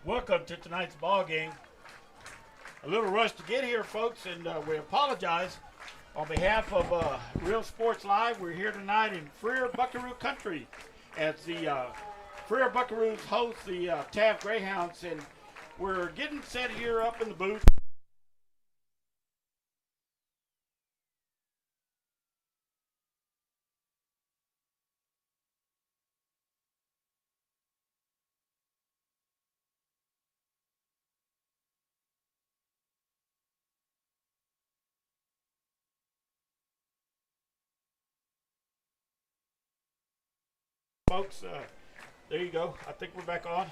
Welcome to tonight's ball game. A little rush to get here, folks, and we apologize. On behalf of Real Sports Live, we're here tonight in Freer Buckaroo Country as the Freer Buckaroos host the Taft Greyhounds, and we're getting set here up in the booth. Folks, there you go. I think we're back on.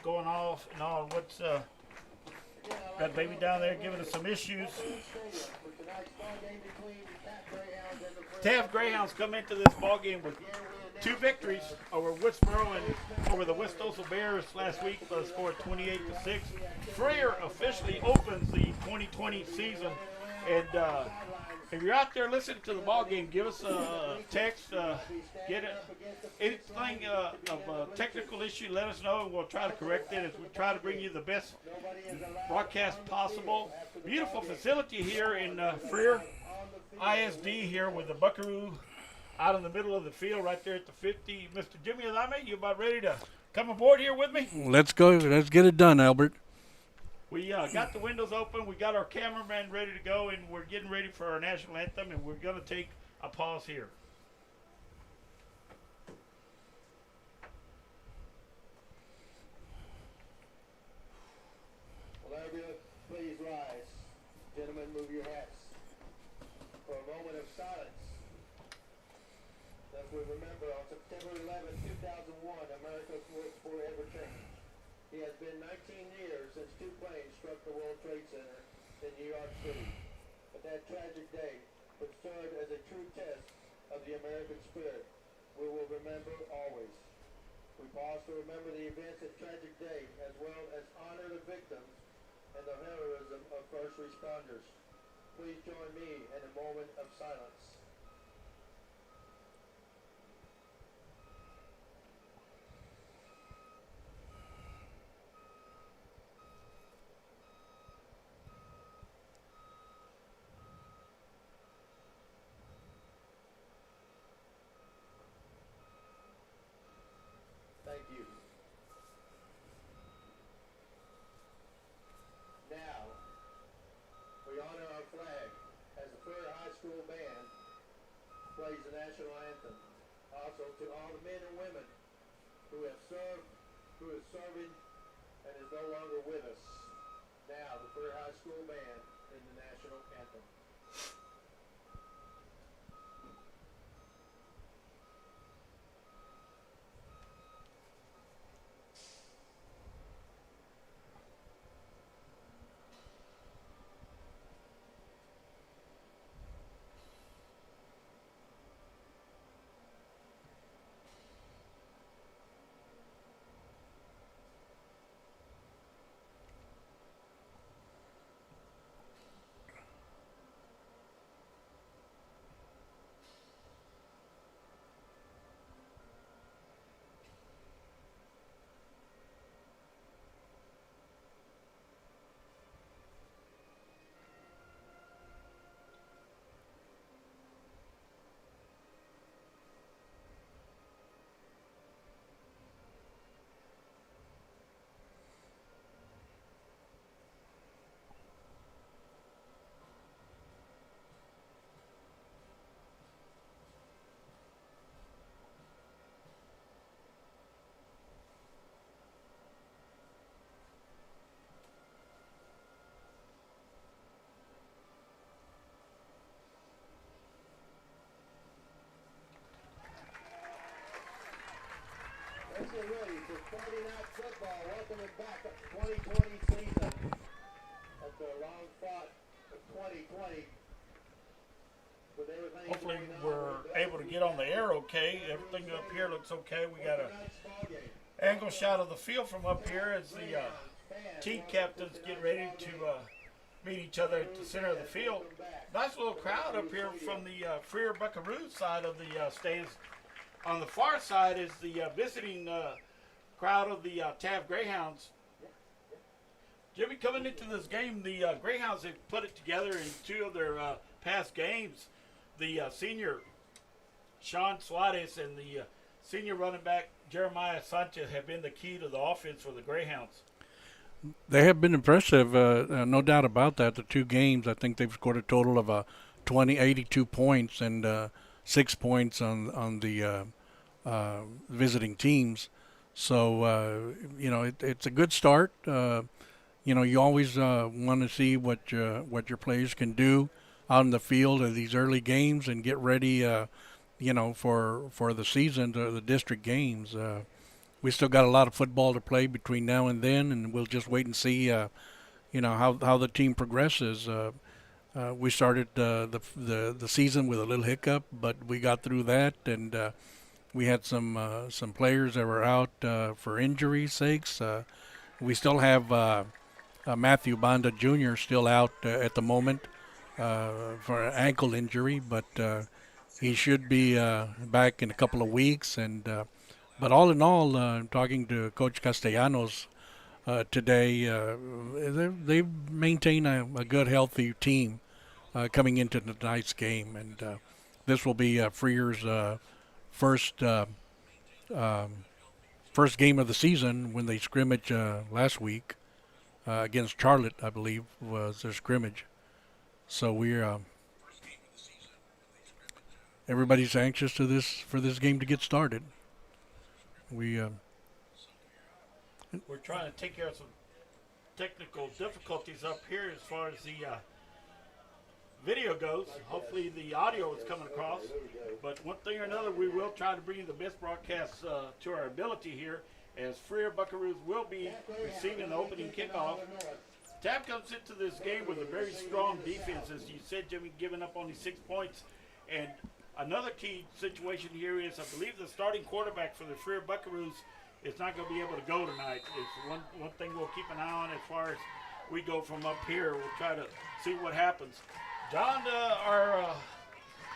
Going off and on. What's that baby down there giving us some issues? Taft Greyhounds come into this ball game with 2 victories over Westboro and over the West Osa Bears last week. Scored 28-6. Freer officially opens the 2020 season, and if you're out there listening to the ball game, give us a text. Get it. Anything of a technical issue, let us know, and we'll try to correct it as we try to bring you the best broadcast possible. Beautiful facility here in Freer ISD here with the Buckaroo out in the middle of the field right there at the 50. Mr. Jimmy Adame, you about ready to come aboard here with me? Let's go. Let's get it done, Albert. We got the windows open. We got our cameraman ready to go, and we're getting ready for our national anthem, and we're going to take a pause here. Please rise. Gentlemen, move your hats. For a moment of silence, as we remember on September 11, 2001, America will forever change. It has been 19 years since 2 planes struck the World Trade Center in New York City. But that tragic day would serve as a true test of the American spirit. We will remember always. We pause to remember the events of tragic day, as well as honor the victims and the heroism of first responders. Please join me in a moment of silence. Thank you. Now, we honor our flag as the Freer High School Band plays the national anthem. Also to all the men and women who have served, who is serving, and is no longer with us. Now, the Freer High School Band in the national anthem. Let's get ready for Friday Night Football. Welcome back to 2020 season. After a long fought of 2020. With everything Hopefully going on, we're able to get on the air okay. Everything up here looks okay. We got a angle shot of the field from up here as the team captains get ready to meet each other at the center of the field. Nice little crowd up here from the Freer Buckaroo side of the stage. On the far side is the visiting crowd of the Taft Greyhounds. Jimmy, coming into this game, the Greyhounds have put it together in two of their past games. The senior Sean Suarez and the senior running back Jeremiah Sanchez have been the key to the offense for the Greyhounds. They have been impressive, no doubt about that. The two games, I think they've scored a total of 82 points and 6 points on the visiting teams. So, it's a good start. You always want to see what your players can do out in the field in these early games and get ready, for the season, the district games. We still got a lot of football to play between now and then, and we'll just wait and see, how the team progresses. We started the season with a little hiccup, but we got through that, and we had some players that were out for injury sakes. We still have Matthew Banda Jr. still out at the moment for an ankle injury, but he should be back in a couple of weeks. And but all in all, talking to Coach Castellanos today, they've maintained a good, healthy team coming into tonight's game, and this will be Freer's first game of the season when they scrimmage last week against Charlotte, I believe, was their scrimmage. So we're everybody's anxious for this game to get started. We're trying to take care of some technical difficulties up here as far as the video goes. Hopefully the audio is coming across. But one thing or another, we will try to bring you the best broadcast to our ability here, as Freer Buckaroos will be receiving the opening kickoff. Taft comes into this game with a very strong defense, as you said, Jimmy, giving up only 6 points. And another key situation here is, I believe the starting quarterback for the Freer Buckaroos is not going to be able to go tonight. It's one thing we'll keep an eye on as far as we go from up here. We'll try to see what happens. John, our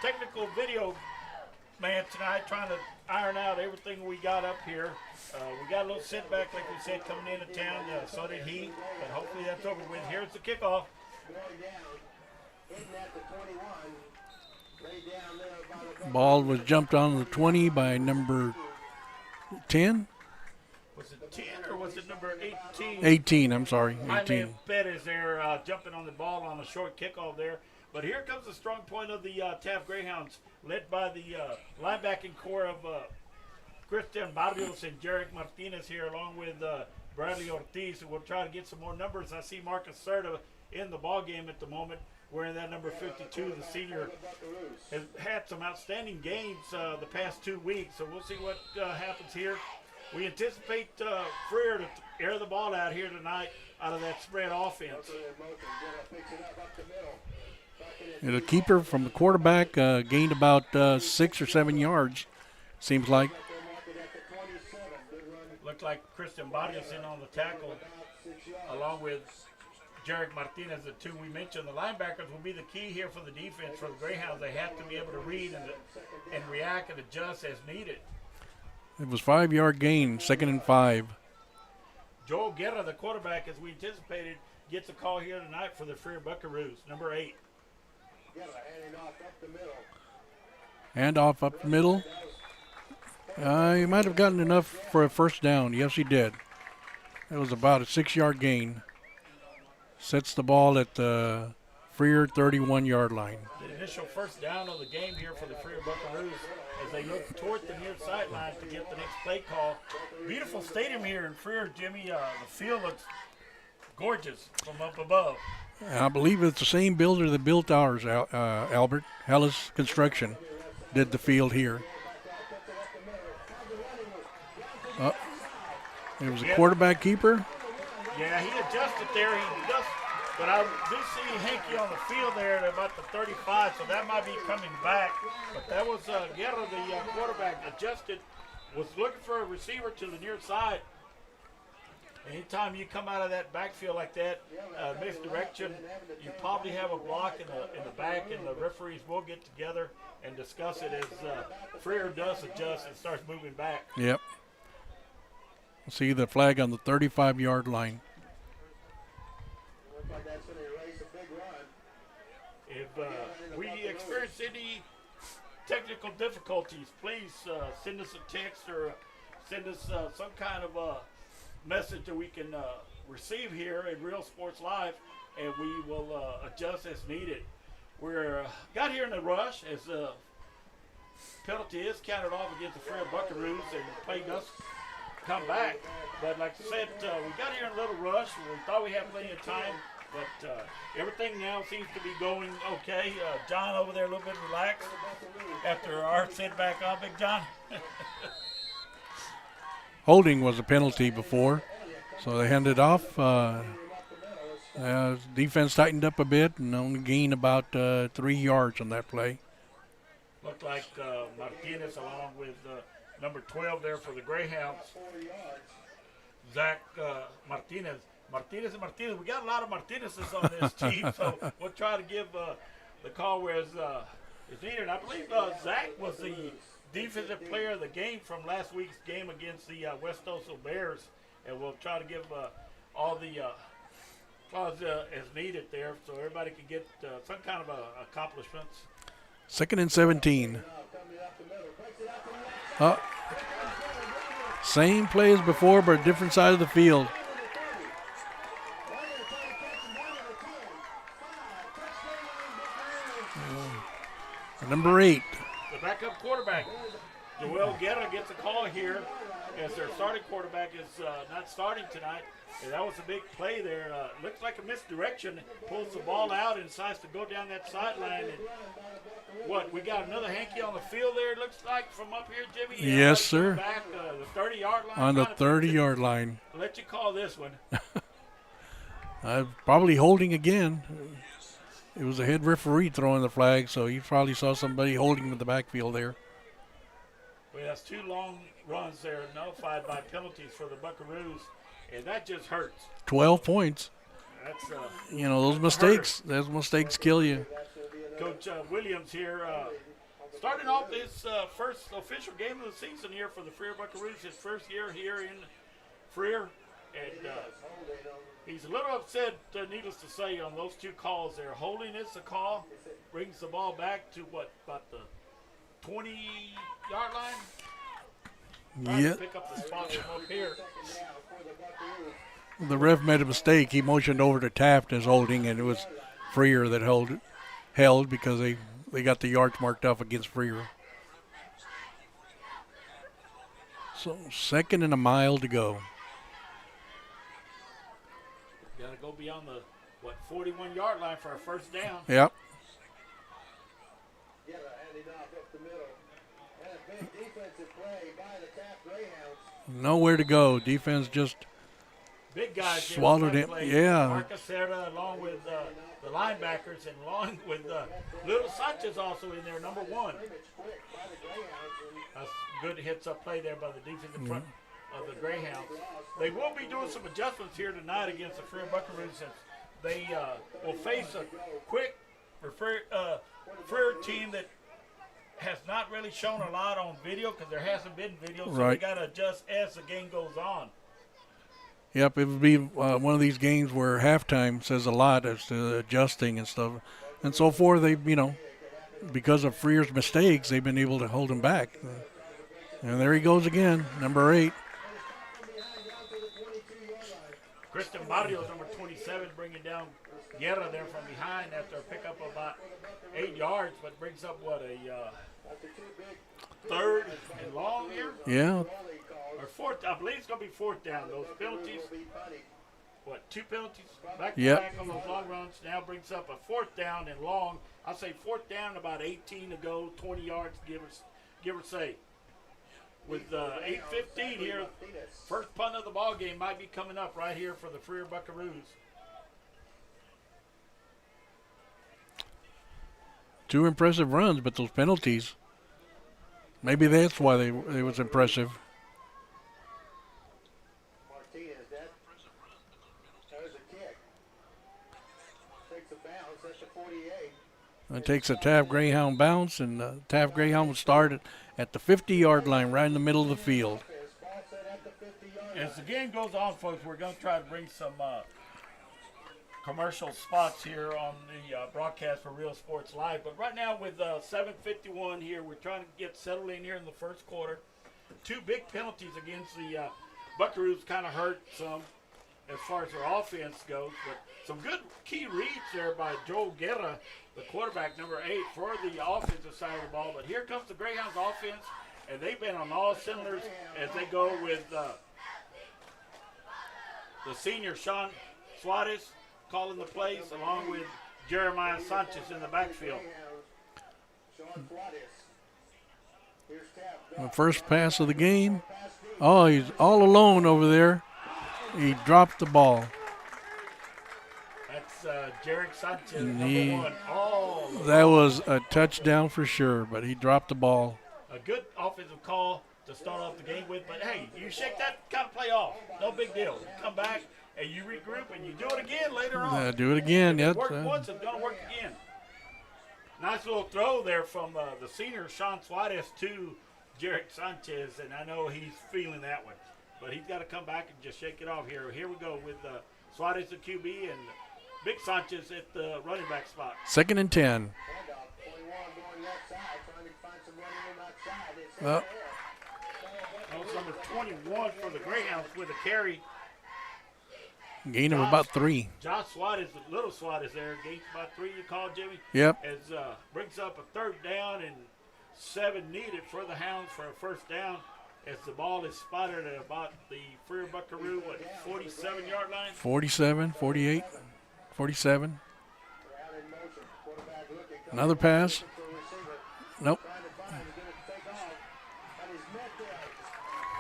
technical video man tonight, trying to iron out everything we got up here. We got a little setback, like we said, coming into town. So did he, but hopefully that's over with. Here's the kickoff. Ball was jumped on the 20 by number 10. Was it 10 or was it number 18? 18, I'm sorry, 18. Jaime Perez there jumping on the ball on a short kickoff there. But here comes the strong point of the Taft Greyhounds, led by the linebacking core of Christian Barrios and Jarek Martinez here, along with Bradley Ortiz, who will try to get some more numbers. I see Marcus Serta in the ball game at the moment, wearing that number 52. The senior has had some outstanding games the past 2 weeks, so we'll see what happens here. We anticipate Freer to air the ball out here tonight out of that spread offense. And the keeper from the quarterback gained about 6 or 7 yards, seems like. Looked like Christian Barrios in on the tackle, along with Jarek Martinez, the two we mentioned. The linebackers will be the key here for the defense for the Greyhounds. They have to be able to read and react and adjust as needed. It was 5-yard gain, 2nd and 5. Joel Guerra, the quarterback, as we anticipated, gets a call here tonight for the Freer Buckaroos, number 8. Hand off up the middle. He might have gotten enough for a first down. Yes, he did. That was about a 6-yard gain. Sets the ball at the Freer 31-yard line. The initial first down of the game here for the Freer Buckaroos as they look toward the near sideline to get the next play call. Beautiful stadium here in Freer, Jimmy. The field looks gorgeous from up above. I believe it's the same builder that built ours, Albert. Hellas Construction did the field here. It was a quarterback keeper. Yeah, he adjusted there. But I do see Hanky on the field there at about the 35, so that might be coming back. But that was Guerra, the quarterback, adjusted, was looking for a receiver to the near side. Anytime you come out of that backfield like that, misdirection, you probably have a block in the back, and the referees will get together and discuss it as Freer does adjust and starts moving back. Yep. See the flag on the 35-yard line. Looks like that's going to erase a big run. If we experience any technical difficulties, please send us a text or send us some kind of a message that we can receive here in Real Sports Live, and we will adjust as needed. We're got here in a rush as the penalty is counted off against the Freer Buckaroos and playing us come back. But like I said, we got here in a little rush. We thought we had plenty of time, but everything now seems to be going okay. John over there a little bit relaxed after our setback on Big John. Holding was a penalty before, so they handed off. Defense tightened up a bit and only gained about 3 yards on that play. Looked like Martinez along with number 12 there for the Greyhounds. Zach Martinez. Martinez. We got a lot of Martinezes on this team, so we'll try to give the call where it's needed. And I believe Zach was the defensive player of the game from last week's game against the West Oso Bears, and we'll try to give all the applause as needed there so everybody can get some kind of accomplishments. 2nd and 17. Same play as before, but a different side of the field. Number 8. The backup quarterback, Joel Guerra, gets a call here as their starting quarterback is not starting tonight. And that was a big play there. Looks like a misdirection. Pulls the ball out and decides to go down that sideline. And we got another hanky on the field there, it looks like, from up here, Jimmy? Yes, sir. Back the 30-yard line. On the 30-yard line. I'll let you call this one. Probably holding again. It was a head referee throwing the flag, so he probably saw somebody holding him in the backfield there. Well, that's 2 long runs there nullified by penalties for the Buckaroos, and that just hurts. 12 points. That's those mistakes kill you. Coach Williams here, starting off his first official game of the season here for the Freer Buckaroos, his first year here in Freer, and he's a little upset, needless to say, on those 2 calls there. Holding is the call, brings the ball back to about the 20-yard line? Trying to pick up the spot from up here. The ref made a mistake. He motioned over to Taft as holding, and it was Freer that held because they got the yards marked off against Freer. So 2nd and a mile to go. Got to go beyond the 41-yard line for a first down. Yep. Yeah, handing off up the middle. And a big defensive play by the Taft Greyhounds. Nowhere to go. Defense just big guys swallowed him. Yeah. Marcus Serra along with the linebackers and along with Little Sanchez also in there, number 1. That's good hits-up play there by the defensive front of the Greyhounds. They will be doing some adjustments here tonight against the Freer Buckaroos since they will face a quick Freer team that has not really shown a lot on video because there hasn't been video, so right. they got to adjust as the game goes on. Yep, it would be one of these games where halftime says a lot as to adjusting and stuff. And so far, because of Freer's mistakes, they've been able to hold him back. And there he goes again, number 8. Christian Barrios, number 27, bringing down Guerra there from behind after a pickup of about 8 yards, but brings up, a 3rd and long here? Yeah. Or 4th, I believe it's going to be 4th down. Those penalties, 2 penalties back to Yep. back on those long runs. Now brings up a 4th down and long. I'll say 4th down, about 18 to go, 20 yards, give or say. With 8:15 here, first punt of the ball game might be coming up right here for the Freer Buckaroos. 2 impressive runs, but those penalties, maybe that's why they was impressive. Martinez, there's a kick. Takes a bounce, that's a 48. It takes a Taft Greyhound bounce, and Taft Greyhound will start at the 50-yard line right in the middle of the field. Ball set at the As the game goes on, folks, we're going to try to bring some commercial spots here on the broadcast for Real Sports Live. But right now with 7:51 here, we're trying to get settled in here in the first quarter. Two big penalties against the Buckaroos kind of hurt some as far as their offense goes. But some good key reads there by Joel Guerra, the quarterback, number 8, for the offensive side of the ball. But here comes the Greyhounds offense, and they've been on all cylinders as they go with the senior Sean Suarez calling the plays, along with Jeremiah Sanchez in the backfield. The first pass of the game. Oh, he's all alone over there. He dropped the ball. That's Jarek Sanchez, number 1. Oh, that was a touchdown for sure, but he dropped the ball. A good offensive call to start off the game with, but hey, you shake that kind of play off. No big deal. You come back and you regroup and you do it again later on. Do it again. It worked once, it's going to work again. Nice little throw there from the senior Sean Suarez to Jarek Sanchez, and I know he's feeling that one. But he's got to come back and just shake it off here. Here we go with Suarez the QB and Big Sanchez at the running back spot. 2nd and 10. That was number 21 for the Greyhounds with a carry. Gain of about 3. Josh Suarez, little Suarez there, gains about 3, you call, Jimmy? Yep. As brings up a 3rd down and 7 needed for the Hounds for a first down. As the ball is spotted at about the Freer Buckaroo, 47-yard line? 47, 48, 47. Another pass. Nope.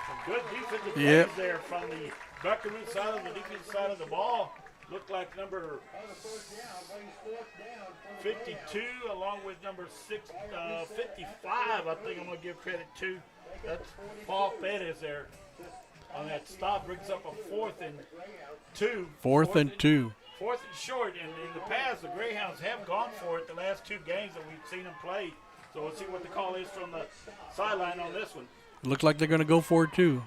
Some good defensive plays there from the Buckaroo side of the defensive side of the ball. Looked like number 52 along with number 55, I think I'm going to give credit to. That's Paul Perez there on that stop. Brings up a 4th and 2. 4th and 2. 4th and short. And in the past, the Greyhounds have gone for it the last 2 games that we've seen them play. So we'll see what the call is from the sideline on this one. Look like they're going to go for it too.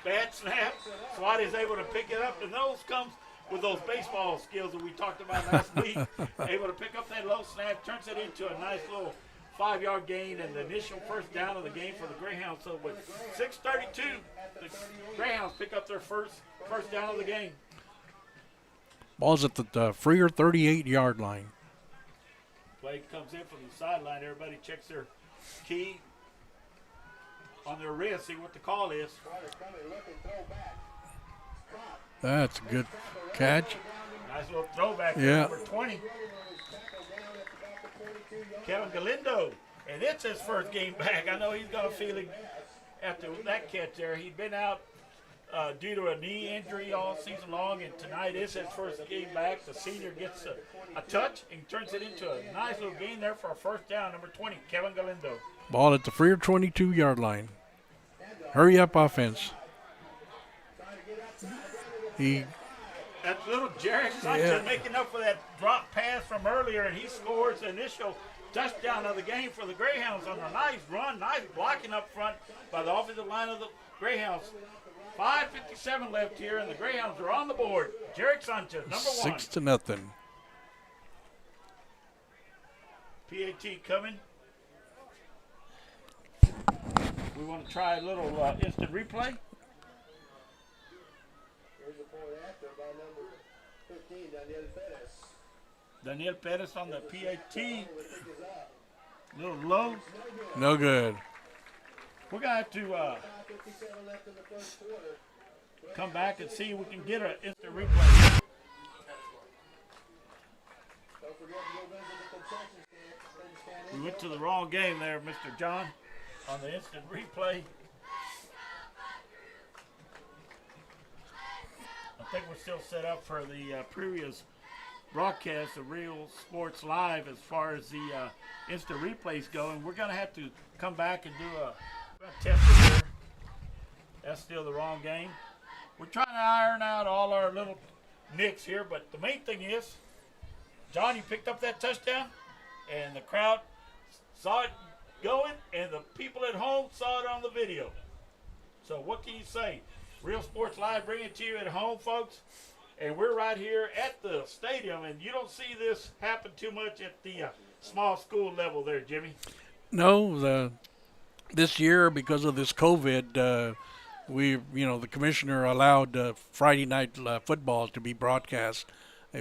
Bad snap. Swat is able to pick it up. The nose comes with those baseball skills that we talked about last week. Able to pick up that low snap, turns it into a nice little 5-yard gain and the initial first down of the game for the Greyhounds. So with 6:32, the Greyhounds pick up their first down of the game. Ball's at the Freer 38-yard line. Play comes in from the sideline. Everybody checks their key on their wrist, see what the call is. That's a good catch. Nice little throwback. Yeah. Number 20. Kevin Galindo. And it's his first game back. I know he's got a feeling after that catch there. He'd been out due to a knee injury all season long, and tonight is his first game back. The senior gets a touch and turns it into a nice little gain there for a first down. Number 20, Kevin Galindo. Ball at the Freer 22-yard line. Hurry up offense. That's little Jarek Sanchez making up for that drop pass from earlier, and he scores the initial touchdown of the game for the Greyhounds on a nice run, nice blocking up front by the offensive line of the Greyhounds. 5:57 left here, and the Greyhounds are on the board. Jarek Sanchez, number 1. 6-0. PAT coming. We want to try a little instant replay. Here's the point after by number 15, Daniel Perez. Daniel Perez on the PAT. A little low. No good. We're going to have to come back and see if we can get an instant replay. We went to the wrong game there, Mr. John, on the instant replay. I think we're still set up for the previous broadcast of Real Sports Live as far as the instant replays go, and we're going to have to come back and do a test here. That's still the wrong game. We're trying to iron out all our little nicks here, but the main thing is, John, you picked up that touchdown, and the crowd saw it going, and the people at home saw it on the video. So what can you say? Real Sports Live bringing it to you at home, folks. And we're right here at the stadium, and you don't see this happen too much at the small school level there, Jimmy. No, this year because of this COVID, the commissioner allowed Friday night football to be broadcast,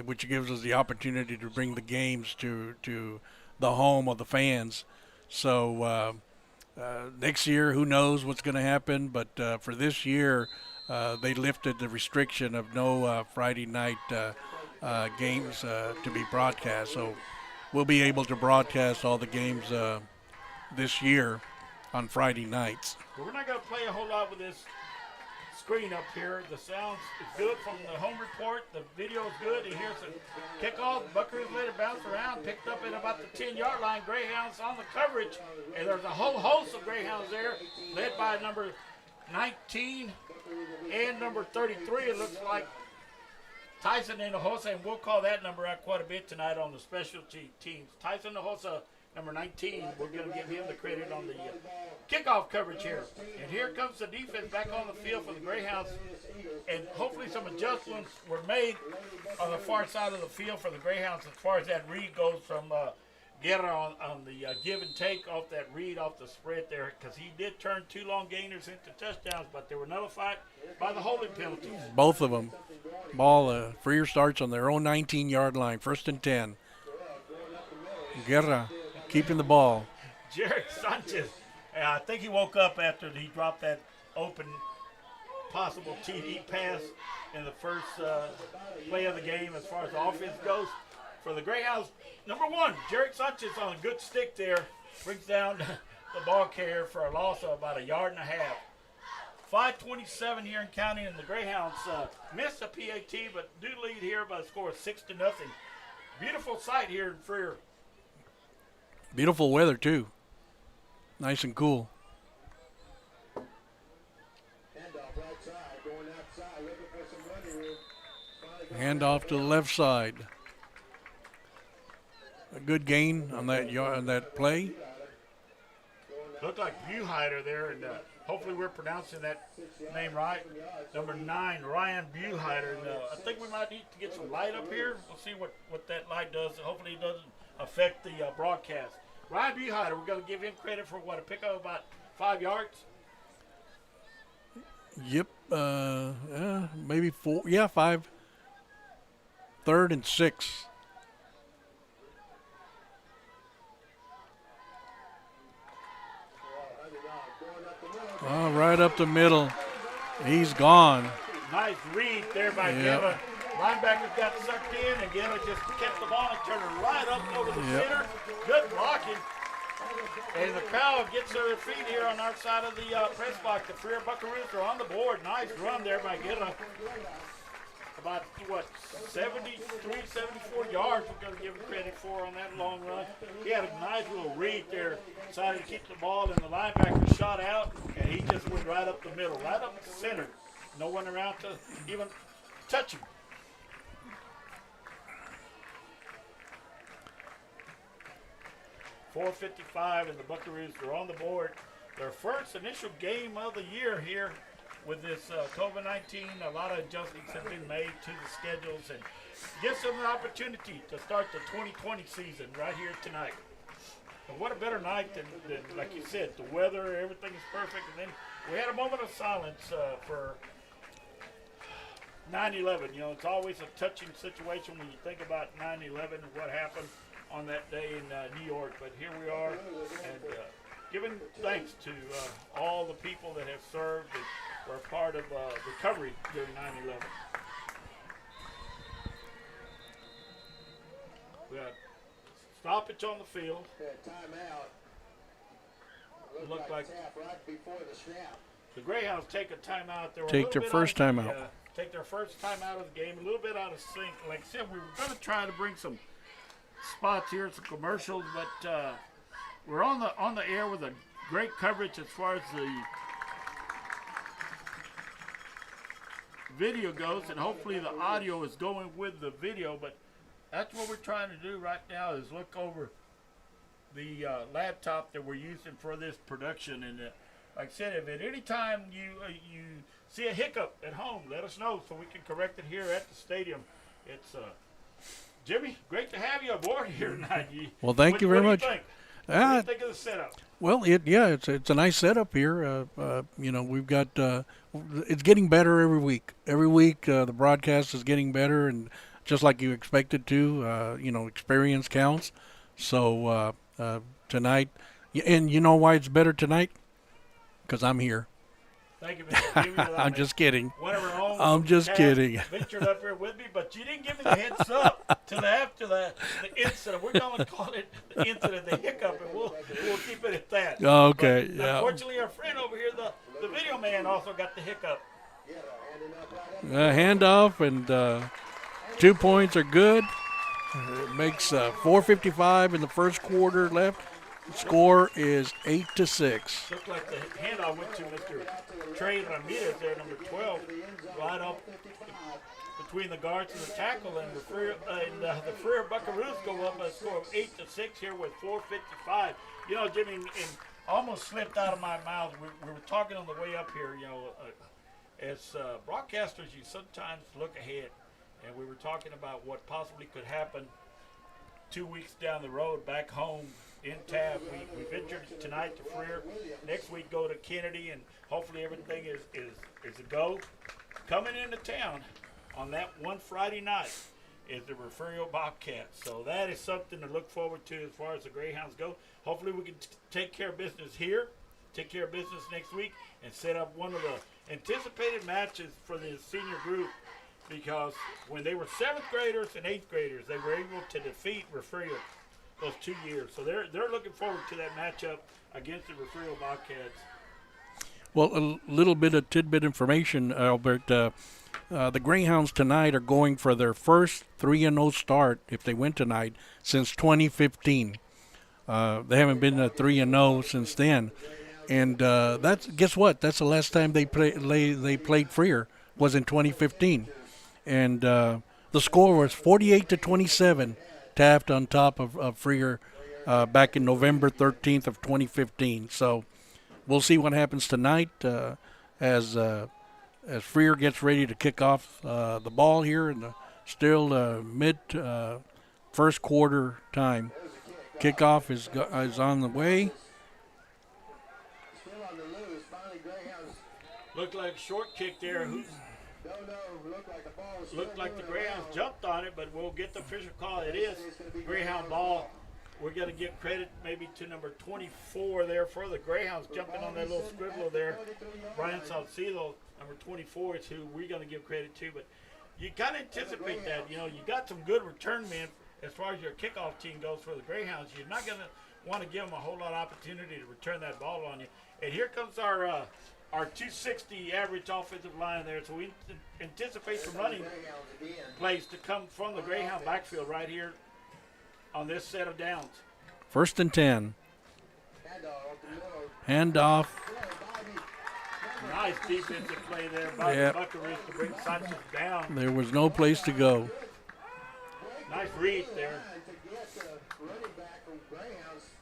which gives us the opportunity to bring the games to the home of the fans. So next year, who knows what's going to happen? But for this year, they lifted the restriction of no Friday night games to be broadcast. So we'll be able to broadcast all the games this year on Friday nights. We're not going to play a whole lot with this screen up here. The sound is good from the home report. The video is good. And here's a kickoff. Buckaroos let it bounce around. Picked up at about the 10-yard line. Greyhounds on the coverage. And there's a whole host of Greyhounds there, led by number 19 and number 33. It looks like Tyson Hinojosa, and we'll call that number out quite a bit tonight on the specialty teams. Tyson Hinojosa, number 19, we're going to give him the credit on the kickoff coverage here. And here comes the defense back on the field for the Greyhounds. And hopefully some adjustments were made on the far side of the field for the Greyhounds as far as that read goes from Guerra on the give and take off that read off the spread there, because he did turn 2 long gainers into touchdowns, but they were nullified by the holding penalties. Both of them. Ball, Freer starts on their own 19-yard line, 1st and 10. Guerra keeping the ball. Jared Sanchez, I think he woke up after he dropped that open possible TD pass in the first play of the game as far as the offense goes. For the Greyhounds, number 1, Jared Sanchez on a good stick there, brings down the ball carrier for a loss of about 1.5 yards. 5:27 here in counting, and the Greyhounds missed a PAT, but do lead here by a score of 6-0. Beautiful sight here in Freer. Beautiful weather, too. Nice and cool. Handoff to the left side. A good gain on that play. Looked like Buheider there, and hopefully we're pronouncing that name right. Number 9, Ryan Buheider. And I think we might need to get some light up here. We'll see what that light does. Hopefully it doesn't affect the broadcast. Ryan Buheider, we're going to give him credit for a pickup of about 5 yards? Yep. Maybe 4. Yeah, 5. 3rd and 6. Oh, right up the middle. He's gone. Nice read there by Geva. Linebacker got sucked in, and Geva just kept the ball and turned it right up over the center. Good blocking. And the crowd gets to their feet here on our side of the press box. The Freer Buckaroos are on the board. Nice run there by Geva. About, 73, 74 yards we're going to give him credit for on that long run. He had a nice little read there. Decided to keep the ball, and the linebacker shot out, and he just went right up the middle, right up the center. No one around to even touch him. .455, and the Buckaroos are on the board. Their first initial game of the year here with this COVID-19. A lot of adjustments have been made to the schedules, and gives them an opportunity to start the 2020 season right here tonight. And what a better night than, like you said, the weather, everything is perfect. And then we had a moment of silence for 9/11. It's always a touching situation when you think about 9/11 and what happened on that day in New York. But here we are, and giving thanks to all the people that have served and were part of recovery during 9/11. We got stoppage on the field. Timeout. Looked like Taft right before the snap. the Greyhounds take a timeout. They were Take their first timeout. Take their first timeout of the game. A little bit out of sync. Like I said, we were going to try to bring some spots here, some commercials, but we're on the air with a great coverage as far as the video goes, and hopefully the audio is going with the video. But that's what we're trying to do right now, is look over the laptop that we're using for this production. And like I said, if at any time you see a hiccup at home, let us know so we can correct it here at the stadium. It's Jimmy, great to have you aboard here tonight. Well, thank you very much. What do you think of the setup? Well, it's a nice setup here. We've got it's getting better every week. Every week, the broadcast is getting better, and just like you expected to. Experience counts. So tonight, and you know why it's better tonight? Because I'm here. Thank you, Mr. Jimmy. I'm just kidding. I'm just kidding. Ventured up here with me, but you didn't give me the heads up till after the incident. We're going to call it the incident, the hiccup, and we'll keep it at that. Okay. But unfortunately, our friend over here, the video man, also got the hiccup. Handoff, and 2 points are good. It makes 4:55 in the first quarter left. Score is 8-6. Looked like the handoff went to Mr. Trey Ramirez there, number 12, right up between the guards and the tackle, and the Freer Buckaroos go up a score of 8-6 here with 4:55. Jimmy, and almost slipped out of my mouth. We were talking on the way up here. As broadcasters, you sometimes look ahead, and we were talking about what possibly could happen 2 weeks down the road back home in Taft. We ventured tonight to Freer. Next week go to Kennedy, and hopefully everything is a go. Coming into town on that one Friday night is the Refugio Bobcats. So that is something to look forward to as far as the Greyhounds go. Hopefully we can take care of business here, take care of business next week, and set up one of the anticipated matches for the senior group, because when they were 7th graders and 8th graders, they were able to defeat Refugio those 2 years. So they're looking forward to that matchup against the Refugio Bobcats. Well, a little bit of tidbit information, Albert. The Greyhounds tonight are going for their first 3-0 start, if they win tonight, since 2015. They haven't been 3-0 since then. And guess what? That's the last time they played Freer, was in 2015. And the score was 48-27. Taft on top of Freer back in November 13th of 2015. So we'll see what happens tonight as Freer gets ready to kick off the ball here in the still mid first quarter time. Kickoff is on the way. Looked like a short kick there. Looked like the Greyhounds jumped on it, but we'll get the official call. It is Greyhound ball. We're going to give credit maybe to number 24 there for the Greyhounds, jumping on that little scribbler there. Brian Salcido, number 24, is who we're going to give credit to. But you kind of anticipate that. You got some good return men as far as your kickoff team goes for the Greyhounds. You're not going to want to give them a whole lot of opportunity to return that ball on you. And here comes our 260 average offensive line there. So we anticipate some running plays to come from the Greyhound backfield right here on this set of downs. 1st and 10. Handoff. Nice defensive play there by the Buckaroos to bring Sanchez down. There was no place to go. Nice read there.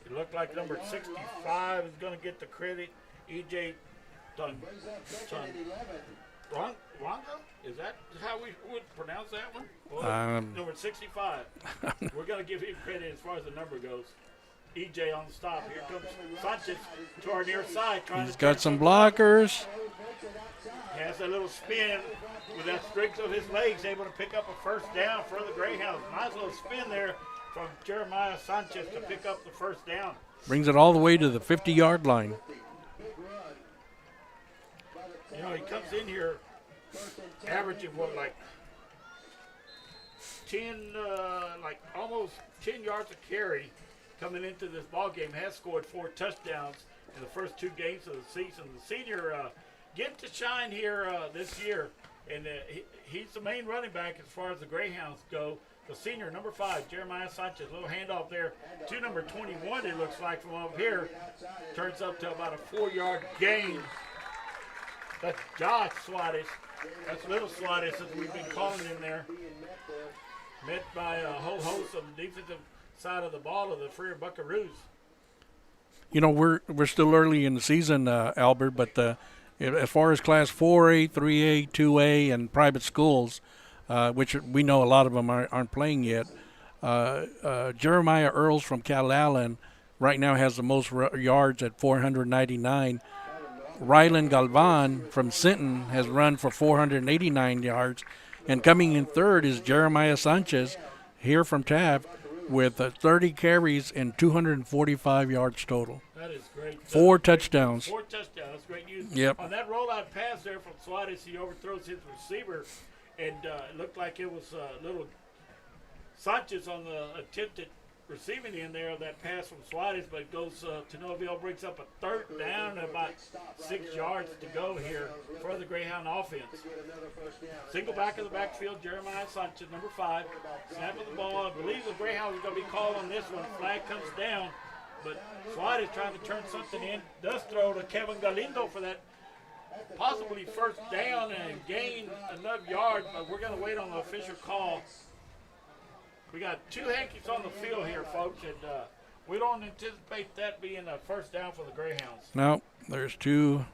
It looked like number 65 is going to get the credit. E.J. Rongo? Is that how we would pronounce that one? Well, number 65. We're going to give him credit as far as the number goes. EJ on the stop. Here comes Sanchez to our near side. He's got some blockers. Has a little spin with that strength of his legs, able to pick up a first down for the Greyhounds. Nice little spin there from Jeremiah Sanchez to pick up the first down. Brings it all the way to the 50-yard line. He comes in here averaging like 10, almost 10 yards a carry coming into this ball game. Has scored 4 touchdowns in the first 2 games of the season. The senior getting to shine here this year, and he's the main running back as far as the Greyhounds go. The senior, number 5, Jeremiah Sanchez, little handoff there to number 21, it looks like, from up here. Turns up to about a 4-yard gain. That's Josh Suarez. That's little Suarez, as we've been calling him there. Met by a whole host of the defensive side of the ball of the Freer Buckaroos. You know, we're still early in the season, Albert, but as far as Class 4A, 3A, 2A, and private schools, which we know a lot of them aren't playing yet, Jeremiah Earls from Calallen right now has the most yards at 499. Rylan Galvan from Sinton has run for 489 yards. And coming in third is Jeremiah Sanchez here from Taft with 30 carries and 245 yards total. That is great. Four touchdowns. 4 touchdowns. That's great news. Yep. On that rollout pass there from Suarez, he overthrows his receiver, and it looked like it was little Sanchez on the attempted receiving end there of that pass from Suarez, but it goes to Noville, brings up a third down and about 6 yards to go here for the Greyhound offense. Single back of the backfield, Jeremiah Sanchez, number 5. Snap of the ball. I believe the Greyhound is going to be called on this one. Flag comes down, but Suarez trying to turn something in. Does throw to Kevin Galindo for that possibly first down and gain enough yards, but we're going to wait on the official call. We got 2 hankies on the field here, folks, and we don't anticipate that being a first down for the Greyhounds. No, there's two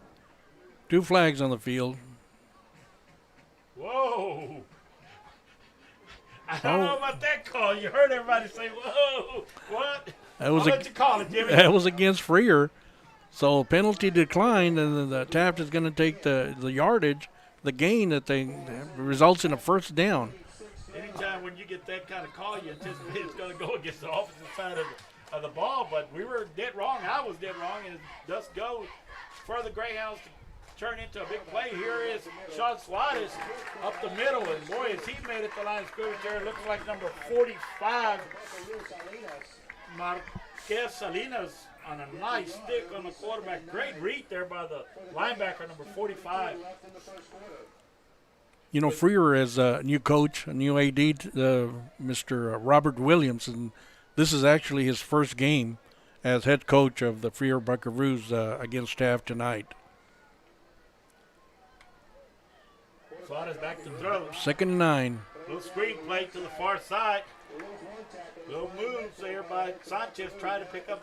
flags on the field. Whoa! I don't know about that call. You heard everybody say, whoa, what? That was I'll let you call it, Jimmy. That was against Freer. So penalty declined, and the Taft is going to take the yardage, the gain that results in a first down. Anytime when you get that kind of call, you anticipate it's going to go against the opposite side of the ball, but we were dead wrong. I was dead wrong, and it does go for the Greyhounds to turn into a big play. Here is Sean Suarez up the middle, and boy, has he made it to the line of scrimmage there. It looks like number 45, Marquez Salinas, on a nice stick on the quarterback. Great read there by the linebacker, number 45. You know, Freer is a new coach, a new AD, Mr. Robert Williams, and this is actually his first game as head coach of the Freer Buckaroos against Taft tonight. Suarez back to throw. 2nd and 9. Little screen play to the far side. Little moves there by Sanchez, trying to pick up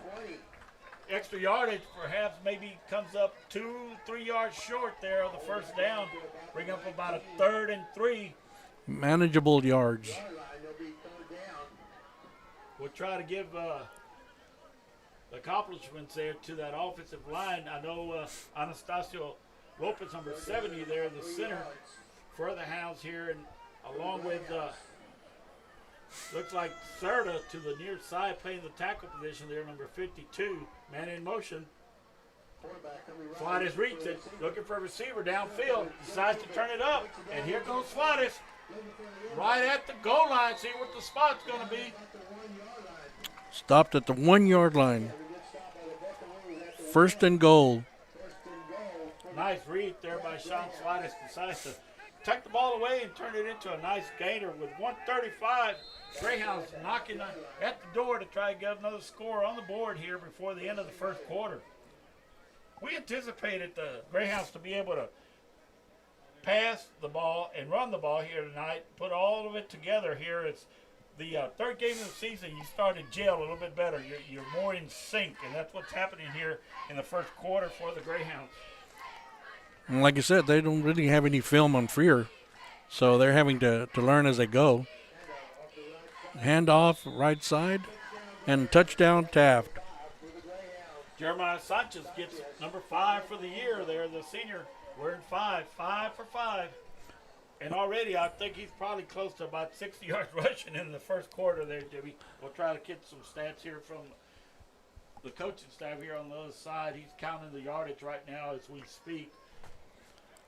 extra yardage. Perhaps maybe comes up 2-3 yards short there of the first down. Bring up about a 3rd and 3. Manageable yards. We'll try to give accomplishments there to that offensive line. I know Anastasio Lopez, number 70 there, the center for the Hounds here, and along with looks like Serta to the near side playing the tackle position there, number 52. Man in motion. Suarez reads it, looking for a receiver downfield, decides to turn it up, and here goes Suarez. Right at the goal line, see what the spot's going to be. Stopped at the 1-yard line. 1st and goal. Nice read there by Sean Suarez. Decides to tuck the ball away and turn it into a nice gainer with 1:35. Greyhounds knocking at the door to try to get another score on the board here before the end of the first quarter. We anticipated the Greyhounds to be able to pass the ball and run the ball here tonight, put all of it together here. It's the 3rd game of the season. You started gel a little bit better. You're more in sync, and that's what's happening here in the first quarter for the Greyhounds. And like I said, they don't really have any film on Freer, so they're having to learn as they go. Handoff, right side, and touchdown Taft. Jeremiah Sanchez gets number 5 for the year there, the senior. Wearing 5 for 5. And already I think he's probably close to about 60 yards rushing in the first quarter there, Jimmy. We'll try to get some stats here from the coaching staff here on the other side. He's counting the yardage right now as we speak.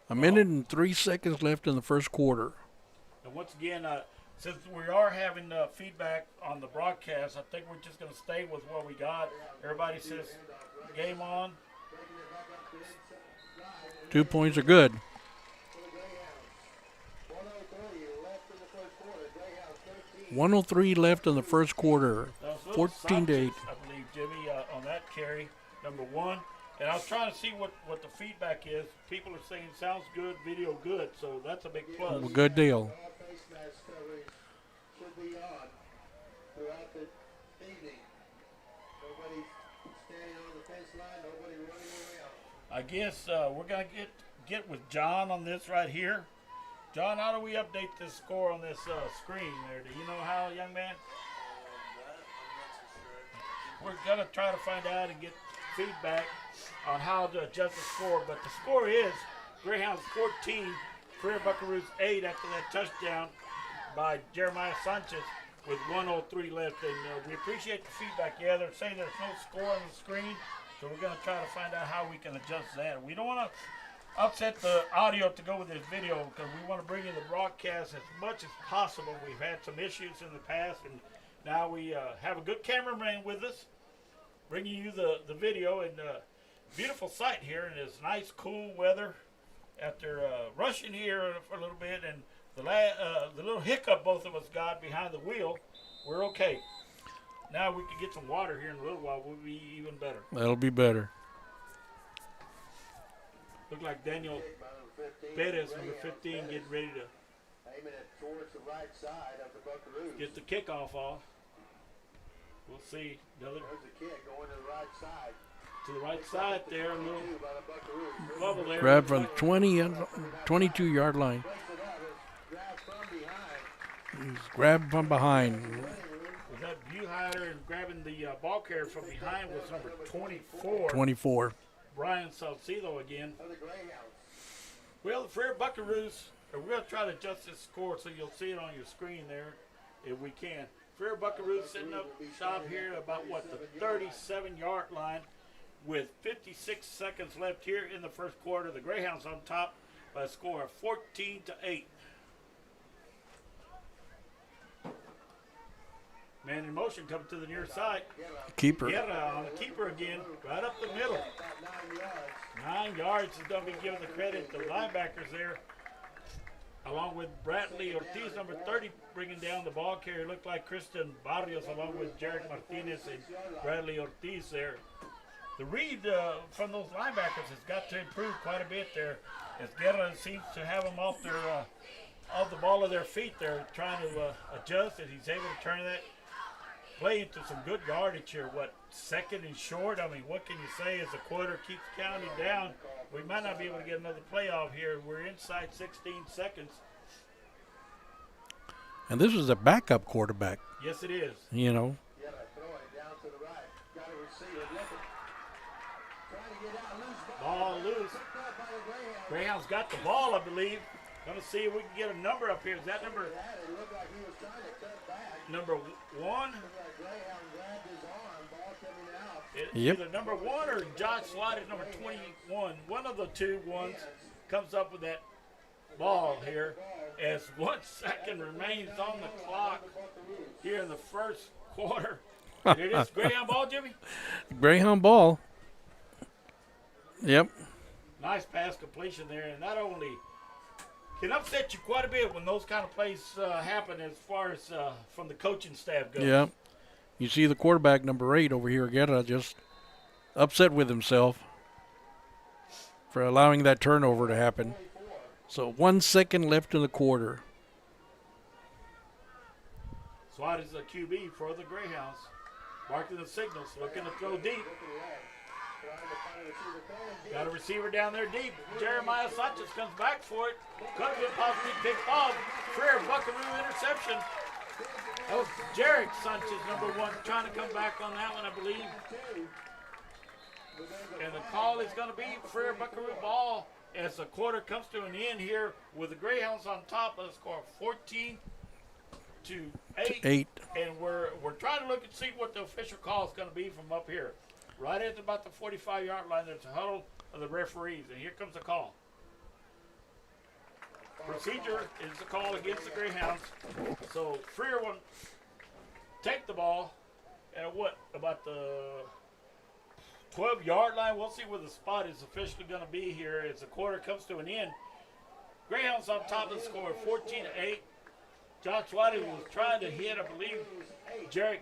1 minute and 3 seconds left in the first quarter. And once again, since we are having feedback on the broadcast, I think we're just going to stay with what we got. Everybody says game on. 2 points are good. 1:03 left in the first quarter. 14-8. I believe, Jimmy, on that carry, number 1. And I was trying to see what the feedback is. People are saying sounds good, video good, so that's a big plus. Well, good deal. standing on the fence line, nobody running around. I guess we're gonna get with John on this right here. John, how do we update this score on this screen there? Do you know how, young man? We're gonna try to find out and get feedback on how to adjust the score. But the score is Greyhounds 14, Freer Buckaroos 8 after that touchdown by Jeremiah Sanchez with 1:03 left. And we appreciate the feedback. Yeah, they're saying there's no score on the screen, so we're gonna try to find out how we can adjust that. We don't want to upset the audio to go with this video because we want to bring you the broadcast as much as possible. We've had some issues in the past, and now we have a good cameraman with us, bringing you the video. And beautiful sight here, and it's nice, cool weather after rushing here for a little bit, and the little hiccup both of us got behind the wheel. We're okay. Now we can get some water here in a little while. We'll be even better. That'll be better. Look like Daniel Kick by number 15. Bettis, number Greyhounds, 15, Bettis getting ready to aiming it towards the right side of the Buckaroos. get the kickoff off. We'll see. Another There's the kick going to the right side. to the right side there. A little 22 by the Buckaroos. bubble there. Grab from 20 and 22-yard line. Breaks it up. It's grabbed from behind. He's grabbed from behind. Was that Buheider and grabbing the ball carrier from behind was number 24, 24. Brian Salcido again. Of the Greyhounds. Well, the Freer Buckaroos, we're going to try to adjust this score so you'll see it on your screen there if we can. Freer Buckaroos sitting up shop here about, what, the 37-yard line with 56 seconds left here in the first quarter. The Greyhounds on top by a score of 14-8. Man in motion coming to the near side. Keeper. Guerra on the keeper again, right up the middle. About 9 yards. 9 yards is going to be given the credit to the linebackers there, along with Bradley Ortiz, number 30, bringing down the ball carrier. Looked like Christian Barrios, along with Jarek Martinez and Bradley Ortiz there. The read from those linebackers has got to improve quite a bit there, as Guerra seems to have them off the ball of their feet. They're trying to adjust, and he's able to turn that play into some good yardage here. What, second and short? I mean, what can you say as the quarter keeps counting down? We might not be able to get another playoff here. We're inside 16 seconds. And this is a backup quarterback, Yes, it is. you know. Yeah, throw it down to the right. Got a receiver looking. Trying to get out. Loose Ball loose. Picked up by the Greyhounds. Greyhound's got the ball, I believe. Gonna see if we can get a number up here. Is that number It looked like he was trying to cut back. number 1? Looked like Greyhound grabbed his arm. Ball coming out. It's Yep. either number 1 or Josh Slide is number 21. One of the two ones comes up with that ball here as 1 second remains on the clock here in the first quarter. It is Greyhound ball, Jimmy. Greyhound ball. Yep. Nice pass completion there, and not only can upset you quite a bit when those kind of plays happen as far as from the coaching staff goes. Yep. You see the quarterback, number 8 over here, Guerra, just upset with himself for allowing that turnover to happen. So 1 second left in the quarter. Swat is the QB for the Greyhounds. Marking the signals, looking to throw deep. Got a receiver down there deep. Jeremiah Sanchez comes back for it. Could have been possibly picked off. Freer Buckaroo interception. That was Jarek Sanchez, number 1, trying to come back on that one, I believe. And the call is going to be Freer Buckaroo ball as the quarter comes to an end here with the Greyhounds on top of the score 14-8. 8. And we're trying to look and see what the official call is going to be from up here. Right at about the 45-yard line, there's a huddle of the referees, and here comes the call. Procedure is the call against the Greyhounds. So Freer will take the ball at about the 12-yard line. We'll see where the spot is officially going to be here as the quarter comes to an end. Greyhounds on top of the score, 14-8. Josh Whitey was trying to hit, I believe, Jarek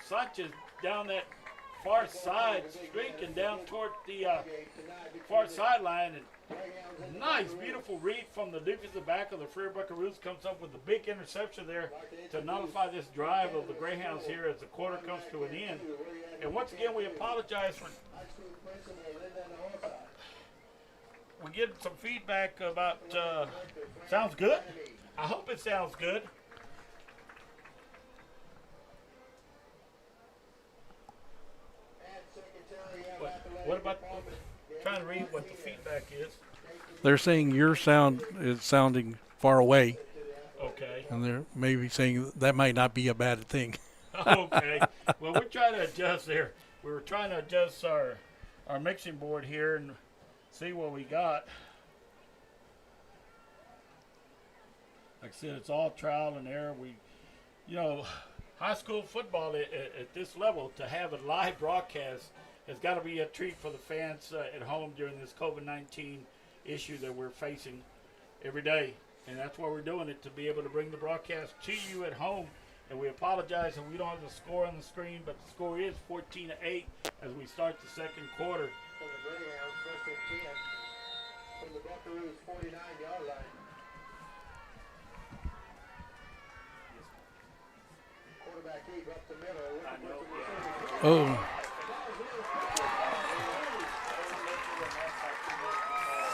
Sanchez down that far side, streaking down toward the far sideline. And nice, beautiful read from the defensive back of the Freer Buckaroos. Comes up with a big interception there to nullify this drive of the Greyhounds here as the quarter comes to an end. And once again, we apologize for we get some feedback about sounds good. I hope it sounds good. What about trying to read what the feedback is? They're saying your sound is sounding far away, Okay. and they're maybe saying that might not be a bad thing. Okay. Well, we're trying to adjust there. We were trying to adjust our mixing board here and see what we got. Like I said, it's all trial and error. High school football at this level, to have a live broadcast has got to be a treat for the fans at home during this COVID-19 issue that we're facing every day. And that's why we're doing it, to be able to bring the broadcast to you at home. And we apologize that we don't have the score on the screen, but the score is 14-8 as we start the second quarter. From the Greyhounds, first and 10. From the Buckaroos, 49-yard line. Quarterback heave up the middle. Oh.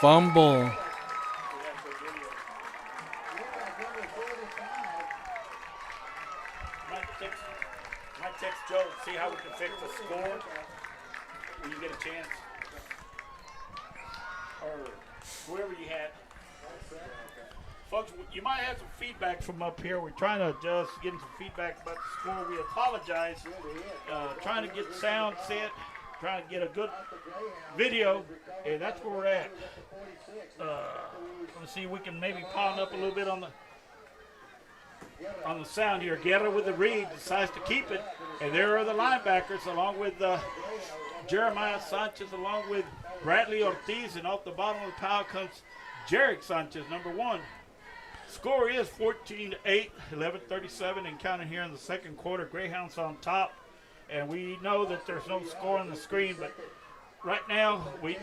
Fumble. Might text Joe, see how we can fix the score when you get a chance. Or whoever you had. Folks, you might have some feedback from up here. We're trying to adjust, getting some feedback about the score. We apologize. Trying to get sound set, trying to get a good video, and that's where we're at. Let's see if we can maybe pawn up a little bit on the sound here. Guerra with the read, decides to keep it, and there are the linebackers along with Jeremiah Sanchez, along with Bradley Ortiz, and off the bottom of the pile comes Jarek Sanchez, number 1. Score is 14-8, 11:37 and counting here in the second quarter. Greyhounds on top, and we know that there's no score on the screen, but right now we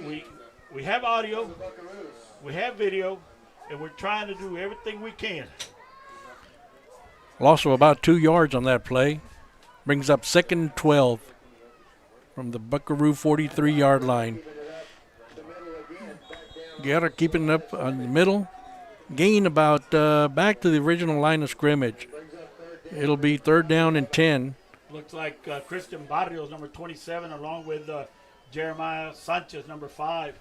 have audio, we have video, and we're trying to do everything we can. Loss of about 2 yards on that play. Brings up 2nd and 12 from the Buckaroo 43-yard line. Guerra keeping it up on the middle. Gain about back to the original line of scrimmage. It'll be 3rd down and 10. Looks like Christian Barrios, number 27, along with Jeremiah Sanchez, number 5.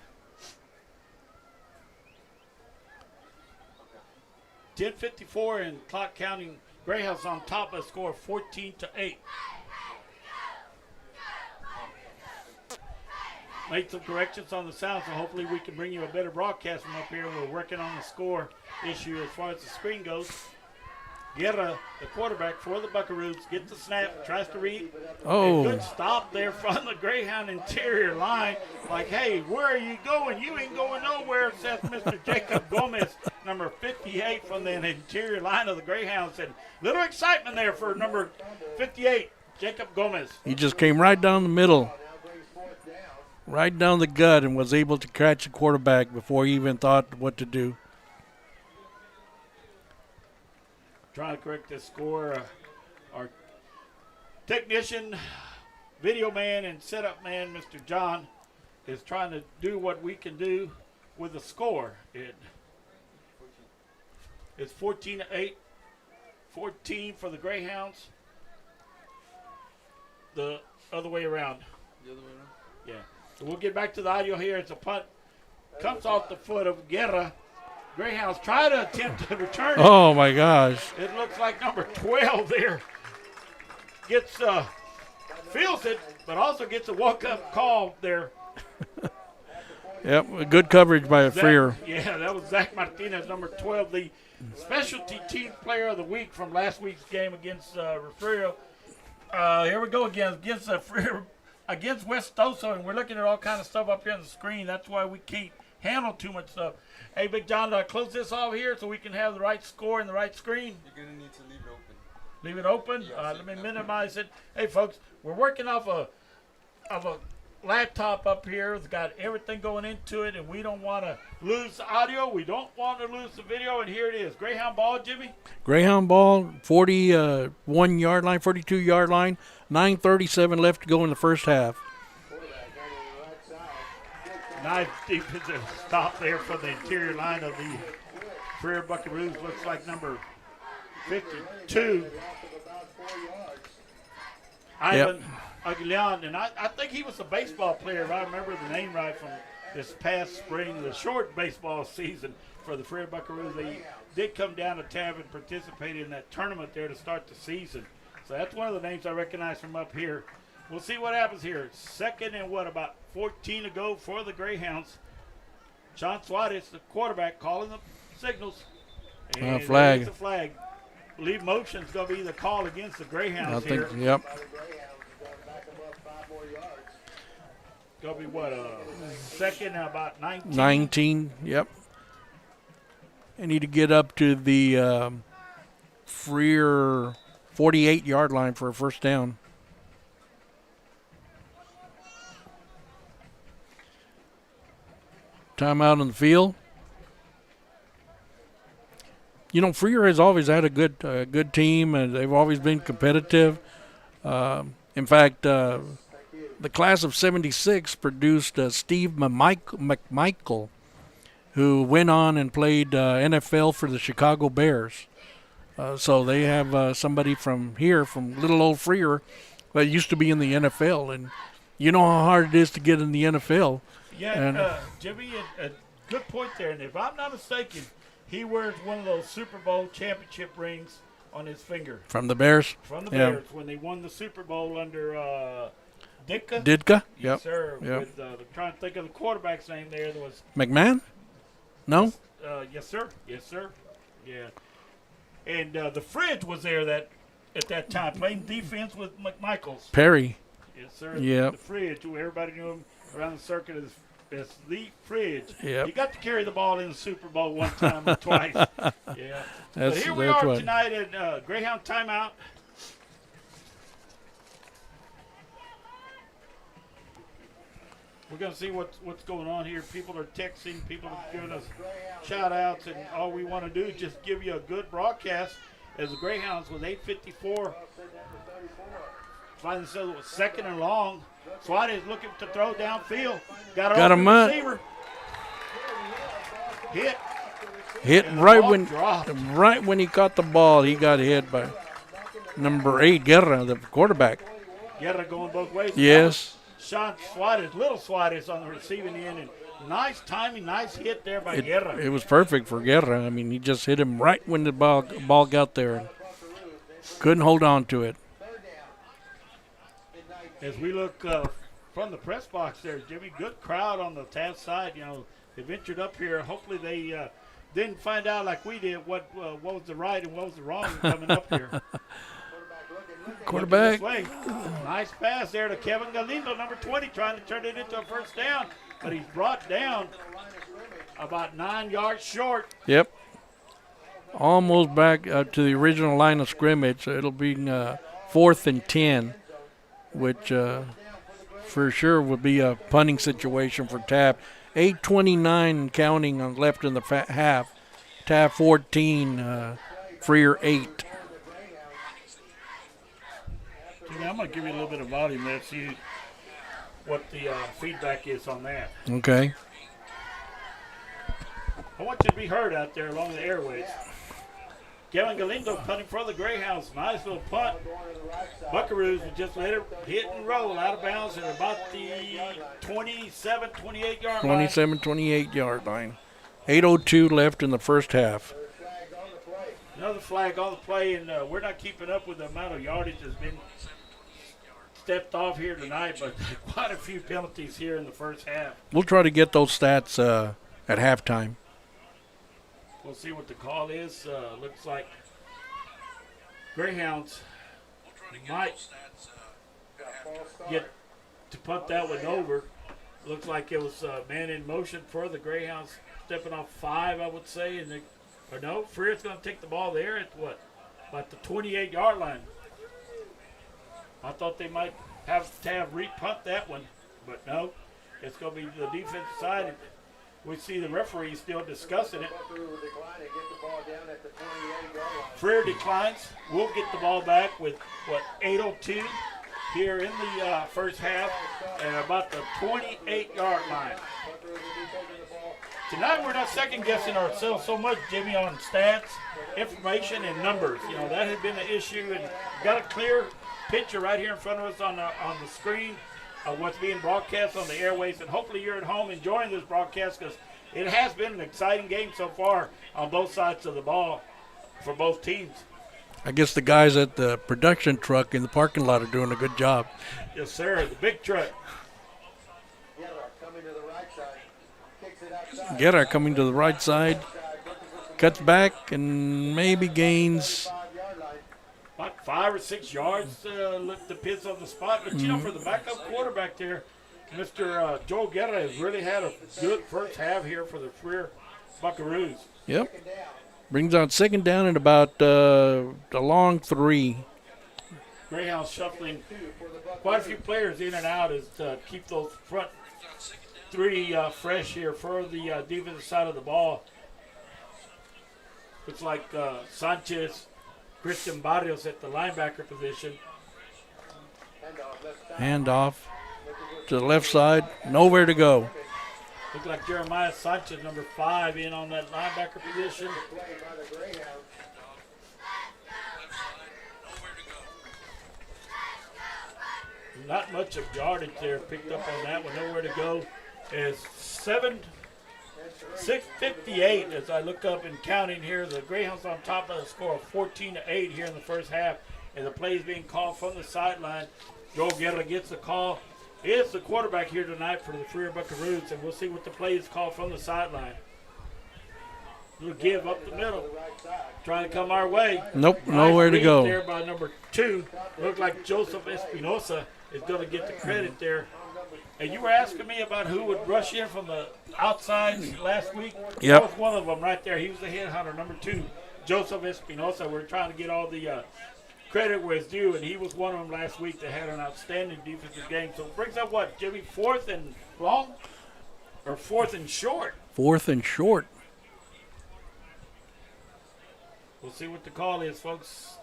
10:54 and clock counting. Greyhounds on top by a score of 14-8. Made some corrections on the sound, so hopefully we can bring you a better broadcast from up here. We're working on the score issue as far as the screen goes. Guerra, the quarterback for the Buckaroos, gets the snap, tries to read. Oh. A good stop there from the Greyhound interior line. Like, hey, where are you going? You ain't going nowhere, says Mr. Jacob Gomez, number 58 from the interior line of the Greyhounds. And little excitement there for number 58, Jacob Gomez. He just came right down the middle, right down the gut, and was able to catch the quarterback before he even thought what to do. Trying to correct this score. Our technician, video man, and setup man, Mr. John, is trying to do what we can do with the score. It's 14-8, 14 for the Greyhounds. The other way around. The other way around? Yeah. So we'll get back to the audio here. It's a punt. Comes off the foot of Guerra. Greyhounds try to attempt to return it. Oh, my gosh. It looks like number 12 there gets feels it, but also gets a walk-up call there. Yep, good coverage by Freer. Yeah, that was Zach Martinez, number 12, the specialty team player of the week from last week's game against Refugio. Here we go again against Freer, against West Toso, and we're looking at all kind of stuff up here on the screen. That's why we can't handle too much stuff. Hey, Big John, close this off here so we can have the right score and the right screen. You're going to need to leave it open. Leave it open? Yes. Let me minimize it. Hey, folks, we're working off a laptop up here. It's got everything going into it, and we don't want to lose the audio. We don't want to lose the video, and here it is. Greyhound ball, Jimmy. Greyhound ball, 41 yard line, 42 yard line, 9:37 left to go in the first half. Nice defensive stop there from the interior line of the Freer Buckaroos. Looks like number 52. Ivan Aguilan, and I think he was a baseball player, if I remember the name right, from this past spring, the short baseball season for the Freer Buckaroos. They did come down to Taft and participate in that tournament there to start the season. So that's one of the names I recognize from up here. We'll see what happens here. Second and about 14 to go for the Greyhounds. John Suarez, the quarterback, calling the signals. And flag. there's the flag. Lead motion's going to be the call against the Greyhounds here. Yep. Going to be what, second and about 19? 19, yep. They need to get up to the Freer 48 yard line for a first down. Timeout on the field. You know, Freer has always had a good team, and they've always been competitive. In fact, the class of '76 produced Steve McMichael, who went on and played NFL for the Chicago Bears. So they have somebody from here, from little old Freer, that used to be in the NFL, and you know how hard it is to get in the NFL. Yeah, Jimmy, a good point there. And if I'm not mistaken, he wears one of those Super Bowl championship rings on his finger. From the Bears? From the Bears, when they won the Super Bowl under Ditka. Ditka? Yes, sir. With, I'm trying to think of the quarterback's name there. There was McMahon? No? Yes, sir. Yes, sir. Yeah. And the Fridge was there at that time, playing defense with McMichaels. Perry. Yes, sir. Yeah. The Fridge, who everybody knew him around the circuit as the Fridge. Yep. He got to carry the ball in the Super Bowl one time or twice. Yeah. But here we are right. tonight at Greyhound timeout. We're going to see what's going on here. People are texting. People are giving us shout-outs. And all we want to do is just give you a good broadcast as the Greyhounds with 8:54. Find themselves with second and long. Suarez looking to throw downfield. Got him a receiver. Hit right when he caught the ball. He got hit by number 8, Guerra, the quarterback. Guerra going both ways. Yes. Sean Suarez, little Suarez on the receiving end, and nice timing, nice hit there by Guerra. It was perfect for Guerra. I mean, he just hit him right when the ball got there. Couldn't hold on to it. As we look from the press box there, Jimmy, good crowd on the Taft side. You know, they ventured up here. Hopefully they didn't find out like we did what was the right and what was the wrong coming up here. Quarterback. Nice pass there to Kevin Galindo, number 20, trying to turn it into a first down. But he's brought down about 9 yards short. Yep. Almost back to the original line of scrimmage. It'll be 4th and 10, which for sure would be a punting situation for Taft. 8:29 counting on left in the half. Taft 14, Freer 8. I'm going to give you a little bit of volume there, see what the feedback is on that. Okay. I want you to be heard out there along the airways. Kevin Galindo punting for the Greyhounds. Nice little punt. Buckaroos just let it hit and roll out of bounds at about the 27, 28 yard line. 27, 28 yard line. 8:02 left in the first half. Another flag on the play, and we're not keeping up with the amount of yardage that's been stepped off here tonight, but quite a few penalties here in the first half. We'll try to get those stats at halftime. We'll see what the call is. Looks like Greyhounds might get to punt that one over. Looks like it was man in motion for the Greyhounds, stepping off 5, I would say. And or no, Freer's going to take the ball there at what? About the 28-yard line. I thought they might have Taft re-punt that one. But no, it's going to be the defensive side. We see the referee still discussing it. Buckaroo will decline and get the ball down at the 28-yard line. Freer declines. We'll get the ball back with, 8:02 here in the first half and about the 28-yard line. Buckaroo will be taking the ball. Tonight we're not second-guessing ourselves so much, Jimmy, on stats, information, and numbers. You know, that had been the issue, and got a clear picture right here in front of us on the screen of what's being broadcast on the airways, and hopefully you're at home enjoying this broadcast because it has been an exciting game so far on both sides of the ball for both teams. I guess the guys at the production truck in the parking lot are doing a good job. Yes, sir, the big truck. Yeller coming to the right side. Kicks it outside. Guerra coming to the right side, cuts back, and maybe gains. 5-yard line. About 5 or 6 yards, depends on the spot. But, you know, for the backup quarterback there, Mr. Joe Guerra has really had a good first half here for the Freer Buckaroos. Yep. Second down. Brings out second down and about a long 3. Greyhounds shuffling quite a few players in and out as to keep those front 3 fresh here for the defensive side of the ball. Looks like Sanchez, Christian Barrios at the linebacker position. Handoff left side. Hand off to the left side. Nowhere to go. Looks like Jeremiah Sanchez, number 5, in on that linebacker position. Play by the Greyhounds. Not much of yardage there picked up on that one. Nowhere to go. Is 6:58 as I look up and counting here. The Greyhounds on top of the score of 14-8 here in the first half. And the play is being called from the sideline. Joel Guerra gets the call. Is the quarterback here tonight for the Freer Buckaroos, and we'll see what the play is called from the sideline. Little give up the middle. Trying to come our way. Nope, Nice nowhere to read go. there by number 2. Looked like Joseph Espinosa is going to get the credit there. And you were asking me about who would rush in from the outside last week. Yep. That was one of them right there. He was the headhunter, number 2, Joseph Espinosa. We're trying to get all the credit where it's due, and he was one of them last week that had an outstanding defensive game. So it brings up what, Jimmy, 4th and long? Or 4th and short? 4th and short. We'll see what the call is, folks.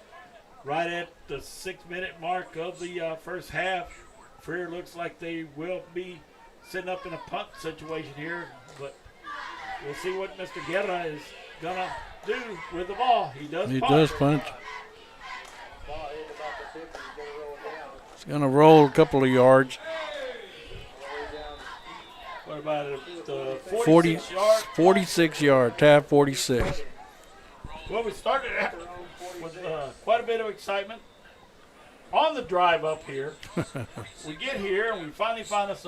Right at the 6-minute mark of the first half. Freer looks like they will be sitting up in a punt situation here, but we'll see what Mr. Guerra is going to do with the ball. He does punt. Ball hit about the 50. He's going to roll it down. He's going to roll a couple of yards. What about it? 40, 46 yards? 46 yard. Taft 46. Well, we started out with quite a bit of excitement on the drive up here. We get here and we finally find us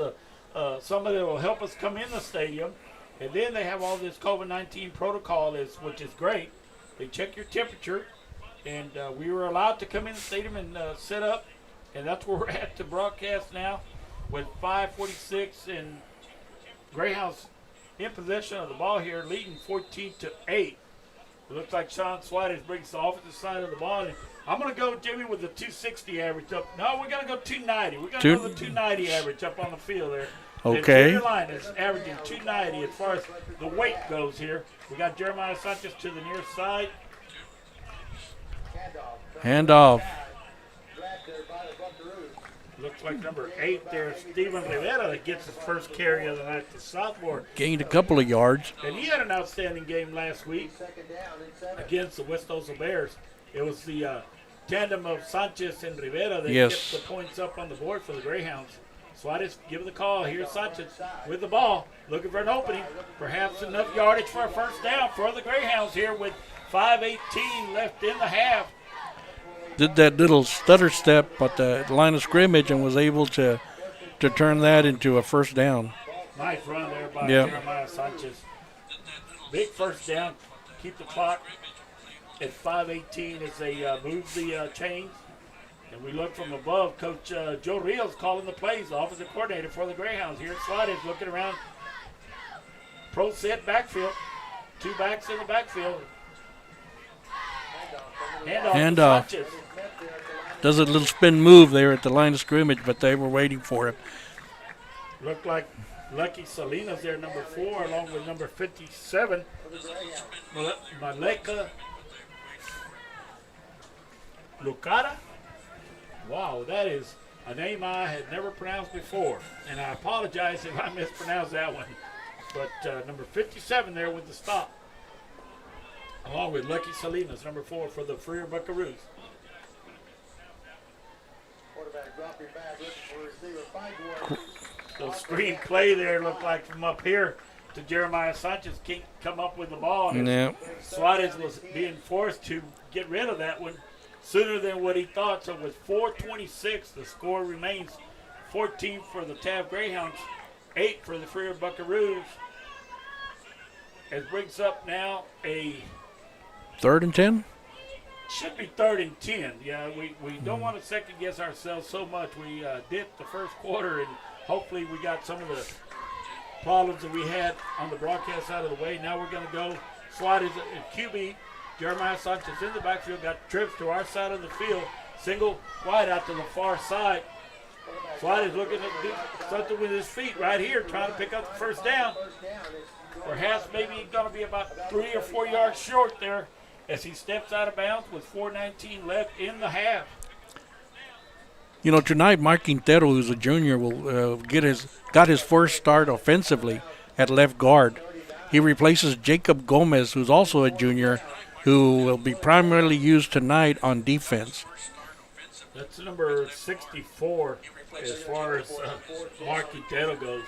somebody that will help us come in the stadium. And then they have all this COVID-19 protocol, which is great. They check your temperature. And we were allowed to come in the stadium and set up. And that's where we're at to broadcast now with 5:46 and Greyhounds in possession of the ball here, leading 14-8. It looks like Sean Suarez brings the offensive side of the ball. And I'm going to go, Jimmy, with the 260 average up. No, we're going to go 290. We're going to go with the 290 average up on the field there. Okay. The interior line is averaging 290 as far as the weight goes here. We got Jeremiah Sanchez to the near side. Hand off. Grabbed there by the Buckaroos. Looks like number 8 there, Steven Rivera, that gets his first carry of the night, the sophomore. Gained a couple of yards. And he had an outstanding game last week Second down and 7. against the West Oso Bears. It was the tandem of Sanchez and Rivera that Yes. gets the points up on the board for the Greyhounds. So I just give the call. Here's Sanchez with the ball, looking for an opening. Perhaps enough yardage for a first down for the Greyhounds here with 5:18 left in the half. Did that little stutter step at the line of scrimmage and was able to turn that into a first down. Nice run there by Yep. Jeremiah Sanchez. Big first down. Keep the clock at 5:18 as they move the chains. And we look from above. Coach Joe Rios calling the plays, the offensive coordinator for the Greyhounds. Here at Suarez looking around. Pro set backfield. 2 backs in the backfield. Hand to off. Sanchez. Does a little spin move there at the line of scrimmage, but they were waiting for it. Looked like Lucky Salinas there, number 4, along with number 57, Maleka Lucada. Wow, that is a name I had never pronounced before, and I apologize if I mispronounced that one. But number 57 there with the stop, along with Lucky Salinas, number 4 for the Freer Buckaroos. Quarterback, drop your back, looking for receiver, find one. The screen play there looked like from up here to Jeremiah Sanchez can't come up with the ball. And Yeah. Suarez was being forced to get rid of that one sooner than what he thought. So with 4:26, the score remains 14 for the Taft Greyhounds, 8 for the Freer Buckaroos. It brings up now a 3rd and 10. should be 3rd and 10. Yeah, we don't want to second guess ourselves so much. We dipped the first quarter, and hopefully we got some of the problems that we had on the broadcast side of the way. Now we're going to go Suarez at QB. Jeremiah Sanchez in the backfield, got trips to our side of the field. Single wide out to the far side. Suarez looking to do something with his feet right here, trying to pick up the first down. Perhaps maybe going to be about 3 or 4 yards short there as he steps out of bounds with 4:19 left in the half. You know, tonight Mike Quintero, who's a junior, will got his first start offensively at left guard. He replaces Jacob Gomez, who's also a junior, who will be primarily used tonight on defense. That's number 64 as far as Mark Quintero goes.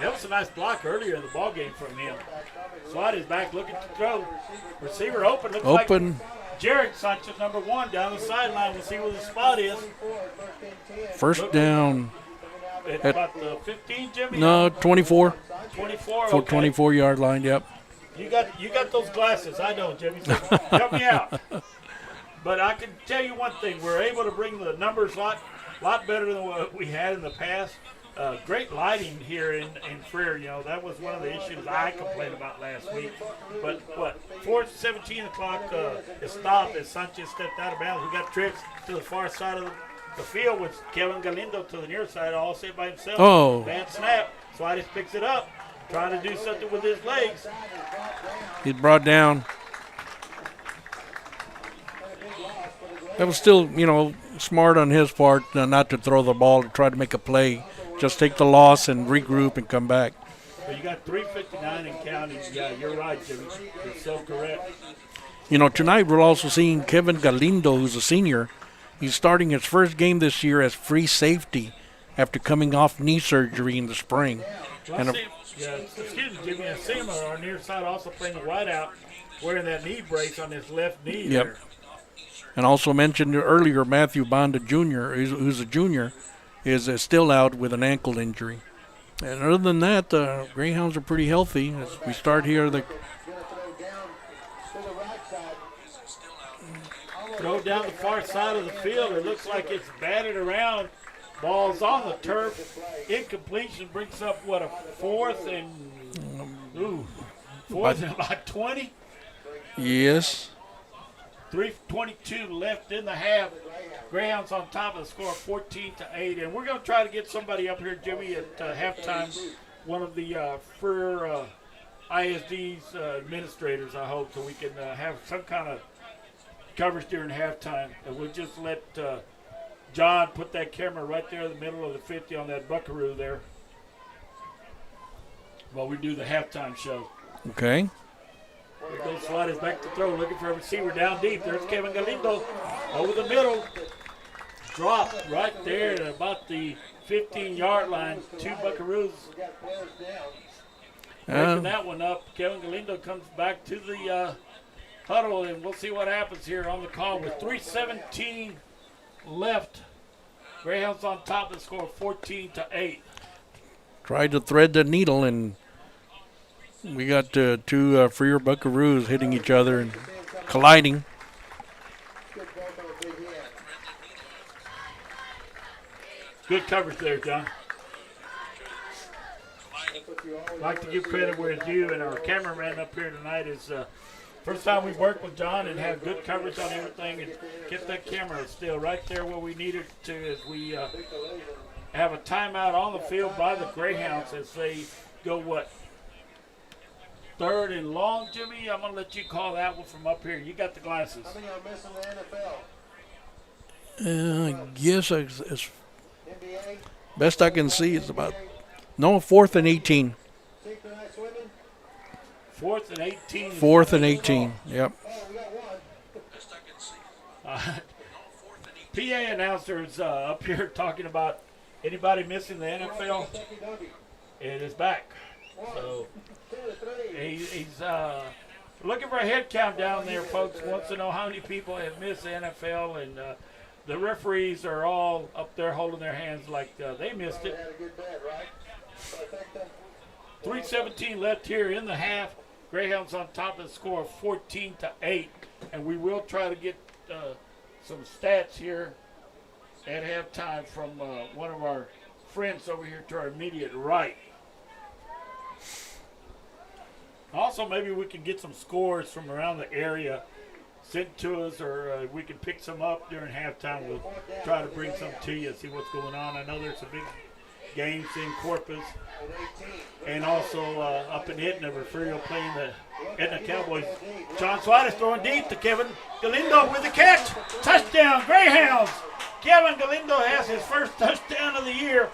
That was a nice block earlier in the ball game from him. Suarez back looking to throw. Receiver open. Looks Open. like Jared Sanchez, number 1, down the sideline. We'll see where the spot is. First down. At about the 15, Jimmy? No, 24. 24. For Okay. 24-yard line, yep. You got those glasses. I don't, Jimmy. So help me out. But I can tell you one thing. We're able to bring the numbers a lot better than what we had in the past. Great lighting here in Freer. You know, that was one of the issues I complained about last week. But 4:17 o'clock is stopped as Sanchez stepped out of bounds. We got trips to the far side of the field with Kevin Galindo to the near side, all set by himself. Oh. Bad snap. Suarez picks it up, trying to do something with his legs. He's brought down. That was still, you know, smart on his part not to throw the ball, to try to make a play. Just take the loss and regroup and come back. But you got 3:59 and counting. Yeah, you're right, Jimmy. You're so correct. You know, tonight we're also seeing Kevin Galindo, who's a senior. He's starting his first game this year as free safety after coming off knee surgery in the spring. Well, excuse me, Jimmy. I see him on our near side also playing the wideout, wearing that knee brace on his left knee there. And also mentioned earlier, Matthew Banda Jr., who's a junior, is still out with an ankle injury. And other than that, the Greyhounds are pretty healthy. As we start here, Throw down the far side of the field. It looks like it's batted around. Ball's on the turf. Incompletion brings up, a fourth and about 20? yes. 3:22 left in the half. Greyhounds on top of the score, 14-8. And we're going to try to get somebody up here, Jimmy, at halftime. One of the Freer ISD's administrators, I hope, so we can have some kind of coverage during halftime. And we'll just let John put that camera right there in the middle of the 50 on that buckaroo there while we do the halftime show. Okay. There goes Suarez back to throw, looking for a receiver down deep. There's Kevin Galindo over the middle. Drop right there at about the 15-yard line. 2 buckaroos breaking that one up. Kevin Galindo comes back to the huddle, and we'll see what happens here on the call with 3:17 left. Greyhounds on top of the score, 14-8. Tried to thread the needle, and we got 2 Freer Buckaroos hitting each other and colliding. Good coverage there, John. I'd like to give credit where it's due, and our cameraman up here tonight is first time we've worked with John and have good coverage on everything and get that camera still right there where we need it to as we have a timeout on the field by the Greyhounds as they go, what, 3rd and long, Jimmy? I'm going to let you call that one from up here. You got the glasses. How many are missing the NFL? I guess as NBA? best I can see is about 4th and 18. Synchronized swimming? 4th and 18. 4th and 18. Yep. Oh, we got one. PA announcers up here talking about anybody missing the NFL. Kentucky Derby. It is back. So 2 to 3. he's looking for a head count down there, folks. Wants to know how many people have missed the NFL, and the referees are all up there holding their hands like they missed They it. had a good bet, right? Trifecta. 3:17 left here in the half. Greyhounds on top of the score of 14-8, and we will try to get some stats here at halftime from one of our friends over here to our immediate right. Also, maybe we can get some scores from around the area sent to us, or we can pick some up during halftime. We'll try to bring some to you, see what's going on. I know there's some big games in Corpus, and also up in Etna, Refugio playing the Etna Cowboys. John Suarez throwing deep to Kevin Galindo with the catch. Touchdown, Greyhounds. Kevin Galindo has his first touchdown of the year.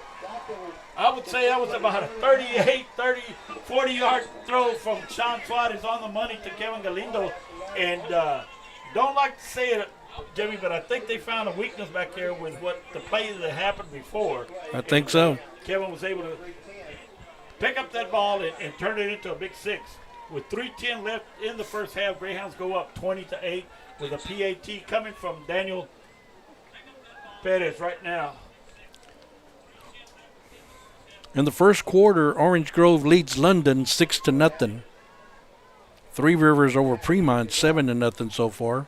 I would say that was about a 40-yard throw from Sean Suarez on the money to Kevin Galindo. And don't like to say it, Jimmy, but I think they found a weakness back there with what the play that happened before. I think so. Kevin was able to pick up that ball and turn it into a big 6. With 3:10 left in the first half, Greyhounds go up 20-8 with a PAT coming from Daniel Perez right now. In the first quarter, Orange Grove leads London 6-0. Three Rivers over Fremont 7-0 so far.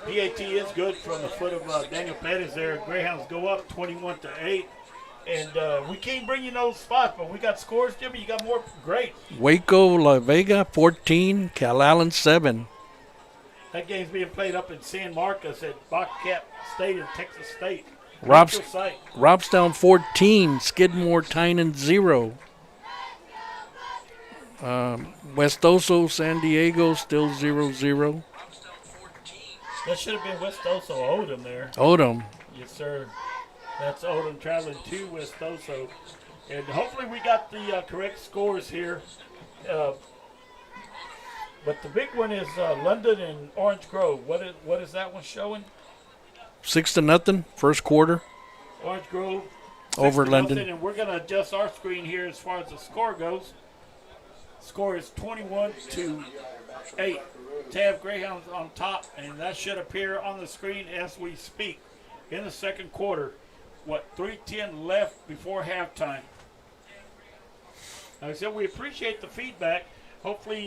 PAT is good from the foot of Daniel Perez there. Greyhounds go up 21-8. And we can't bring you those spots, but we got scores, Jimmy. You got more? Great. Waco, La Vega 14, Calallen 7. That game's being played up in San Marcos at Bobcat Stadium, Texas State. Robs- Neutral site. Robstown 14, Skidmore Tynan 0. West Oso, San Diego still 0-0. That should have been West Oso Odom there. Odom. Yes, sir. That's Odom traveling to West Oso. And hopefully we got the correct scores here. But the big one is London and Orange Grove. What is that one showing? 6-0, first quarter. Orange Grove Over 6-0, London. and we're going to adjust our screen here as far as the score goes. Score is 21-8. Taft Greyhounds on top, and that should appear on the screen as we speak. In the second quarter, 3:10 left before halftime. Like I said, we appreciate the feedback. Hopefully,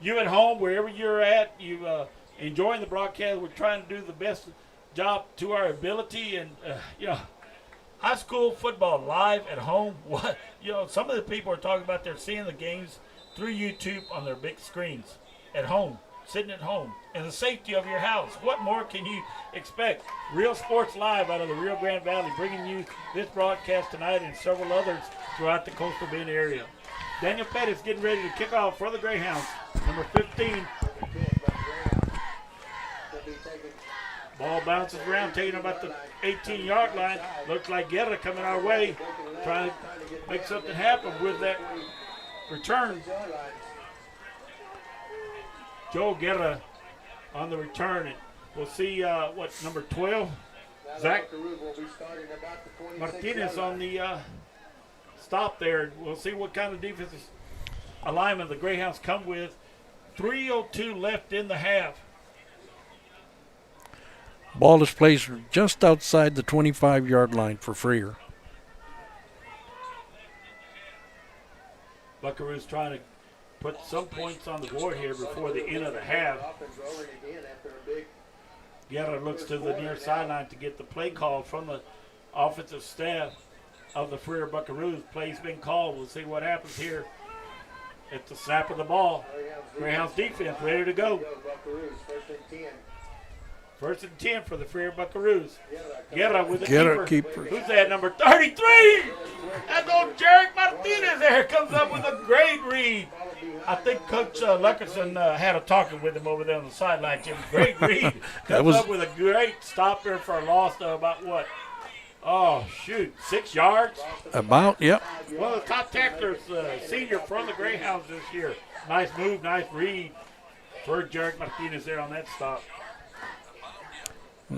you at home, wherever you're at, you enjoying the broadcast. We're trying to do the best job to our ability, and high school football live at home. What some of the people are talking about, they're seeing the games through YouTube on their big screens at home, sitting at home in the safety of your house. What more can you expect? Real Sports Live out of the Rio Grande Valley, bringing you this broadcast tonight and several others throughout the Coastal Bend area. Daniel Pettis getting ready to kick off for the Greyhounds. Number 15. Ball bounces around, taking about the 18-yard line. Looks like Guerra coming our way, trying to make something happen with that return. Joe Guerra on the return. And we'll see number 12. Zach Martinez on the stop there. We'll see what kind of defensive alignment the Greyhounds come with. 3:02 left in the half. Ball is placed just outside the 25-yard line for Freer. Buckaroos trying to put some points on the board here before the end of the half. Guerra looks to the near sideline to get the play call from the offensive staff of the Freer Buckaroos. Play's been called. We'll see what happens here at the snap of the ball. Greyhounds defense ready to go. First and 10 for the Freer Buckaroos. Guerra with the keeper. Who's that, number 33? That's old Jarek Martinez there. Comes up with a great read. I think Coach Luckerson had a talking with him over there on the sideline, Jim. Great read. Comes up with a great stop there for a loss of about what? Oh, shoot, 6 yards? About, yep. One of the top tacklers, senior from the Greyhounds this year. Nice move, nice read for Jarek Martinez there on that stop.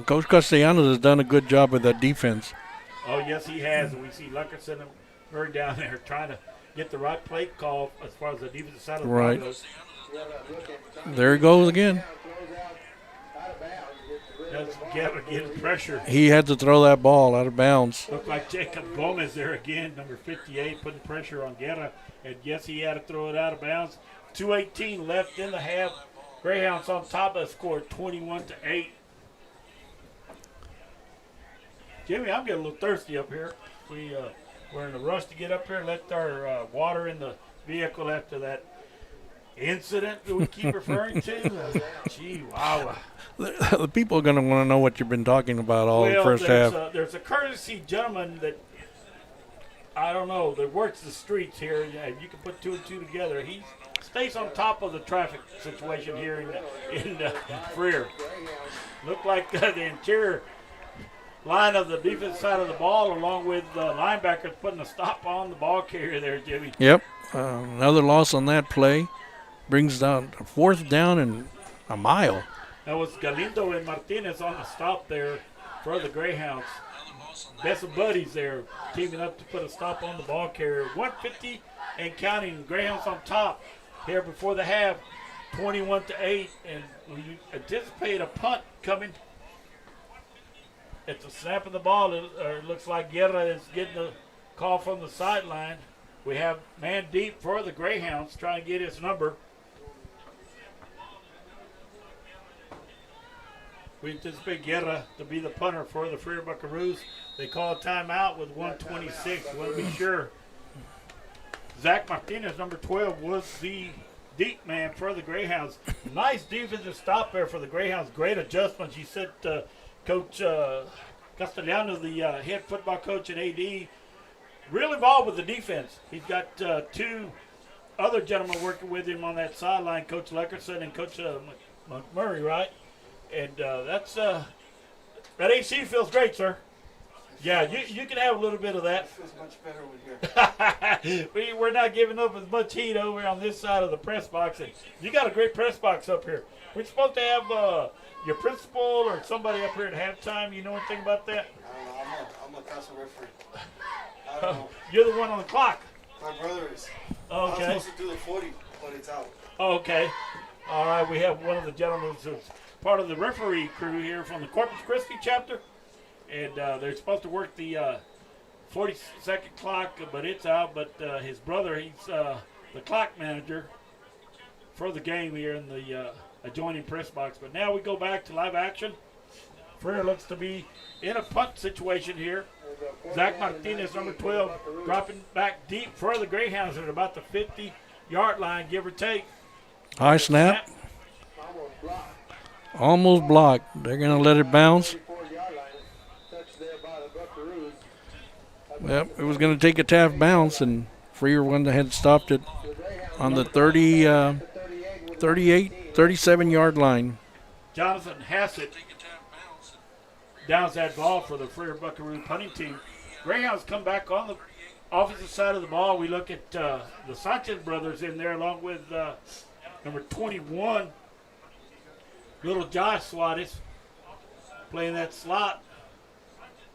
Coach Castellanos has done a good job with that defense. Oh, yes, he has. And we see Luckerson and Bird down there trying to get the right play call as far as the defensive side of the ball goes. There he goes again. That's getting pressure. He had to throw that ball out of bounds. Looked like Jacob Gomez there again, number 58, putting pressure on Guerra. And, yes, he had to throw it out of bounds. 2:18 left in the half. Greyhounds on top of the score, 21-8. Jimmy, I'm getting a little thirsty up here. We're in a rush to get up here, left our water in the vehicle after that incident that we keep referring to. Gee, wow. The people are going to want to know what you've been talking about all the first half. There's a courtesy gentleman that, I don't know, that works the streets here. Yeah, you can put 2 and 2 together. He stays on top of the traffic situation here in Freer. Looked like the interior line of the defense side of the ball, along with the linebackers putting a stop on the ball carrier there, Jimmy. Yep. Another loss on that play. Brings down a 4th down and a mile. That was Galindo and Martinez on the stop there for the Greyhounds. Best of buddies there, teaming up to put a stop on the ball carrier. 150 and counting. Greyhounds on top here before the half, 21-8. And we anticipate a punt coming. At the snap of the ball, it looks like Guerra is getting the call from the sideline. We have man deep for the Greyhounds trying to get his number. We anticipate Guerra to be the punter for the Freer Buckaroos. They call a timeout with 1:26. Want to be sure. Zach Martinez, number 12, was the deep man for the Greyhounds. Nice defensive stop there for the Greyhounds. Great adjustments. You said Coach Castellanos, the head football coach and AD, real involved with the defense. He's got 2 other gentlemen working with him on that sideline, Coach Leckerson and Coach McMurray, right? And that AC feels great, sir. Yeah, you can have a little bit of that. It feels much better with here. We're not giving up as much heat over on this side of the press box. And you got a great press box up here. We're supposed to have your principal or somebody up here at halftime. You know anything about that? I don't know. I'm a council referee. I don't know. You're the one on the clock. My brother is. Okay. I'm supposed to do the 40, but it's out. Okay. All right. We have one of the gentlemen who's part of the referee crew here from the Corpus Christi chapter. And they're supposed to work the 40-second clock, but it's out. But his brother, he's the clock manager for the game here in the adjoining press box. But now we go back to live action. Freer looks to be in a punt situation here. Zach Martinez, number 12, dropping back deep for the Greyhounds at about the 50-yard line, give or take. High snap. Almost blocked. They're going to let it bounce. Yep, it was going to take a Taft bounce, and Freer went ahead and stopped it on the 37-yard line. Jonathan Hassett downs that ball for the Freer Buckaroo punting team. Greyhounds come back on the offensive side of the ball. We look at the Sanchez brothers in there along with number 21, little Josh Suarez, playing that slot.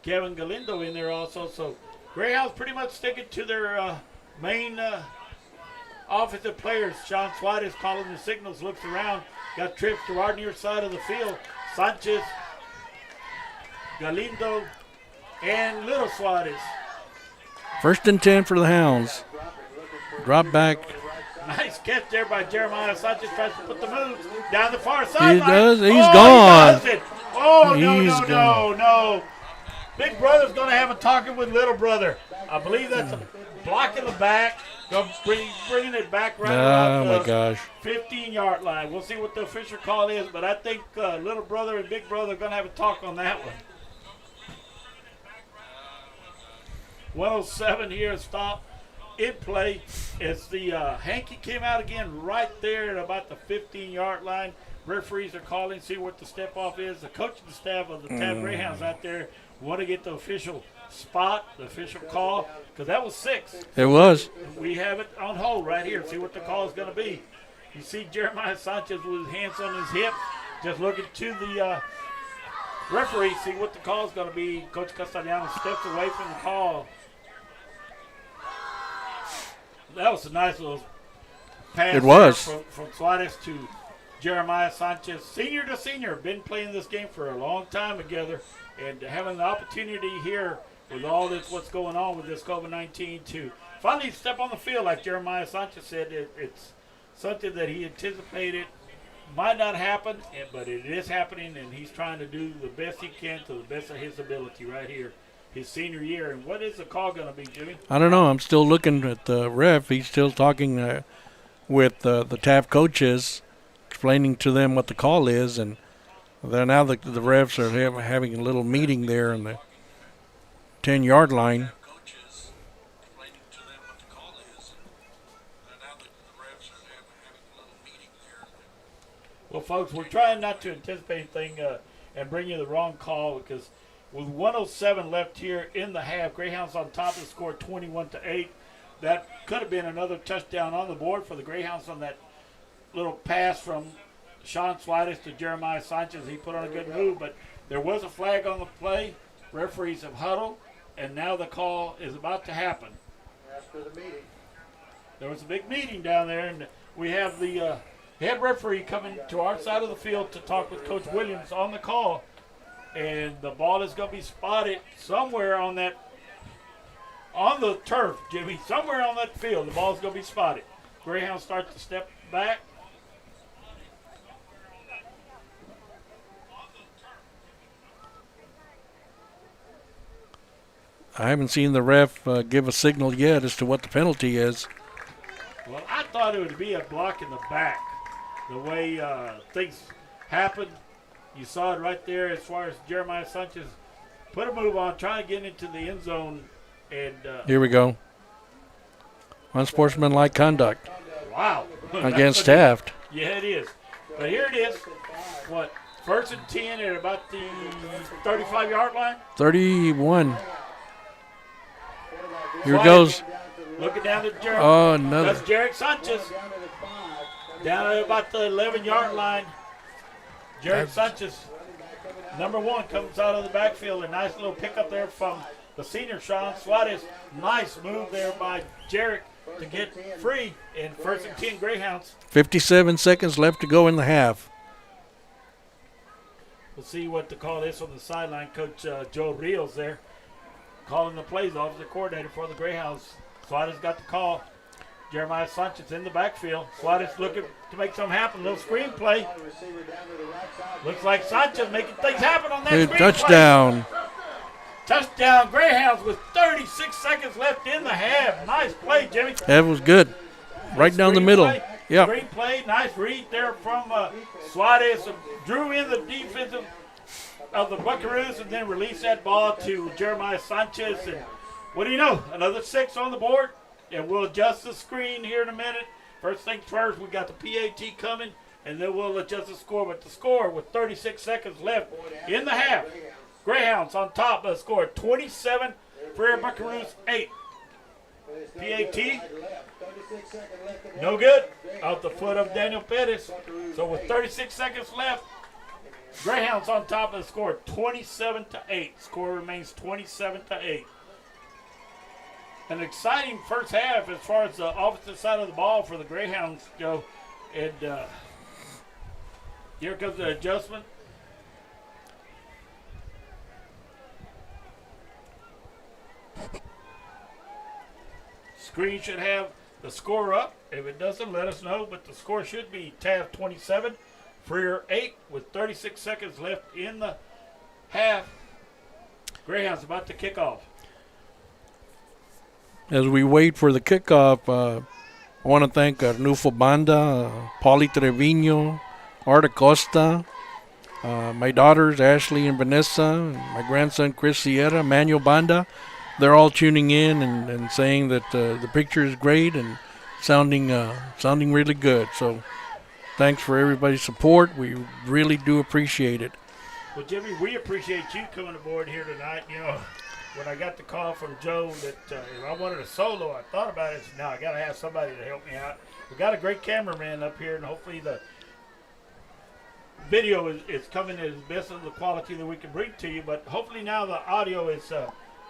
Kevin Galindo in there also. So Greyhounds pretty much sticking to their main offensive players. Sean Suarez calling the signals, looks around, got trips to our near side of the field. Sanchez, Galindo, and little Suarez. 1st and 10 for the Hounds. Drop back. Nice catch there by Jeremiah Sanchez. Tries to put the moves down the far sideline. He does. He's He gone. does it. Oh, He's gone. no. Big brother's going to have a talking with little brother. I believe that's a block in the back. Bringing it back right Oh, around my the gosh. 15-yard line. We'll see what the official call is, but I think little brother and big brother are going to have a talk on that one. 107 here, stop in play. As the hanky came out again right there at about the 15-yard line. Referees are calling, see what the step off is. The coaching staff of the Taft Greyhounds out there want to get the official spot, the official call, because that was 6. It was. We have it on hold right here. See what the call is going to be. You see Jeremiah Sanchez with his hands on his hip, just looking to the referee, see what the call is going to be. Coach Castellano steps away from the call. That was a nice little pass. It was. From Suarez to Jeremiah Sanchez, senior to senior, been playing this game for a long time together, and having the opportunity here with all this, what's going on with this COVID-19, to finally step on the field, like Jeremiah Sanchez said, it's something that he anticipated might not happen, but it is happening, and he's trying to do the best he can to the best of his ability right here, his senior year. And what is the call going to be, Jimmy? I don't know. I'm still looking at the ref. He's still talking with the Taft coaches, explaining to them what the call is, and then now the refs are having a little meeting there on the 10-yard line. Well, folks, we're trying not to anticipate anything and bring you the wrong call, because with 1:07 left here in the half, Greyhounds on top of the score 21-8. That could have been another touchdown on the board for the Greyhounds on that little pass from Sean Suarez to Jeremiah Sanchez. He put on a good move, but there was a flag on the play. Referees have huddled, and now the call is about to happen. After the meeting. There was a big meeting down there, and we have the head referee coming to our side of the field to talk with Coach Williams on the call, and the ball is going to be spotted somewhere on the turf, Jimmy, somewhere on that field. The ball is going to be spotted. Greyhounds start to step back. I haven't seen the ref give a signal yet as to what the penalty is. Well, I thought it would be a block in the back. The way things happened, you saw it right there as far as Jeremiah Sanchez put a move on, trying to get into the end zone. And here we go. Unsportsmanlike conduct wow. against Taft. Yeah, it is. But here it is. What, 1st and 10 at about the 35-yard line? 31. Here it goes. Looking down at Jarek. Oh, another. That's Jarek Sanchez. Down at about the 11-yard line. Jarek Sanchez, number 1, comes out of the backfield. A nice little pickup there from the senior, Sean Suarez. Nice move there by Jarek to get free. And 1st and 10 Greyhounds. 57 seconds left to go in the half. We'll see what the call is on the sideline. Coach Joe Rios there calling the plays, offensive coordinator for the Greyhounds. Suarez got the call. Jeremiah Sanchez in the backfield. Suarez looking to make something happen. Little screen play. Looks like Sanchez making things happen on that Good screen touchdown. play. Touchdown Greyhounds with 36 seconds left in the half. Nice play, Jimmy. That was good. Right down the Screen middle. play. Yep. Screen play. Nice read there from Suarez. Drew in the defensive of the Buckaroos and then released that ball to Jeremiah Sanchez. And what do you know? Another 6 on the board. And we'll adjust the screen here in a minute. First things first, we got the PAT coming, and then we'll adjust the score. But the score with 36 seconds left in the half, Greyhounds on top of the score, 27, Frere Buckaroos 8. PAT, no good, off the foot of Daniel Pettis. So with 36 seconds left, Greyhounds on top of the score, 27-8. Score remains 27-8. An exciting first half as far as the offensive side of the ball for the Greyhounds go. And here comes the adjustment. Screen should have the score up. If it doesn't, let us know. But the score should be Taft 27, Frere 8 with 36 seconds left in the half. Greyhounds about to kick off. as we wait for the kickoff, I want to thank Arnulfo Banda, Paulie Trevino, Arta Costa, my daughters Ashley and Vanessa, my grandson Chris Sierra, Manuel Banda. They're all tuning in and saying that the picture is great and sounding really good. So thanks for everybody's support. We really do appreciate it. Well, Jimmy, we appreciate you coming aboard here tonight. You know, when I got the call from Joe that if I wanted a solo, I thought about it. Now I got to have somebody to help me out. We got a great cameraman up here, and hopefully the video is coming as best of the quality that we can bring to you. But hopefully now the audio is.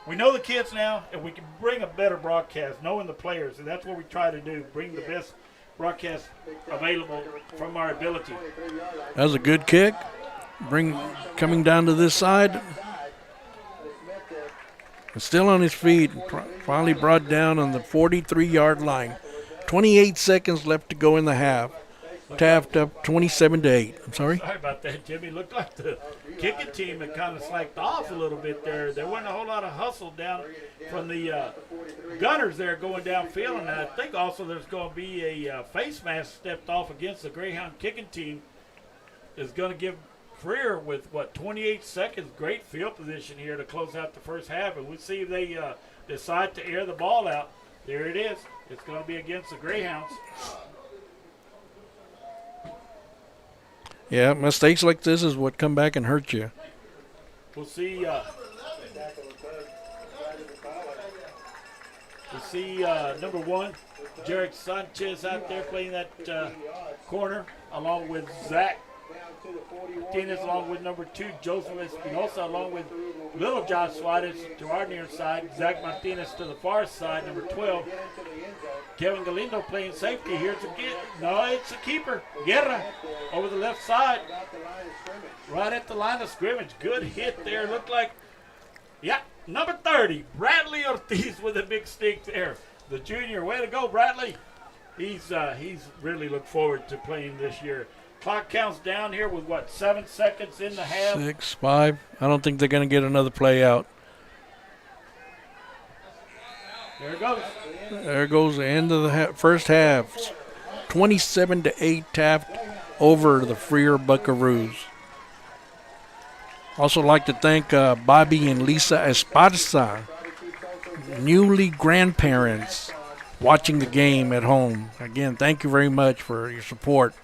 We know the kids now, and we can bring a better broadcast, knowing the players, and that's what we try to do: bring the best broadcast available from our ability. That was a good kick. Coming down to this side. Still on his feet. Finally brought down on the 43-yard line. 28 seconds left to go in the half. Taft up 27-8. I'm sorry. Sorry about that, Jimmy. Looked like the kicking team had kind of slacked off a little bit there. There wasn't a whole lot of hustle down from the gunners there going downfield. And I think also there's going to be a face mask stepped off against the Greyhound kicking team. Is going to give Freer with, 28 seconds. Great field position here to close out the first half. And we'll see if they decide to air the ball out. There it is. It's going to be against the Greyhounds. Yeah, mistakes like this is what come back and hurt you. We'll see. Number 1, Jarek Sanchez out there playing that corner, along with Zach Martinez, along with number 2, Joseph Espinosa, along with little Josh Suarez to our near side, Zach Martinez to the far side, number 12. Kevin Galindo playing safety. Here's it's a keeper. Guerra over the left side. Right at the line of scrimmage. Good hit there. Looked like, number 30, Bradley Ortiz with a big stick there. The junior. Way to go, Bradley. He's really looked forward to playing this year. Clock counts down here with 7 seconds in the half. 6, 5. I don't think they're going to get another play out. There it goes. There goes the end of the first half. 27-8 Taft over the Freer Buckaroos. Also like to thank Bobby and Lisa Esparza, newly grandparents, watching the game at home. Again, thank you very much for your support.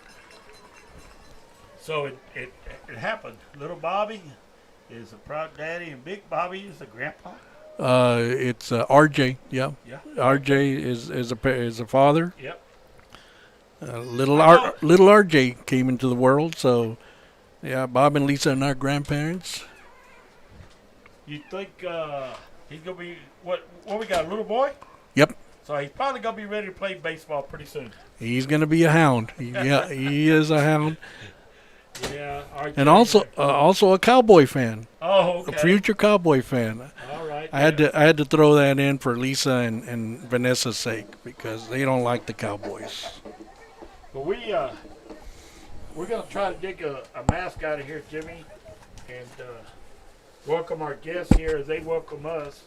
So it happened. Little Bobby is a proud daddy, and Big Bobby is a grandpa. It's RJ. Yeah. RJ is a father. Yep. Little RJ came into the world, so yeah. Bob and Lisa are not grandparents. You think he's gonna be what we got? A little boy? Yep. So he's probably gonna be ready to play baseball pretty soon. He's gonna be a hound. Yeah, he is a hound. Yeah. RJ, and also a Cowboy fan. Oh, okay. A future Cowboy fan. All right. I had to throw that in for Lisa and Vanessa's sake because they don't like the Cowboys. But we're gonna try to dig a mask out of here, Jimmy, and welcome our guests here as they welcome us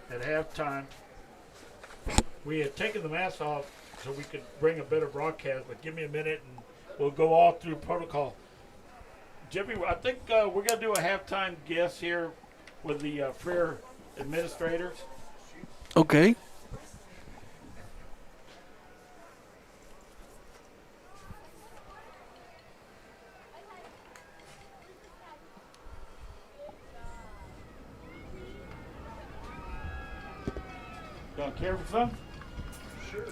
at halftime. We had taken the mask off so we could bring a better broadcast, but give me a minute and we'll go all through protocol. Jimmy, I think we're going to do a halftime guest here with the Freer administrators. Okay. Y'all care for some? Sure.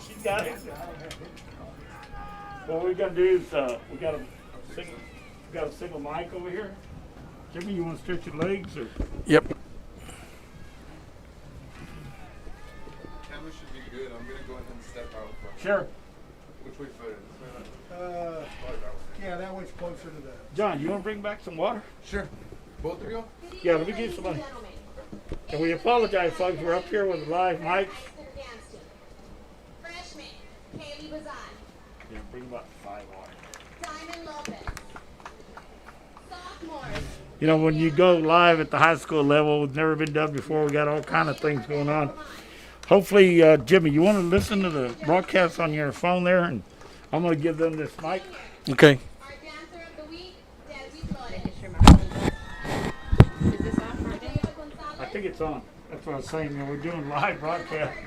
She got it. What we're gonna do is we got a single mic over here. Jimmy, you want to stretch your legs or? Yep. Camera should be good. I'm gonna go ahead and step out front. Sure. Which way further? Yeah, that one's closer to the. John, you want to bring back some water? Sure. Both of you? Yeah, let me give somebody. And we apologize, folks. We're up here with live mics. Freshman, Kaylee Bazan. Yeah, bring about 5 water. Diamond Lopez. You know, when you go live at the high school level, it's never been done before. We got all kind of things going on. Hopefully, Jimmy, you want to listen to the broadcast on your phone there, and I'm going to give them this mic. Okay. Our dancer of the week, Debbie Flores. Is this off? I think it's on. That's what I was saying. You know, we're doing live broadcast.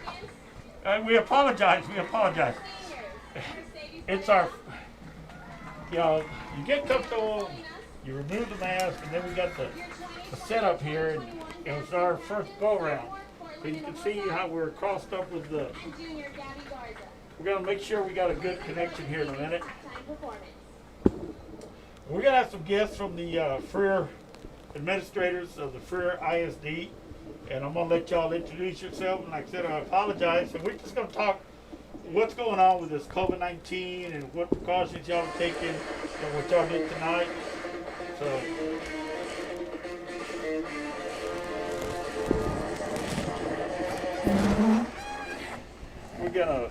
We apologize. We apologize. It's our, you know, you get comfortable, you remove the mask, and then we got the setup here, and it was our first go around. So you can see how we're crossed up with the. We're gonna make sure we got a good connection here in a minute. We're gonna have some guests from the Freer administrators of the Freer ISD, and I'm gonna let y'all introduce yourself. And like I said, I apologize. And we're just gonna talk what's going on with this COVID-19 and what precautions y'all are taking and what y'all did tonight. So. We're gonna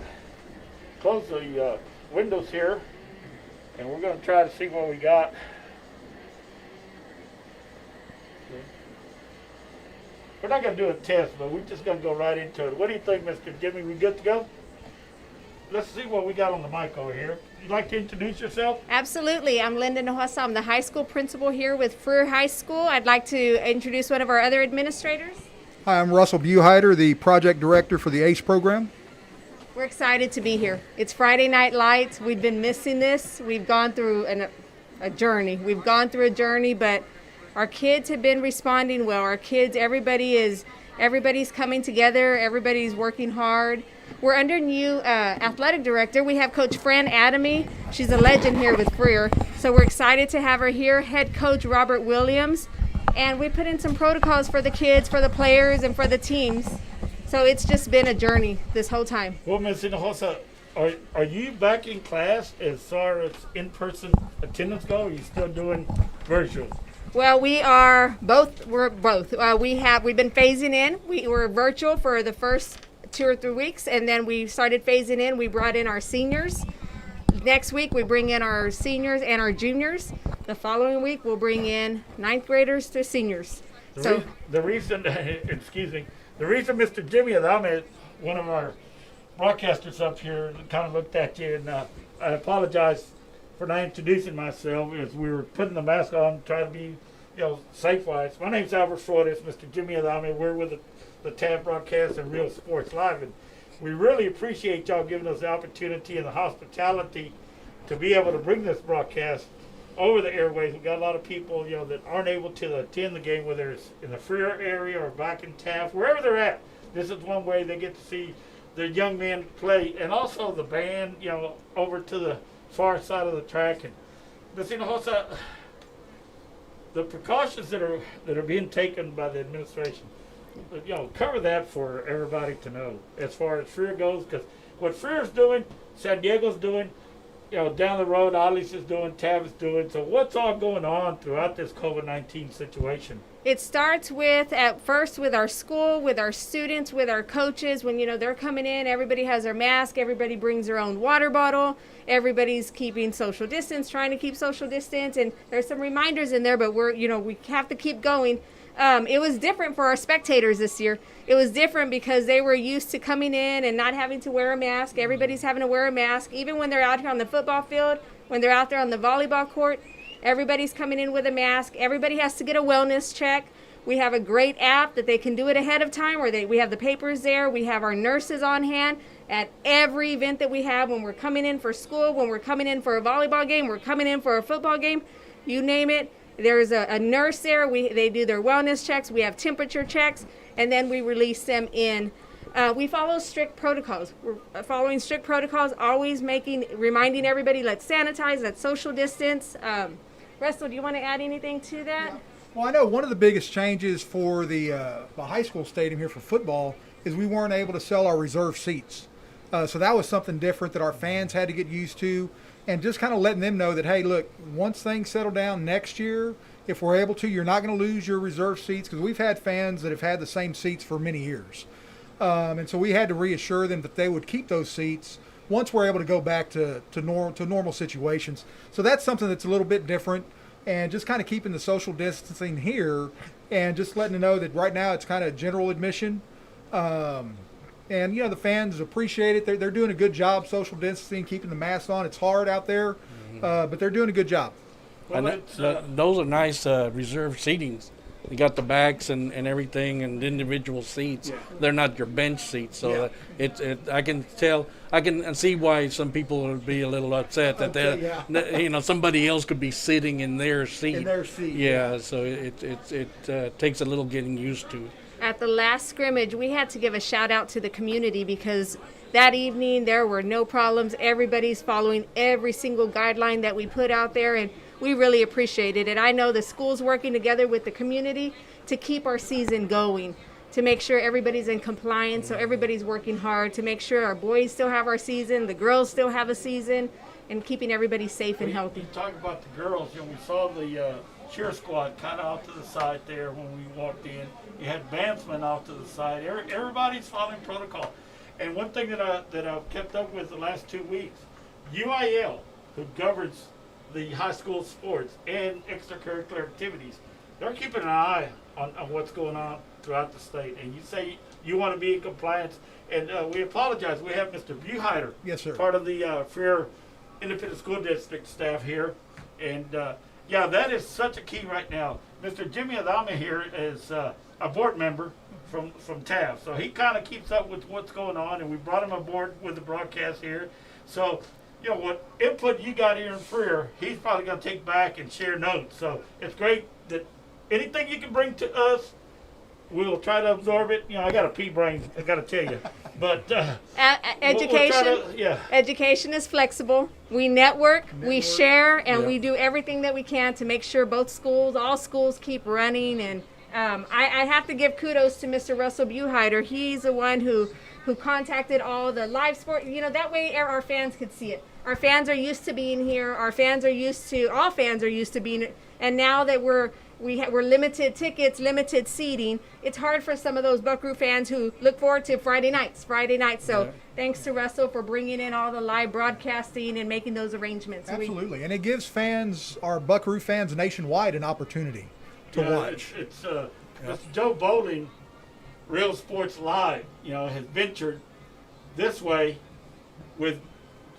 close the windows here, and we're gonna try to see what we got. We're not gonna do a test, but we're just gonna go right into it. What do you think, Mr. Jimmy? We good to go? Let's see what we got on the mic over here. You'd like to introduce yourself? Absolutely. I'm Linda Nohasa. I'm the high school principal here with Freer High School. I'd like to introduce one of our other administrators. Hi, I'm Russell Buheider, the project director for the ACE program. We're excited to be here. It's Friday Night Lights. We've been missing this. We've gone through a journey. We've gone through a journey, but our kids have been responding well. Our kids, everybody's coming together. Everybody's working hard. We're under new athletic director. We have Coach Fran Adamy. She's a legend here with Freer. So we're excited to have her here. Head coach Robert Williams. And we put in some protocols for the kids, for the players, and for the teams. So it's just been a journey this whole time. Well, Ms. Hinojosa, are you back in class as far as in-person attendance go, or are you still doing virtual? Well, we are both. We're both. We've been phasing in. We were virtual for the first 2 or 3 weeks, and then we started phasing in. We brought in our seniors. Next week, we bring in our seniors and our juniors. The following week, we'll bring in 9th graders to seniors. The reason, excuse me, the reason Mr. Jimmy Adame, one of our broadcasters up here, kind of looked at you, and I apologize for not introducing myself as we were putting the mask on, trying to be, safe-wise. My name's Albert Flores, Mr. Jimmy Adame. We're with the Taft broadcast and Real Sports Live, and we really appreciate y'all giving us the opportunity and the hospitality to be able to bring this broadcast over the airways. We've got a lot of people, that aren't able to attend the game, whether it's in the Freer area or back in Taft, wherever they're at. This is one way they get to see their young men play, and also the band, over to the far side of the track. And Ms. Hinojosa, the precautions that are being taken by the administration, cover that for everybody to know as far as Freer goes, because what Freer's doing, San Diego's doing, down the road, Ollie's is doing, Taft is doing. So what's all going on throughout this COVID-19 situation? It starts at first with our school, with our students, with our coaches. When, they're coming in, everybody has their mask, everybody brings their own water bottle, everybody's keeping social distance, trying to keep social distance, and there's some reminders in there, but we have to keep going. It was different for our spectators this year. It was different because they were used to coming in and not having to wear a mask. Everybody's having to wear a mask, even when they're out here on the football field, when they're out there on the volleyball court. Everybody's coming in with a mask. Everybody has to get a wellness check. We have a great app that they can do it ahead of time, where we have the papers there. We have our nurses on hand at every event that we have. When we're coming in for school, when we're coming in for a volleyball game, we're coming in for a football game, you name it. There's a nurse there. They do their wellness checks. We have temperature checks, and then we release them in. We follow strict protocols. We're following strict protocols, always reminding everybody, let's sanitize, let's social distance. Russell, do you want to add anything to that? Yeah. Well, I know one of the biggest changes for the high school stadium here for football is we weren't able to sell our reserve seats. So that was something different that our fans had to get used to, and just kind of letting them know that, hey, look, once things settle down next year, if we're able to, you're not going to lose your reserve seats, because we've had fans that have had the same seats for many years. And so we had to reassure them that they would keep those seats once we're able to go back to normal situations. So that's something that's a little bit different. and just kind of keeping the social distancing here, and just letting them know that right now it's kind of general admission. And the fans appreciate it. They're doing a good job social distancing, keeping the mask on. It's hard out there, but they're doing a good job. Well, And those are nice reserved seatings. You got the backs and everything and individual seats. Yeah. They're not your bench seats. So Yeah. I can see why some people would be a little upset that somebody else could be sitting in their seat. In their seat. Yeah, so it takes a little getting used to. At the last scrimmage, we had to give a shout out to the community because that evening there were no problems. Everybody's following every single guideline that we put out there, and we really appreciate it. And I know the school's working together with the community to keep our season going, to make sure everybody's in compliance. So everybody's working hard to make sure our boys still have our season, the girls still have a season, and keeping everybody safe and healthy. You talk about the girls. We saw the cheer squad kind of off to the side there when we walked in. You had bandsmen off to the side. Everybody's following protocol. And one thing that I've kept up with the last 2 weeks, UIL, who governs the high school sports and extracurricular activities, they're keeping an eye on what's going on throughout the state. And you say you want to be in compliance, and we apologize. We have Mr. Buheider, Yes, sir. part of the Freer Independent School District staff here. And that is such a key right now. Mr. Jimmy Adama here is a board member from Taft. So he kind of keeps up with what's going on, and we brought him aboard with the broadcast here. So, what input you got here in Freer, he's probably going to take back and share notes. So it's great that anything you can bring to us, we'll try to absorb it. I got a pea brain, I got to tell you. But Education, education is flexible. We network, we share, and we do everything that we can to make sure all schools keep running. And I have to give kudos to Mr. Russell Buheider. He's the one who contacted all the live sport. That way our fans could see it. Our fans are used to being here. All fans are used to being. And now that we're limited tickets, limited seating, it's hard for some of those Buckaroo fans who look forward to Friday nights. So thanks to Russell for bringing in all the live broadcasting and making those arrangements. Absolutely, and it gives our Buckaroo fans nationwide, an opportunity to watch. It's Mr. Joe Bowling, Real Sports Live, has ventured this way with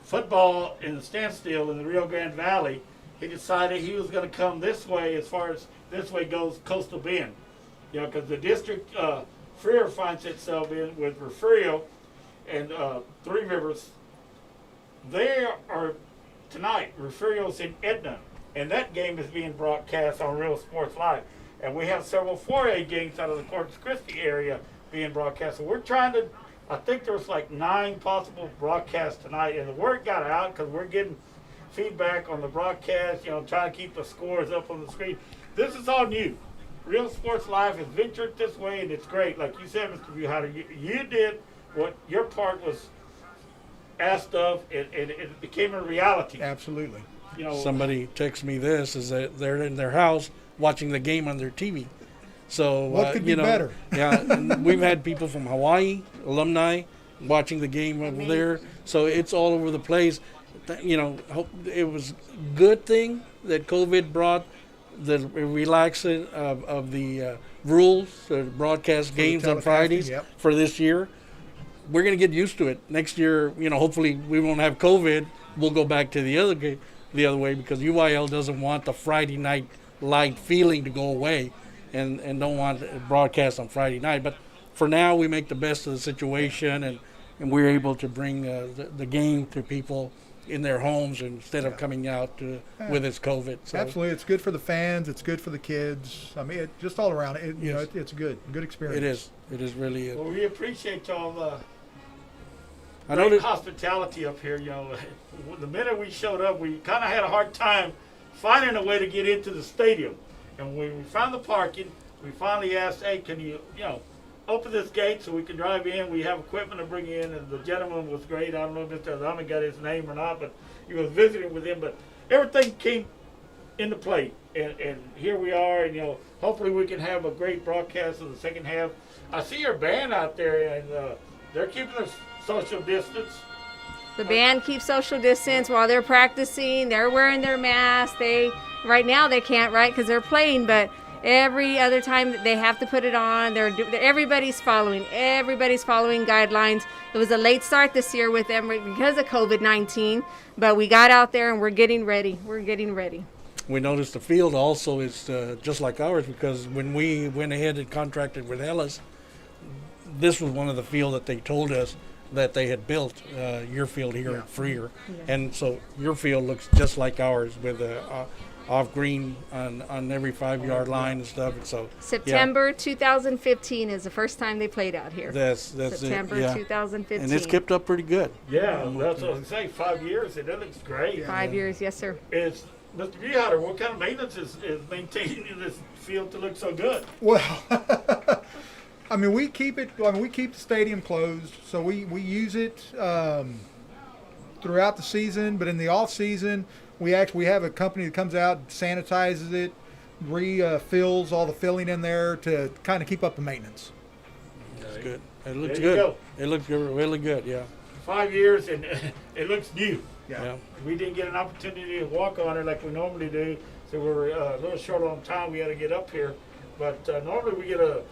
football in the standstill in the Rio Grande Valley. He decided he was going to come this way, as far as this way goes, Coastal Bend. Because the district Freer finds itself in with Refugio and Three Rivers. They are tonight. Refugio's in Edna, and that game is being broadcast on Real Sports Live. And we have several 4A games out of the Corpus Christi area being broadcast. So we're trying to, I think there's like 9 possible broadcasts tonight, and the word got out because we're getting feedback on the broadcast, trying to keep the scores up on the screen. This is all new. Real Sports Live has ventured this way, and it's great. Like you said, Mr. Buheider, you did what your part was asked of, and it became a reality. Absolutely. Somebody texts me this, is that they're in their house watching the game on their TV. So what could be better? And we've had people from Hawaii, alumni, watching the game over there. So it's all over the place. It was a good thing that COVID brought the relaxing of the rules to broadcast games on Fridays for this year. We're going to get used to it. Next year, hopefully we won't have COVID. We'll go back to the other way, because UIL doesn't want the Friday night light feeling to go away and don't want it broadcast on Friday night. But for now, we make the best of the situation, and we're able to bring the game to people in their homes instead of coming out with its COVID. So. Absolutely, it's good for the fans. It's good for the kids. I mean, just all around. It's good experience. It is really. Well, we appreciate y'all great hospitality up here. The minute we showed up, we kind of had a hard time finding a way to get into the stadium, and when we found the parking, we finally asked, "Hey, can you open this gate so we can drive in? We have equipment to bring in." And the gentleman was great. I don't know if Mr. Adama got his name or not, but he was visiting with him. But everything came into play, and here we are. And hopefully we can have a great broadcast of the second half. I see your band out there, and they're keeping us social distance. The band keeps social distance while they're practicing. They're wearing their masks. Right now they can't, right, because they're playing, but every other time they have to put it on. Everybody's following guidelines. It was a late start this year with them because of COVID-19, but we got out there and we're getting ready. We noticed the field also is just like ours, because when we went ahead and contracted with Ellis, this was one of the field that they told us that they had built, your field here at Freer. Yeah. And so your field looks just like ours with off green on every 5-yard line and stuff. And so September 2015 is the first time they played out here. That's September it. Yeah. 2015. And it's kept up pretty good. Yeah, that's what I was saying. 5 years, and it looks great. 5 years, yes, sir. It's Mr. Viehouder, what kind of maintenance is maintaining this field to look so good? Well, I mean, we keep the stadium closed, so we use it throughout the season. But in the off season, we have a company that comes out, sanitizes it, refills all the filling in there to kind of keep up the maintenance. It's good. It looks There you good. go. It looks really good. Yeah. 5 years, and it looks new. Yeah. We didn't get an opportunity to walk on it like we normally do, so we're a little short on time. We had to get up here, but normally we get a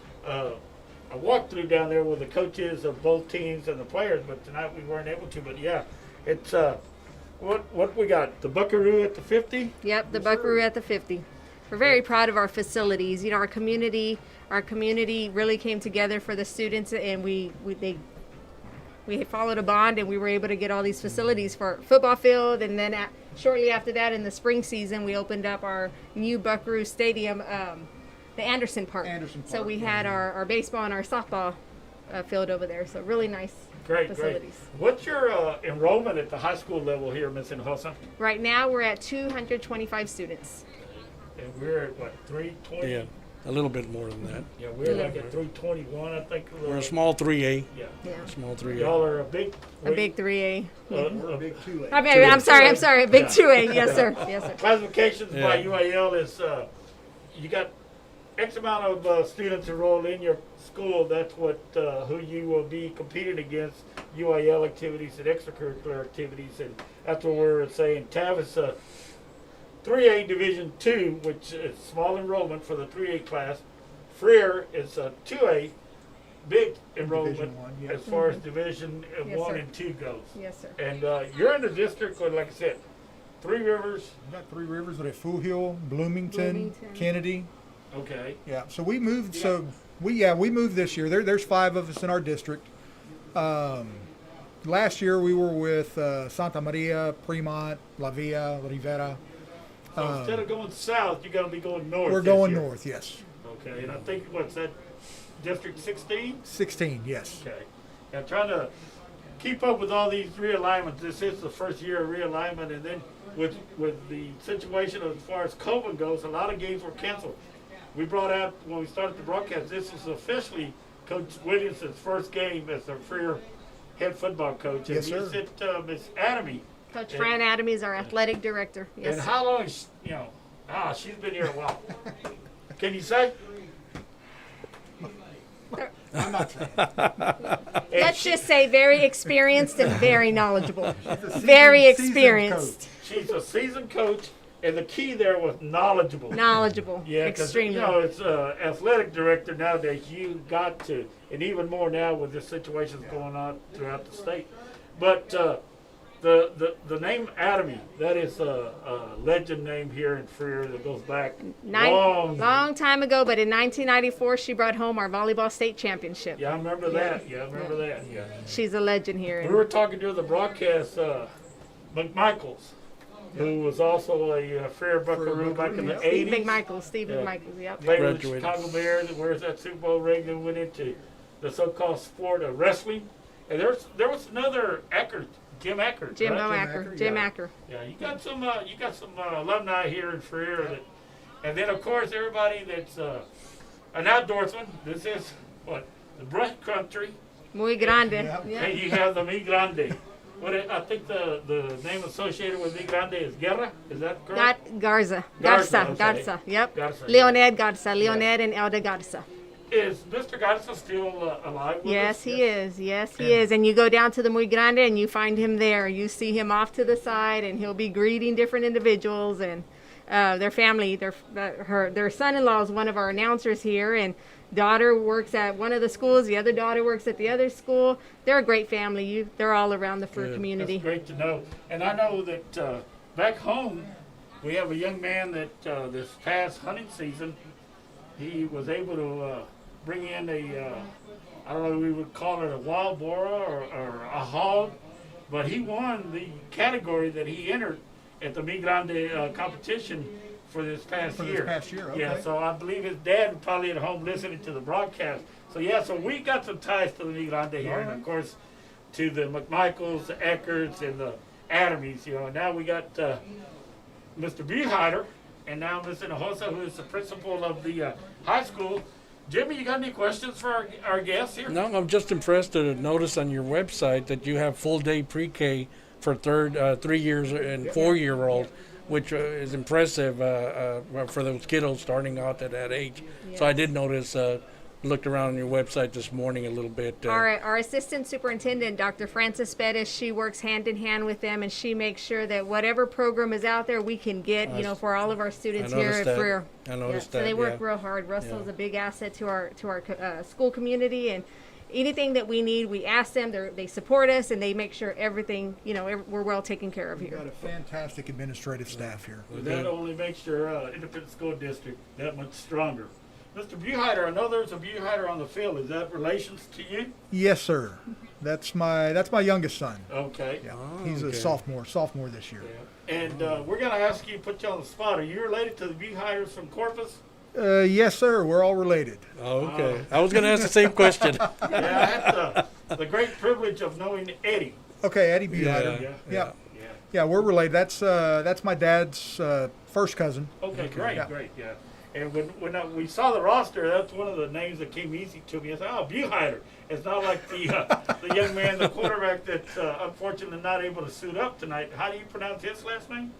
walkthrough down there with the coaches of both teams and the players. But tonight we weren't able to. But yeah, it's what we got, the Buckaroo at the 50. Yep, the Buckaroo at the 50. We're very proud of our facilities. You know, our community really came together for the students, and we followed a bond, and we were able to get all these facilities for football field. And then shortly after that, in the spring season, we opened up our new Buckaroo Stadium, the Anderson Park. So we had our baseball and our softball field over there. So really nice facilities. What's your enrollment at the high school level here, Ms. Hinojosa? Right now, we're at 225 students. And we're at what, 320? Yeah. A little bit more than that. Yeah, we're like at 321, I think. We're a small 3A. Yeah. Small 3A. Y'all are a big 3A. A big 3A. Big 2A. I mean, I'm sorry, a big 2A. Yes, sir. Yes, sir. Classifications by UIL is you got X amount of students enrolled in your school. That's what who you will be competing against, UIL activities and extracurricular activities, and that's what we're saying. Taft is 3A Division II, which is small enrollment for the 3A class. Freer is a 2A, big enrollment Division I, yes. as far as Division Yes, 1 sir. and 2 goes. Yes, sir. And you're in the district, like I said, Three Rivers. We got 3 rivers, we have Fool Hill, Bloomington, Kennedy. Okay. Yeah, so we moved. So we moved this year. There's 5 of us in our district. Last year we were with Santa Maria, Fremont, La Villa, Rivera. So instead of going south, you're going to be going north. We're this going year. north, yes. Okay, and I think what's that, District 16? 16, yes. Okay. Now trying to keep up with all these realignments. This is the first year of realignment, and then with the situation as far as COVID goes, a lot of games were canceled. We brought out when we started the broadcast. This is officially Coach Williamson's first game as the Freer head football coach. Yes, and sir. He's at Miss Adamy. Coach Fran Adamy is our athletic director. Yes. And how long is, she's been here a while. Can you say? I'm not saying. Let's just say very experienced and very knowledgeable. Very experienced. She's a seasoned coach, and the key there was knowledgeable. Knowledgeable. Yeah, because extremely. it's athletic director nowadays. You got to, and even more now with the situations going on throughout the state. But the name Adamy, that is a legend name here in Freer that goes back long time ago. But in 1994, she brought home our volleyball state championship. Yeah, I remember that. Yeah, I remember that. Yeah. She's a legend here. We were talking to the broadcast, McMichaels, who was also a Freer Buckaroo back in the 80s. Steve McMichaels, yep. Played with the Graduated. Chicago Bears, and wears that Super Bowl ring, and went into the so-called sport of wrestling. And there was another Eckert, Jim Eckert. Jim right? Acker. Jim Acker. Yeah, you got some alumni here in Freer, and then of course everybody that's an outdoorsman. This is the brush country, Muy grande. Yeah. Yeah. and you have the Mi Grande. I think the name associated with Mi Grande is Guerra. Is that correct? Garza. Garza, okay. Garza. Yep. Garza, Leoned Garza. Leoned and Elda Garza. Is Mr. Garza still alive with Yes, us? he is. Yes, he is. And you go down to the Muy Grande and you find him there. You see him off to the side, and he'll be greeting different individuals. And their family, their son-in-law is one of our announcers here, and daughter works at one of the schools. The other daughter works at the other school. They're a great family. They're all around the Fur community. That's great to know. And I know that back home, we have a young man that this past hunting season, he was able to bring in I don't know if we would call it a wild boar or a hog, but he won the category that he entered at the Mi Grande competition for this past year. Okay. Yeah, so I believe his dad was probably at home listening to the broadcast. So yeah, so we got some ties to the Mi Grande here, and of course to the McMichaels, the Eckerts, and the Adamys. And now we got Mr. Buheider, and now Mr. Hinojosa, who is the principal of the high school. Jimmy, you got any questions for our guests here? No, I'm just impressed to notice on your website that you have full day pre-K for 3 years and 4-year-old, which is impressive for those kiddos starting out at that age. Yes. So I did notice, looked around on your website this morning a little bit. Our assistant superintendent, Dr. Frances Bettis, she works hand in hand with them, and she makes sure that whatever program is out there, we can get, for all of our students here at Freer. I noticed that. So they work real hard. Russell's a big asset to our school community, and anything that we need, we ask them. They support us, and they make sure everything, we're well taken care of We've here. got a fantastic administrative staff here. Well, that only makes your independent school district that much stronger. Mr. Buheider, I know there's a Buheider on the field. Is that relations to you? Yes, sir. That's my youngest son. Okay. Yeah, he's a sophomore this year. And we're going to ask you, put you on the spot. Are you related to the Buheiders from Corpus? Yes, sir. We're all related. Oh, okay. I was going to ask the same question. Yeah, I had the great privilege of knowing Eddie. Okay, Eddie Buheider. Yeah, we're related. That's my dad's first cousin. Okay, great, Yeah. great, yeah. And when we saw the roster, that's one of the names that came easy to me. I said, oh, Buheider. It's not like the young man, the quarterback, that's unfortunately not able to suit up tonight. How do you pronounce his last name?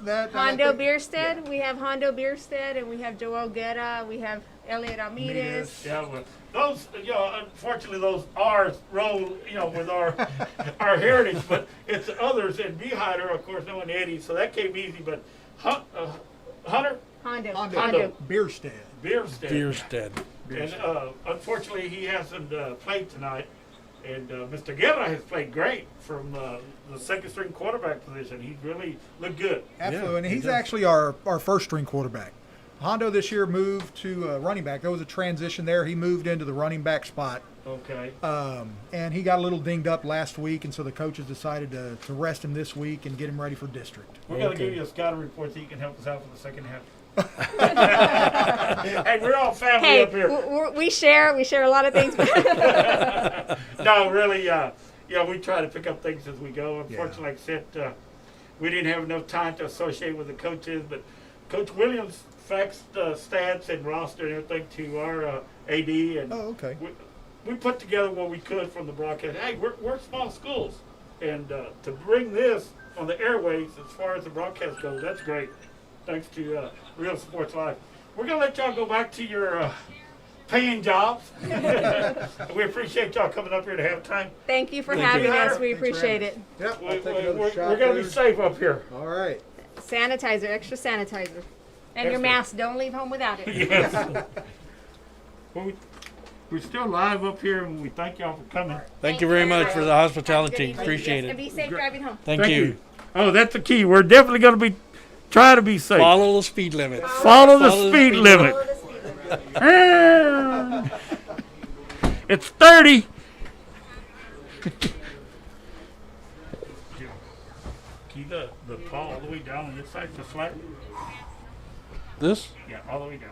Hondo Bierstead. We have Hondo Bierstead, and we have Joel Guerra. We have Elliot Ramirez. Yeah, well, those, unfortunately, those R's roll, with our heritage, but it's others. And Buheider, of course, knowing Eddie, so that came easy. But Hunter? Hondo. Bierstead. And unfortunately, he hasn't played tonight. And Mr. Guerra has played great from the second string quarterback position. He's really looked good. Absolutely, Yeah, and he he's does. actually our first string quarterback. Hondo this year moved to running back. There was a transition there. He moved into the running back spot. Okay. And he got a little dinged up last week, and so the coaches decided to rest him this week and get him ready for district. We're going to give you a scouting report so you can help us out for the second half. Hey, we're all family Hey, up here. we share a lot of things. No, really, we try to pick up things as we go. Unfortunately, like I said, we didn't have enough time to associate with the coaches, but Coach Williams faxed stats and roster and everything to our AD, and we put together what we could from the broadcast. Hey, we're small schools, and to bring this on the airways as far as the broadcast goes, that's great. Thanks to Real Sports Live. We're going to let y'all go back to your paying jobs. We appreciate y'all coming up here to have time. Thank you for having us. We Thanks for appreciate having it. Yep, We're going to be safe up here. All right. Sanitizer, extra sanitizer. And your Excellent. mask. Don't leave home without it. Yes. Well, we're still live up here, and we thank y'all for coming. Thank you very much for the hospitality. Appreciate And it. be safe driving home. Thank you. Oh, that's the key. We're definitely going to be trying to be safe. Follow the speed limit. Follow the Follow the speed speed limit. Follow the speed limit. It's 30. Keep the paw all the way down on this side, just flat. This? Yeah, all the way down.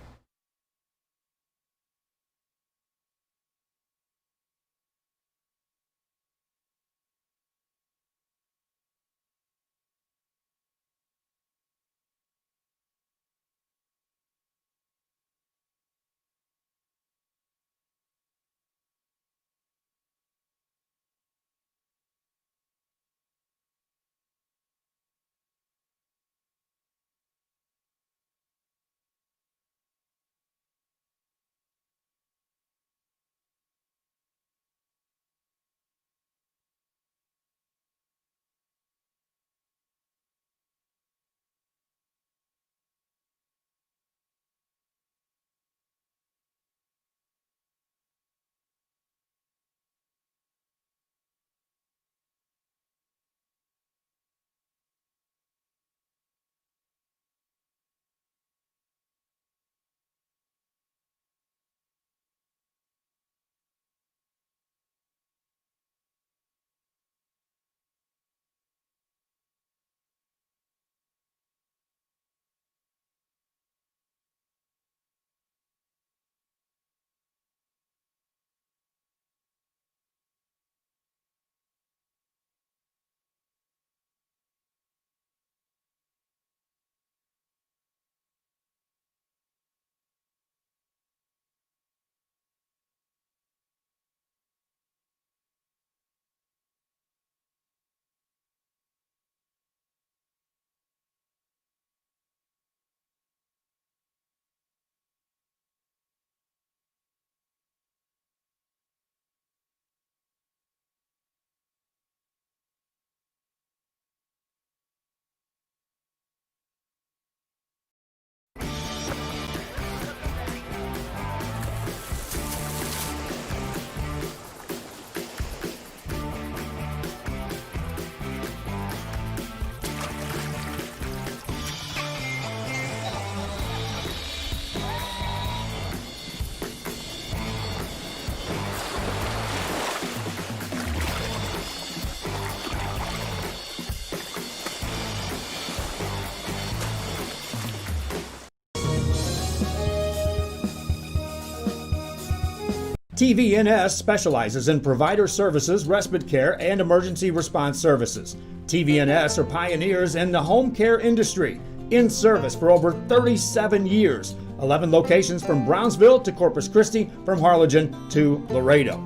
TVNS specializes in provider services, respite care, and emergency response services. TVNS are pioneers in the home care industry, in service for over 37 years. 11 locations from Brownsville to Corpus Christi, from Harlingen to Laredo.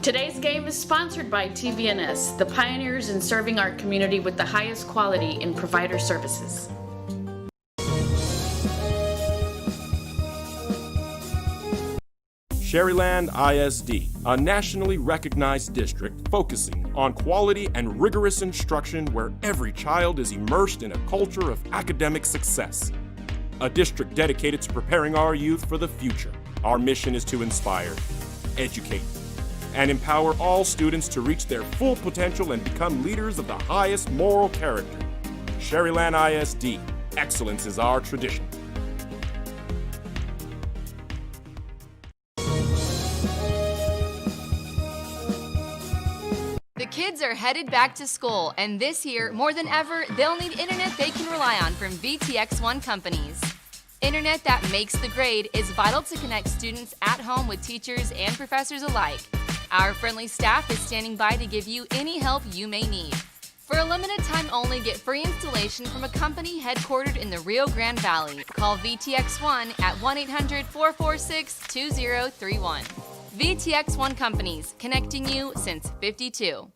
Today's game is sponsored by TVNS, the pioneers in serving our community with the highest quality in provider services. Sherryland ISD, a nationally recognized district focusing on quality and rigorous instruction where every child is immersed in a culture of academic success. A district dedicated to preparing our youth for the future. Our mission is to inspire, educate, and empower all students to reach their full potential and become leaders of the highest moral character. Sherryland ISD, excellence is our tradition. The kids are headed back to school, and this year, more than ever, they'll need internet they can rely on from VTX1 companies. Internet that makes the grade is vital to connect students at home with teachers and professors alike. Our friendly staff is standing by to give you any help you may need. For a limited time only, get free installation from a company headquartered in the Rio Grande Valley. Call VTX1 at 1-800-446-2031. VTX1 Companies, connecting you since '52.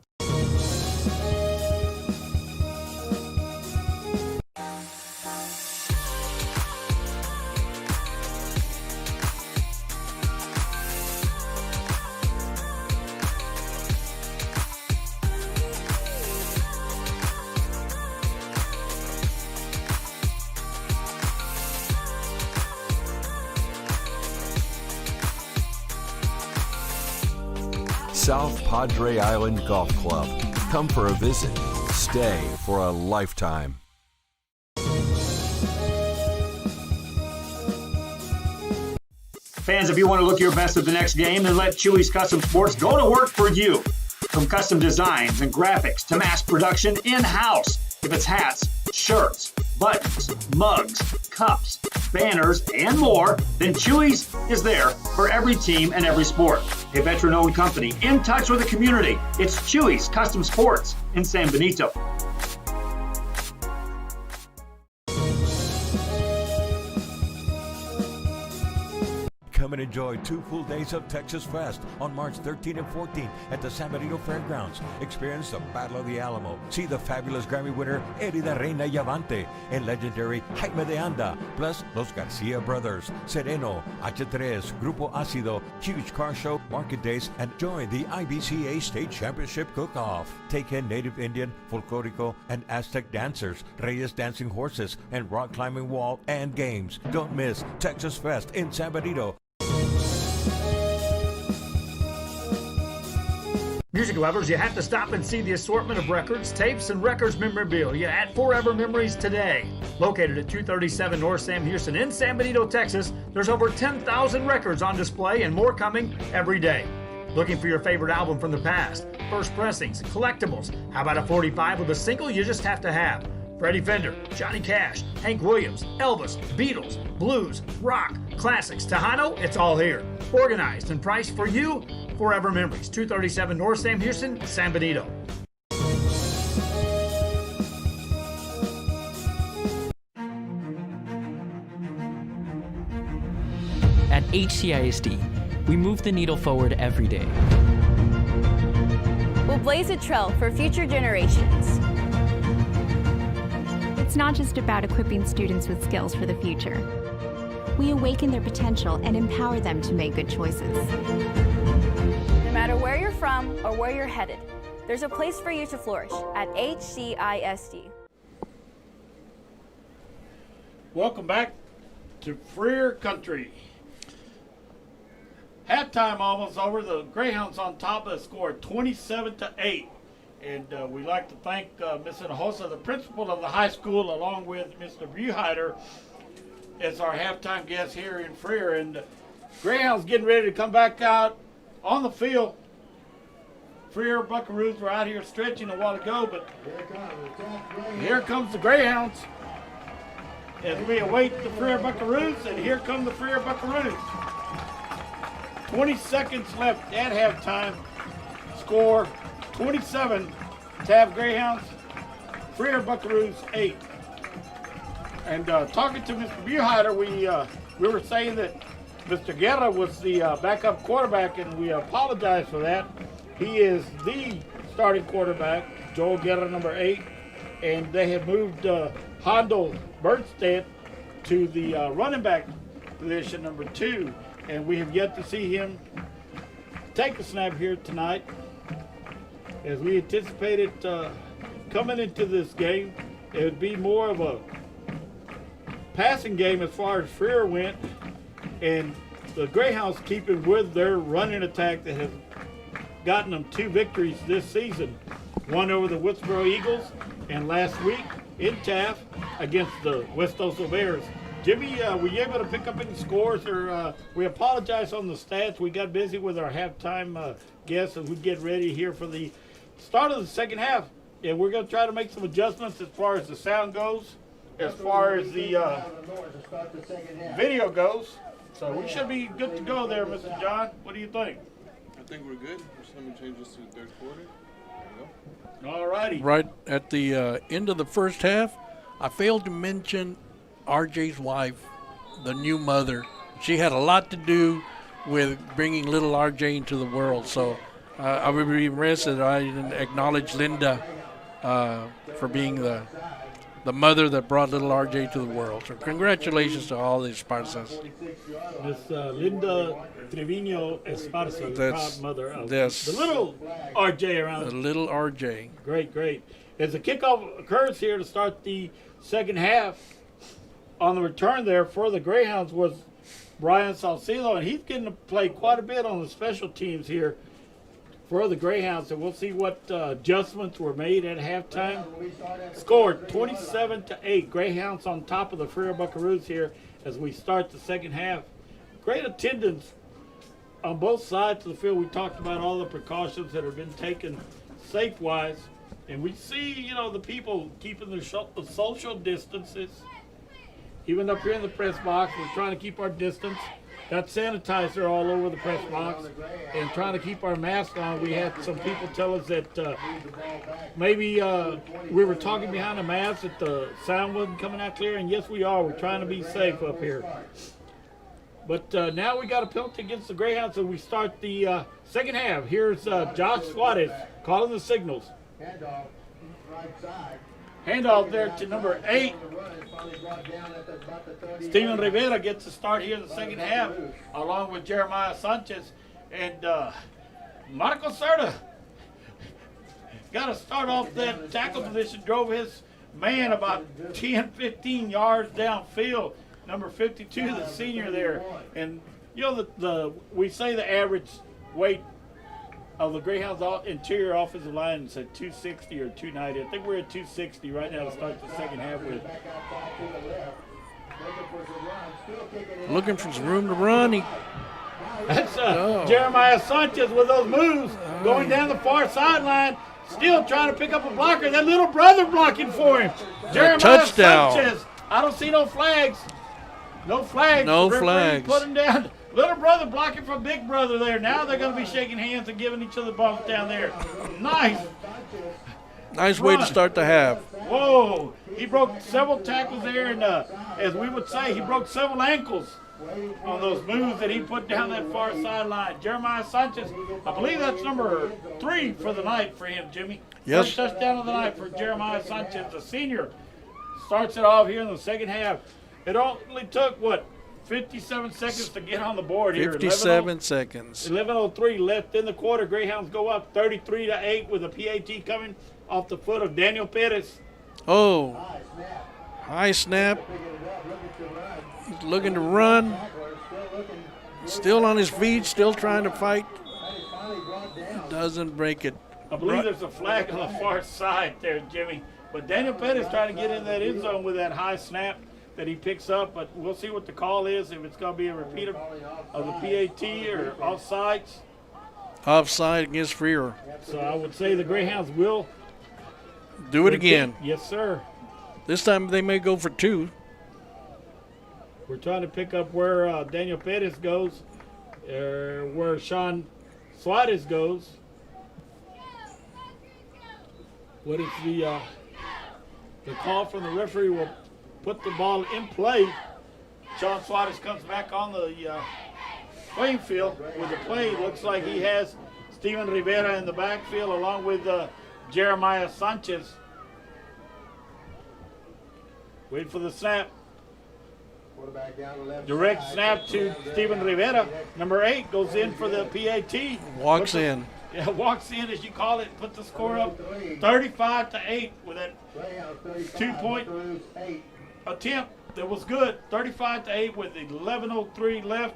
South Padre Island Golf Club. Come for a visit. Stay for a lifetime. Fans, if you want to look your best at the next game, then let Chewy's Custom Sports go to work for you. From custom designs and graphics to mass production in-house. If it's hats, shirts, buttons, mugs, cups, banners, and more, then Chewy's is there for every team and every sport. A veteran-owned company in touch with the community. It's Chewy's Custom Sports in San Benito. Come and enjoy 2 full days of Texas Fest on March 13 and 14 at the San Benito Fairgrounds. Experience the Battle of the Alamo. See the fabulous Grammy winner Eddie the Reina Yavante and legendary Jaime de Anda, plus Los Garcia Brothers, Sereno, H3, Grupo Ácido, huge car show, market days, and join the IBCA State Championship Cook-Off. Take in native Indian, folklorico, and Aztec dancers, Reyes dancing horses, and rock climbing wall and games. Don't miss Texas Fest in San Benito. Music lovers, you have to stop and see the assortment of records, tapes, and records memorabilia at Forever Memories today. Located at 237 North Sam Houston in San Benito, Texas, there's over 10,000 records on display and more coming every day. Looking for your favorite album from the past, first pressings, collectibles. How about a 45 with a single you just have to have? Freddie Fender, Johnny Cash, Hank Williams, Elvis, Beatles, blues, rock, classics, Tejano, it's all here. Organized and priced for you. Forever Memories, 237 North Sam Houston, San Benito. At HCISD, we move the needle forward every day. We'll blaze a trail for future generations. It's not just about equipping students with skills for the future. We awaken their potential and empower them to make good choices. No matter where you're from or where you're headed, there's a place for you to flourish at HCISD. Welcome back to Freer Country. Halftime almost over. The Greyhounds on top of the score, 27-8. And we'd like to thank Ms. Hinojosa, the principal of the high school, along with Mr. Buheider, as our halftime guest here in Freer. And Greyhounds getting ready to come back out on the field. Freer Buckaroos were out here stretching a while ago, but here comes the Greyhounds as we await the Freer Buckaroos, and here come the Freer Buckaroos. 20 seconds left at halftime. Score 27, Taft Greyhounds, Freer Buckaroos 8. And talking to Mr. Buheider, we were saying that Mr. Guerra was the backup quarterback, and we apologize for that. He is the starting quarterback, Joel Guerra, number 8, and they have moved Hondo Bernstedt to the running back position, number 2, and we have yet to see him take a snap here tonight. As we anticipated coming into this game, it would be more of a passing game as far as Freer went, and the Greyhounds keeping with their running attack that has gotten them 2 victories this season. One over the Woodsboro Eagles, and last week in Taft against the West Oso Bears. Jimmy, were you able to pick up any scores? Or we apologize on the stats. We got busy with our halftime guests as we get ready here for the start of the second half. And we're going to try to make some adjustments as far as the sound goes, as far as the video goes. So we should be good to go there, Mr. John. What do you think? I think we're good. We're going to change this to the third quarter. There we go. All righty. Right at the end of the first half, I failed to mention RJ's wife, the new mother. She had a lot to do with bringing little RJ into the world. So I would be remiss that I didn't acknowledge Linda for being the mother that brought little RJ to the world. So congratulations to all the Esparzas. Miss Linda Trevino Esparza, the proud mother of the little RJ around. The little RJ. Great, great. As the kickoff occurs here to start the second half, on the return there for the Greyhounds was Brian Salcido, and he's getting to play quite a bit on the special teams here for the Greyhounds, and we'll see what adjustments were made at halftime. Scored 27-8. Greyhounds on top of the Freer Buckaroos here as we start the second half. Great attendance on both sides of the field. We talked about all the precautions that have been taken safe-wise, and we see, the people keeping the social distances. Even up here in the press box, we're trying to keep our distance. Got sanitizer all over the press box and trying to keep our mask on. We had some people tell us that maybe we were talking behind the mask, that the sound wasn't coming out clear, and yes, we are. We're trying to be safe up here. But now we got a penalty against the Greyhounds, so we start the second half. Here's Josh Suarez calling the signals. Handoff there to number 8. Steven Rivera gets the start here in the second half, along with Jeremiah Sanchez. And Marco Cerda got to start off that tackle position, drove his man about 10, 15 yards downfield. Number 52, the senior there. And, we say the average weight of the Greyhounds interior offensive line is at 260 or 290. I think we're at 260 right now to start the second half with. Looking for some room to run. That's Jeremiah Sanchez with those moves, going down the far sideline, still trying to pick up a blocker. That little brother blocking for him. Jeremiah touchdown. Sanchez. I don't see no flags. No flags. No Referee flags. Put him down. Little brother blocking from big brother there. Now they're going to be shaking hands and giving each other bumps down there. Nice. Nice way to start the half. Whoa. He broke several tackles there, and as we would say, he broke several ankles on those moves that he put down that far sideline. Jeremiah Sanchez, I believe that's number 3 for the night for him, Jimmy. Yes. First touchdown of the night for Jeremiah Sanchez, the senior. Starts it off here in the second half. It only took, 57 seconds to get on the board here. 57 seconds. 11:03 left in the quarter. Greyhounds go up 33-8 with a PAT coming off the foot of Daniel Perez. Oh, high snap. He's looking to run. Still on his feet, still trying to fight. Doesn't break it. I believe there's a flag on the far side there, Jimmy. But Daniel Perez trying to get in that end zone with that high snap that he picks up, but we'll see what the call is, if it's going to be a repeat of the PAT or offsides. Offside against Freer. So I would say the Greyhounds will do it again. Yes, sir. This time they may go for 2. We're trying to pick up where Daniel Perez goes. where Sean Suarez goes. What is the call from the referee will put the ball in play. Sean Suarez comes back on the playing field with the play. Looks like he has Steven Rivera in the backfield along with Jeremiah Sanchez. Wait for the snap. Direct snap to Steven Rivera. Number 8 goes in for the PAT. Walks in. Yeah, walks in, as you call it, put the score up 35-8 with that 2-point attempt that was good. 35-8 with 11:03 left.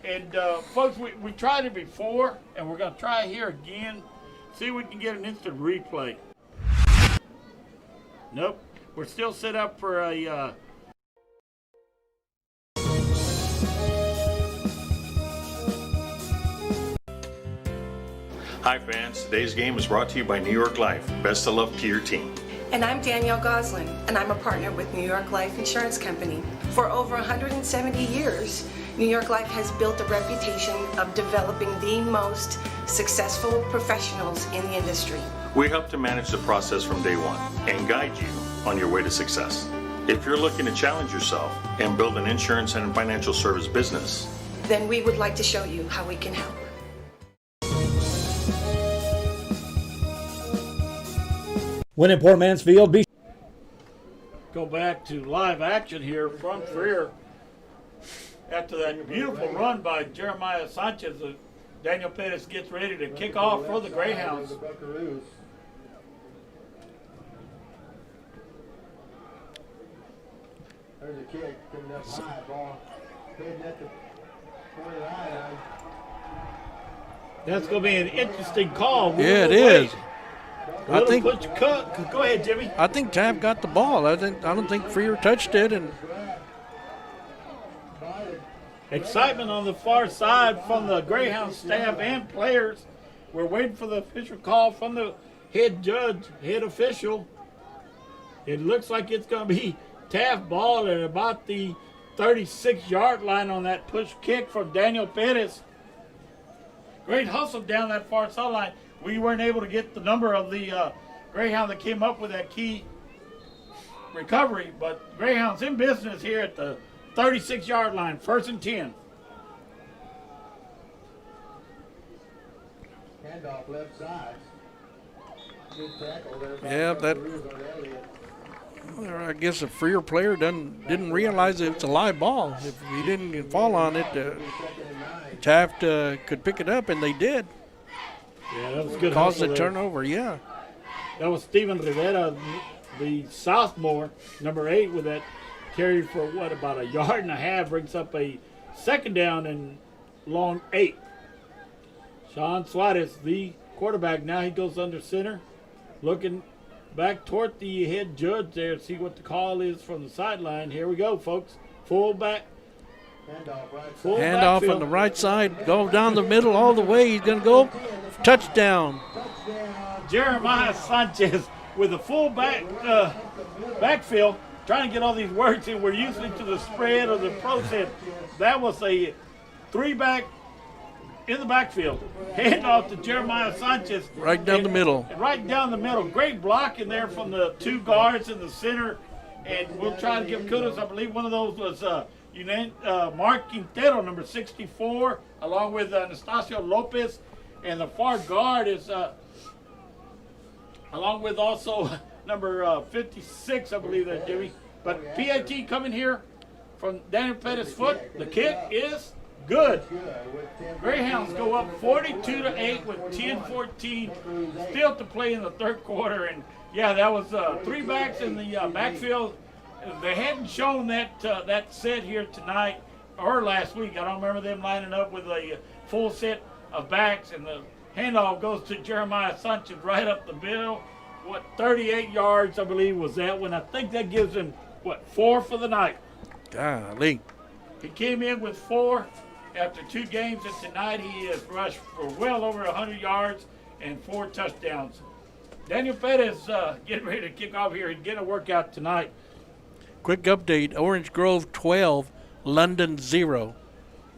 And folks, we tried it before, and we're going to try it here again. See if we can get an instant replay. Nope, we're still set up for a Hi fans, today's game is brought to you by New York Life. Best of luck to your team. And I'm Danielle Goslin, and I'm a partner with New York Life Insurance Company. For over 170 years, New York Life has built a reputation of developing the most successful professionals in the industry. We help to manage the process from day one and guide you on your way to success. If you're looking to challenge yourself and build an insurance and financial service business, then we would like to show you how we can help. When in Port Mansfield, go back to live action here from Freer. After that beautiful run by Jeremiah Sanchez, Daniel Pettis gets ready to kick off for the Greyhounds. There's a kick coming up high, ball heading at the 29. That's going to be an interesting call. Yeah, it is. I think. Go ahead, Jimmy. I think Taft got the ball. I don't think Freer touched it, and excitement on the far side from the Greyhound staff and players. We're waiting for the official call from the head judge, head official. It looks like it's going to be Taft ball at about the 36-yard line on that push kick from Daniel Pettis. Great hustle down that far sideline. We weren't able to get the number of the Greyhound that came up with that key recovery, but Greyhound's in business here at the 36-yard line, 1st and 10. Handoff left side. Good tackle there. yeah, that. I guess a Freer player didn't realize it's a live ball. If he didn't fall on it, Taft could pick it up, and they did. Yeah, that was good. Caused a turnover, yeah. That was Steven Rivera, the sophomore, number 8, with that carry for about a yard and a half, brings up a 2nd down and long 8. Sean Suarez, the quarterback, now he goes under center, looking back toward the head judge there, see what the call is from the sideline. Here we go, folks. Fullback. Handoff on the right side, go down the middle all the way. He's going to go touchdown. Jeremiah Sanchez with a full backfield, trying to get all these words in. We're usually to the spread or the pro set. That was a 3-back in the backfield. Handoff to Jeremiah Sanchez. Right down the middle. Right down the middle. Great block in there from the 2 guards in the center. And we'll try to give kudos. I believe one of those was Mark Quintero, number 64, along with Anastasio Lopez. And the far guard is along with also number 56, I believe that, Jimmy. But PAT coming here from Daniel Pettis' foot. The kick is good. Greyhounds go up 42-8 with 10-14 still to play in the 3rd quarter. And yeah, that was 3 backs in the backfield. They hadn't shown that set here tonight or last week. I don't remember them lining up with a full set of backs, and the handoff goes to Jeremiah Sanchez right up the middle. 38 yards, I believe, was that one. I think that gives him, 4 for the night. Golly. He came in with 4 after 2 games, and tonight he has rushed for well over 100 yards and 4 touchdowns. Daniel Pettis getting ready to kick off here. He's getting a workout tonight. Quick update, Orange Grove 12, London 0.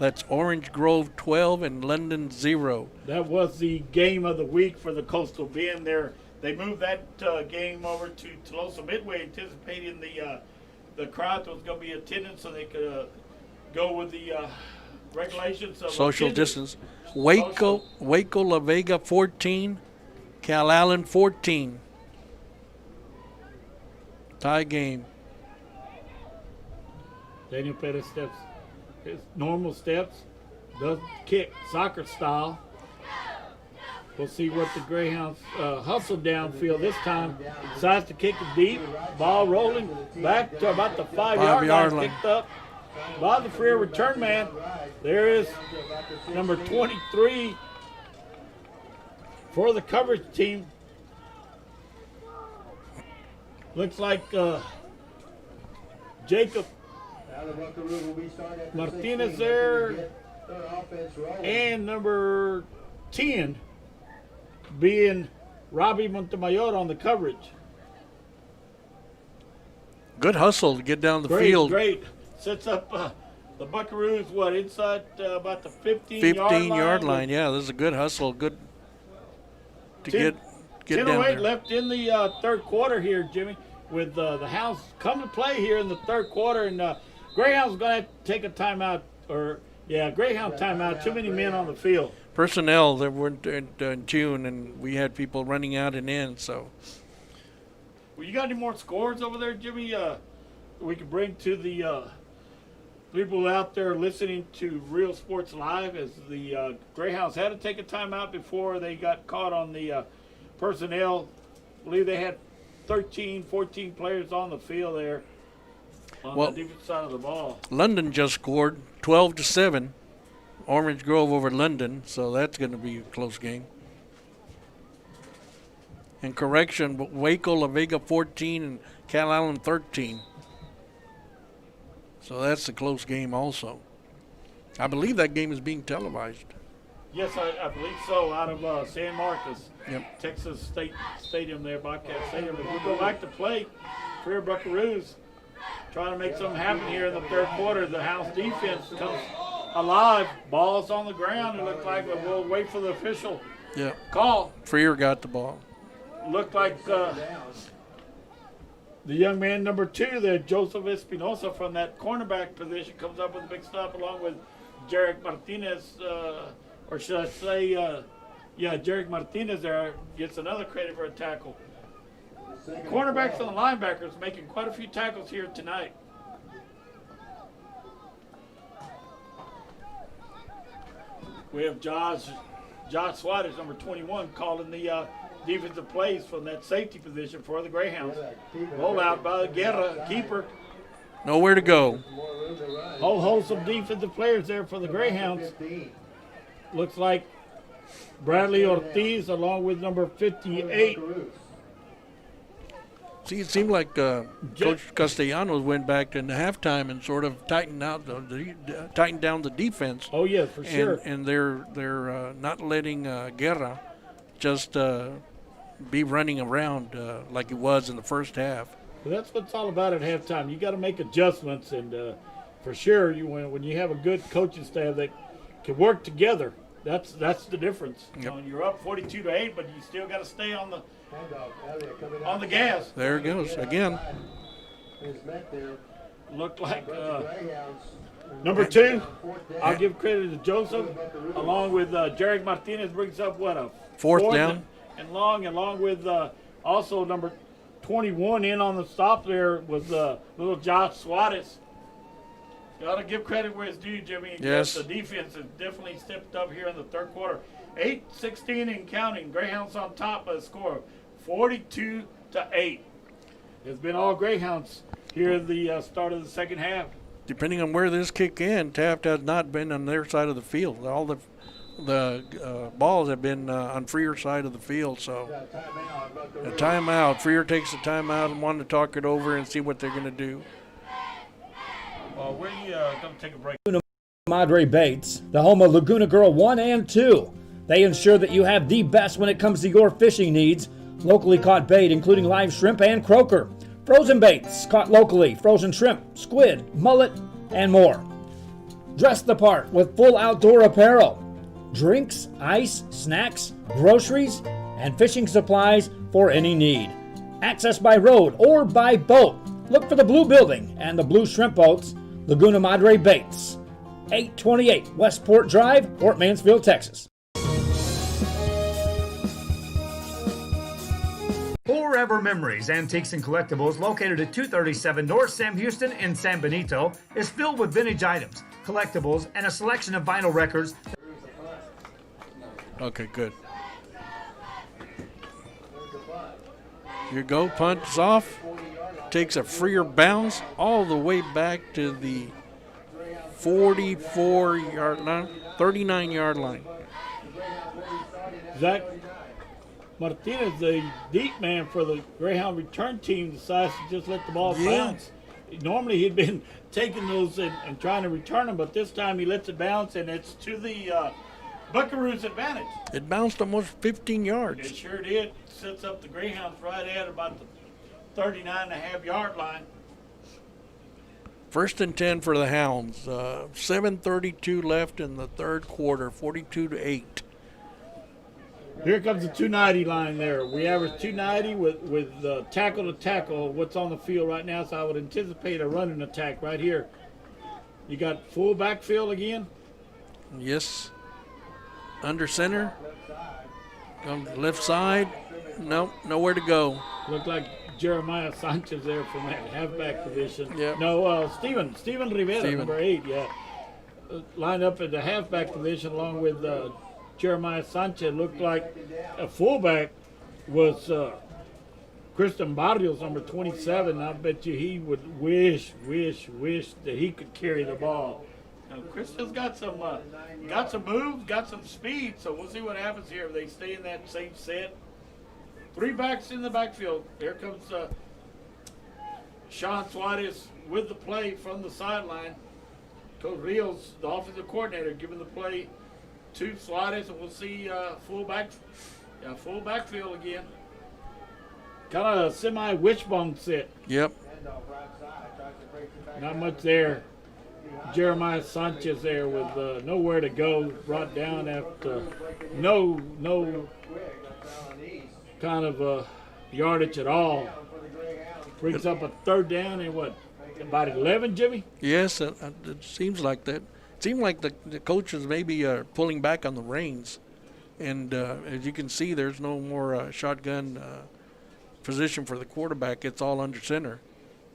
That's Orange Grove 12 and London 0. That was the game of the week for the Coastal Bend there. They moved that game over to Tolosa Midway, anticipating the crowd was going to be attending so they could go with the regulations of social attendance. distance. Waco La Vega 14, Cal Allen 14. Tie game. Daniel Pettis steps his normal steps, does kick soccer style. We'll see what the Greyhounds hustle downfield this time. Decides to kick it deep. Ball rolling back to about the 5-yard line. Picked up by the Freer return man. There is number 23 for the coverage team. Looks like Jacob Martinez there, and number 10 being Robbie Montemayor on the coverage. Good hustle to get down the field. Great. Sets up the Buckaroos, inside about the 15-yard line. Yeah, this is a good hustle. Good to get down there. 10:08 left in the third quarter here, Jimmy, with the Hounds come to play here in the third quarter, and Greyhounds going to have to take a timeout, Greyhound timeout. Too many men on the field. Personnel that weren't in June, and we had people running out and in. So, well, you got any more scores over there, Jimmy? We can bring to the people out there listening to Real Sports Live, as the Greyhounds had to take a timeout before they got caught on the personnel. I believe they had 13, 14 players on the field there on the defensive side of the ball. London just scored 12-7. Orange Grove over London, so that's going to be a close game. And correction, but Waco La Vega 14 and Cal Allen 13. So that's a close game also. I believe that game is being televised. Yes, I believe so, out of San Marcos, Texas State Stadium there, Bobcat Stadium. If we go back to play, Freer Buckaroos trying to make something happen here in the third quarter. The House defense comes alive. Ball's on the ground. It looks like we'll wait for the official call. Freer got the ball. Looked like the young man number 2 there, Joseph Espinosa, from that cornerback position, comes up with a big stop along with Jarek Martinez, or should I say, Jarek Martinez there gets another credit for a tackle. Cornerbacks and the linebackers making quite a few tackles here tonight. We have Josh Swatters, number 21, calling the defensive plays from that safety position for the Greyhounds. Roll out by Guerra, keeper. Nowhere to go. Wholesome defensive players there for the Greyhounds. Looks like Bradley Ortiz along with number 58. See, it seemed like Coach Castellanos went back in the halftime and sort of tightened down the defense. Oh yeah, for sure. And they're not letting Guerra just be running around like it was in the first half. Well, that's what it's all about at halftime. You got to make adjustments, and for sure, when you have a good coaching staff that can work together, that's the difference. Yep. You know, you're up 42-8, but you still got to stay on the gas. There it goes again. Looked like number 2. I'll give credit to Joseph, along with Jarek Martinez, brings up a fourth down and long, along with also number 21 in on the stop there was little Josh Swatters. You ought to give credit where it's due, Jimmy. Yes. The defense has definitely stepped up here in the third quarter. 8-16 and counting. Greyhounds on top of the score, 42-8. It's been all Greyhounds here at the start of the second half. Depending on where this kick in, Taft has not been on their side of the field. All the balls have been on Freer side of the field. So a timeout. Freer takes a timeout and wanted to talk it over and see what they're going to do. We're going to take a break. Madre Baits, the home of Laguna Girl 1 and 2. They ensure that you have the best when it comes to your fishing needs. Locally caught bait, including live shrimp and croaker. Frozen baits, caught locally, frozen shrimp, squid, mullet, and more. Dress the part with full outdoor apparel. Drinks, ice, snacks, groceries, and fishing supplies for any need. Access by road or by boat. Look for the Blue Building and the Blue Shrimp Boats, Laguna Madre Baits. 828 Westport Drive, Port Mansfield, Texas. Forever Memories Antiques and Collectibles, located at 237 North Sam Houston in San Benito, is filled with vintage items, collectibles, and a selection of vinyl records. Okay, good. Here you go, punts off, takes a freer bounce all the way back to the 44-yard line, 39-yard line. Zach Martinez, the deep man for the Greyhound return team, decides to just let the ball bounce. Normally he'd been taking those and trying to return them, but this time he lets it bounce, and it's to the Buckaroos' advantage. It bounced almost 15 yards. It sure did. Sets up the Greyhounds right at about the 39.5-yard line. 1st and 10 for the Hounds. 7:32 left in the third quarter, 42-8. Here comes the 290 line there. We average 290 with tackle to tackle. What's on the field right now, so I would anticipate a running attack right here. You got full backfield again? Yes. Under center. On the left side. Nope, nowhere to go. Looked like Jeremiah Sanchez there from that halfback position. Yep. No, Steven Rivera, number 8, yeah. Lined up at the halfback position along with Jeremiah Sanchez. Looked like a fullback was Kristen Barrios, number 27. I bet you he would wish that he could carry the ball. Now, Kristen's got some moves, got some speed, so we'll see what happens here if they stay in that same set. 3 backs in the backfield. Here comes Sean Suarez with the play from the sideline. Coach Rios, the offensive coordinator, giving the play to Suarez, and we'll see full backfield again. Kind of a semi-wishbone set. Yep. Not much there. Jeremiah Sanchez there with nowhere to go, brought down after no kind of yardage at all. Brings up a 3rd down and what, about 11, Jimmy? Yes, it seems like that. It seemed like the coaches maybe are pulling back on the reins. And as you can see, there's no more shotgun position for the quarterback. It's all under center.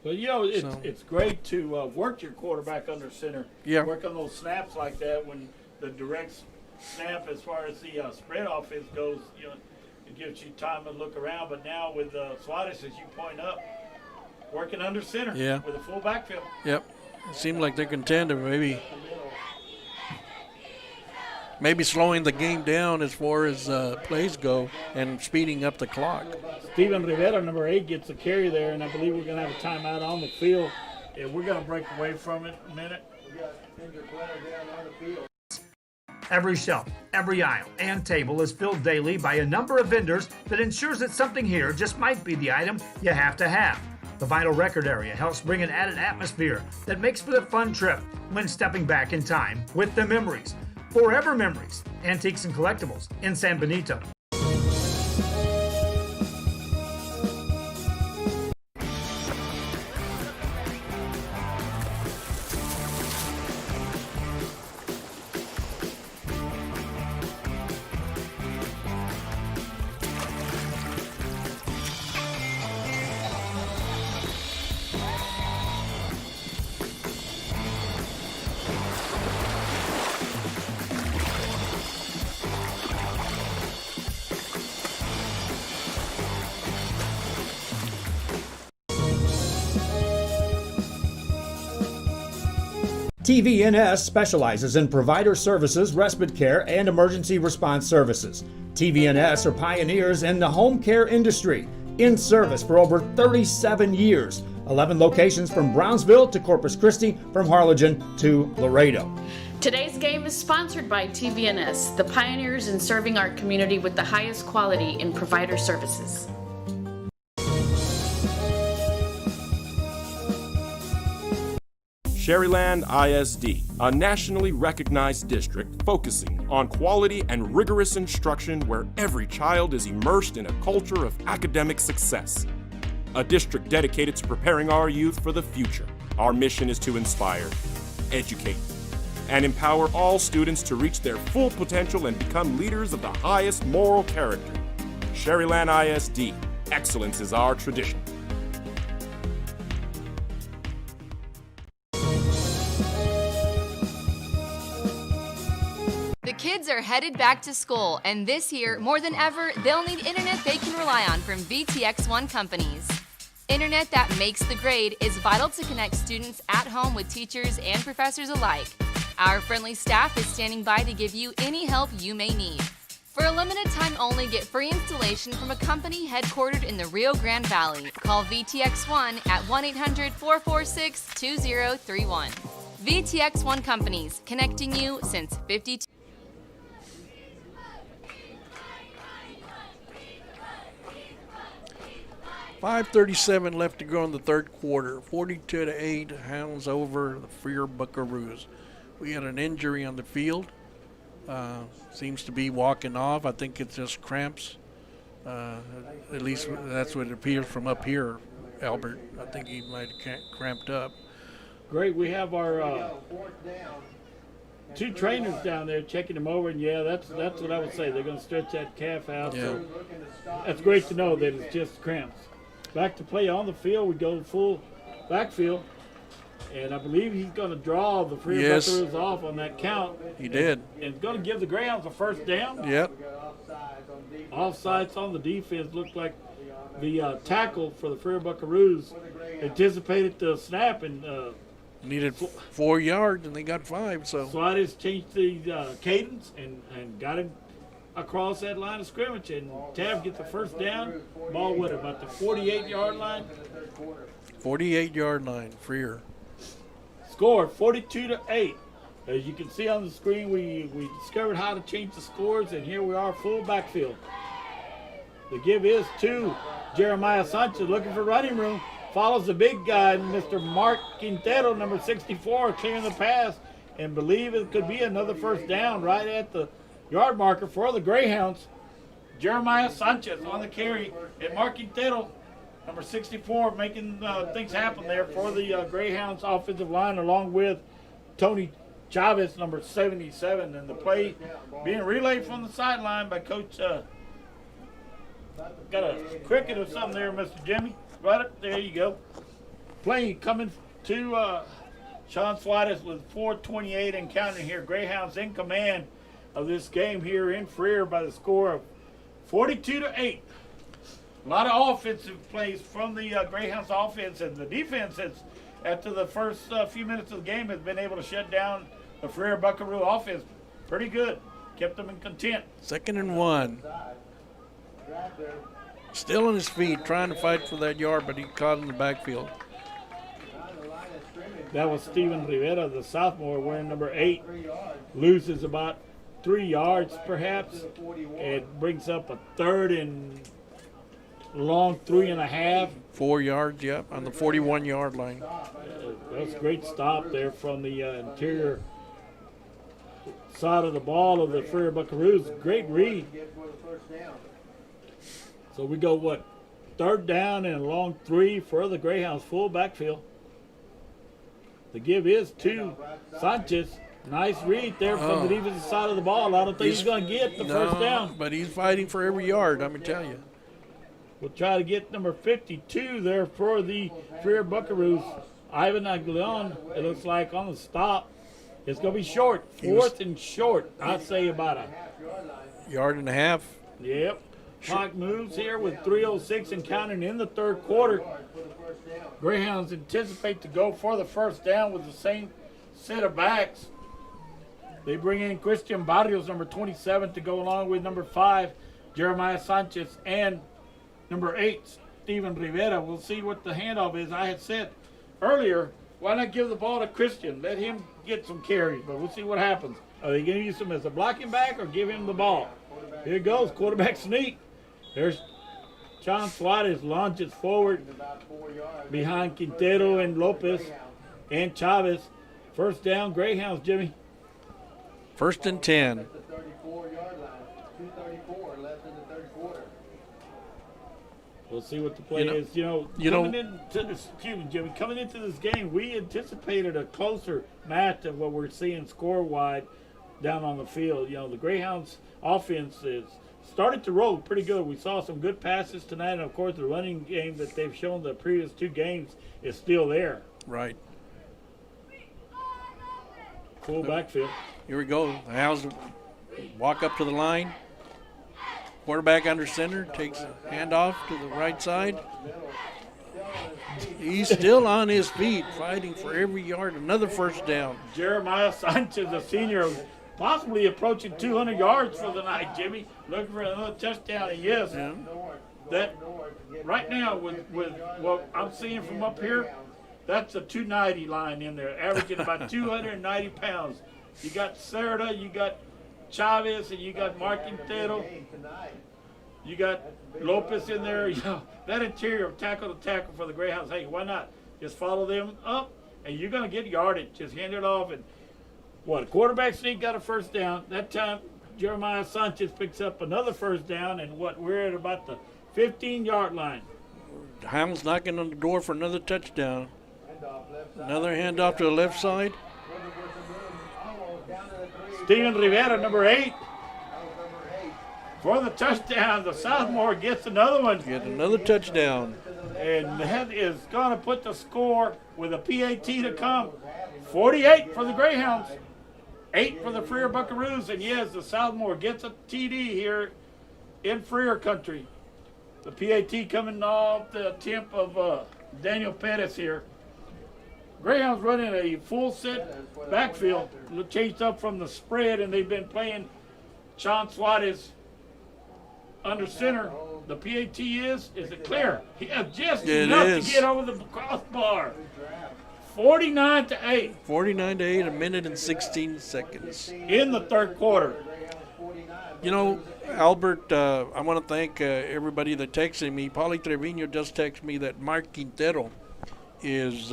Well, you know, it's great to work your quarterback under center. Yeah. Work on those snaps like that when the direct snap as far as the spread offense goes, you know, it gives you time to look around. But now with Suarez, as you point up, working under center with a full backfield. Yep. It seemed like they're content to maybe slowing the game down as far as plays go and speeding up the clock. Steven Rivera, number 8, gets the carry there, and I believe we're going to have a timeout on the field. And we're going to break away from it in a minute. Every shelf, every aisle, and table is filled daily by a number of vendors that ensures that something here just might be the item you have to have. The vinyl record area helps bring an added atmosphere that makes for the fun trip when stepping back in time with the memories. Forever Memories, Antiques and Collectibles in San Benito. TVNS specializes in provider services, respite care, and emergency response services. TVNS are pioneers in the home care industry, in service for over 37 years. 11 locations from Brownsville to Corpus Christi, from Harlingen to Laredo. Today's game is sponsored by TVNS, the pioneers in serving our community with the highest quality in provider services. Sherryland ISD, a nationally recognized district focusing on quality and rigorous instruction where every child is immersed in a culture of academic success. A district dedicated to preparing our youth for the future. Our mission is to inspire, educate, and empower all students to reach their full potential and become leaders of the highest moral character. Sherryland ISD, excellence is our tradition. The kids are headed back to school, and this year, more than ever, they'll need internet they can rely on from VTX1 companies. Internet that makes the grade is vital to connect students at home with teachers and professors alike. Our friendly staff is standing by to give you any help you may need. For a limited time only, get free installation from a company headquartered in the Rio Grande Valley. Call VTX1 at 1-800-446-2031. VTX1 Companies, connecting you since 52. 5:37 left to go in the third quarter. 42-8, Hounds over the Freer Buckaroos. We had an injury on the field. Seems to be walking off. I think it's just cramps. At least that's what it appears from up here, Albert. I think he might have cramped up. Great. We have our two trainers down there checking him over, and yeah, that's what I would say. They're going to stretch that calf out. Yeah. So that's great to know that it's just cramps. Back to play on the field. We go full backfield, and I believe he's going to draw the Freer Buckaroos off on that count. He did. And going to give the Greyhounds a first down. Yep. Offsides on the defense. Looked like the tackle for the Freer Buckaroos anticipated the snap and needed 4 yards, and they got 5. So I just changed the cadence and got him across that line of scrimmage, and Taft gets the first down. Ball with about the 48-yard line. 48-yard line, Freer. Score 42-8. As you can see on the screen, we discovered how to change the scores, and here we are, full backfield. The give is to Jeremiah Sanchez, looking for running room. Follows the big guy, Mr. Mark Quintero, number 64, clearing the pass, and believe it could be another first down right at the yard marker for the Greyhounds. Jeremiah Sanchez on the carry, and Mark Quintero, number 64, making things happen there for the Greyhounds offensive line, along with Tony Chavez, number 77, and the play being relayed from the sideline by Coach. Got a cricket or something there, Mr. Jimmy. Right up there, you go. Play coming to Sean Suarez with 4:28 and counting here. Greyhounds in command of this game here in Freer by the score of 42-8. A lot of offensive plays from the Greyhounds offense, and the defense has, after the first few minutes of the game, has been able to shut down the Freer Buckaroo offense pretty good. Kept them in content. 2nd and 1. Still on his feet, trying to fight for that yard, but he caught in the backfield. That was Steven Rivera, the sophomore, wearing number 8. Loses about 3 yards, perhaps. It brings up a 3rd and long 3.5. 4 yards, yep, on the 41-yard line. That's a great stop there from the interior side of the ball of the Freer Buckaroos. Great read. So we go, 3rd down and a long 3 for the Greyhounds, full backfield. The give is to Sanchez. Nice read there from the defensive side of the ball. I don't think he's going to get the first down. But he's fighting for every yard, I'm going to tell you. We'll try to get number 52 there for the Freer Buckaroos. Ivan Aguilon, it looks like, on the stop. It's going to be short. 4th and short. I'd say about a yard and a half. Yep. Clock moves here with 3:06 and counting in the 3rd quarter. Greyhounds anticipate to go for the first down with the same set of backs. They bring in Christian Barrios, number 27, to go along with number 5, Jeremiah Sanchez, and number 8, Steven Rivera. We'll see what the handoff is. I had said earlier, why not give the ball to Christian? Let him get some carries, but we'll see what happens. Are they going to use him as a blocking back or give him the ball? Here it goes, quarterback sneak. There's Sean Suarez, launches forward behind Quintero and Lopez and Chavez. First down, Greyhounds, Jimmy. 1st and 10. At the 34-yard line. 2:34 left in the third quarter. We'll see what the play is. Coming into this game, we anticipated a closer match than what we're seeing score-wide down on the field. The Greyhounds' offense is started to roll pretty good. We saw some good passes tonight, and of course, the running game that they've shown the previous 2 games is still there. Right. Full backfield. Here we go. The Hounds walk up to the line. Quarterback under center, takes a handoff to the right side. He's still on his feet, fighting for every yard. Another first down. Jeremiah Sanchez, a senior, possibly approaching 200 yards for the night, Jimmy. Looking for another touchdown. And yes, that right now with what I'm seeing from up here, that's a 290 line in there, averaging about 290 pounds. You got Serta, you got Chavez, and you got Marquintero. You got Lopez in there. That interior tackle to tackle for the Greyhounds. Hey, why not? Just follow them up, and you're going to get yardage. Just hand it off. And a quarterback sneak got a first down. That time, Jeremiah Sanchez picks up another first down, and we're at about the 15-yard line. Hounds knocking on the door for another touchdown. Another handoff to the left side. Steven Rivera, number 8. For the touchdown, the Southmore gets another one. Get another touchdown. And that is going to put the score with a PAT to come. 48 for the Greyhounds, 8 for the Freer Buckaroos. And yes, the Southmore gets a TD here in Freer country. The PAT coming off the attempt of Daniel Pettis here. Greyhounds running a full set backfield, changed up from the spread, and they've been playing Sean Suarez under center. The PAT is it clear? He has just enough to get over the crossbar. 49-8. 49-8, a minute and 16 seconds. In the third quarter. Albert, I want to thank everybody that texted me. Paulie Trevino just texted me that Mark Quintero is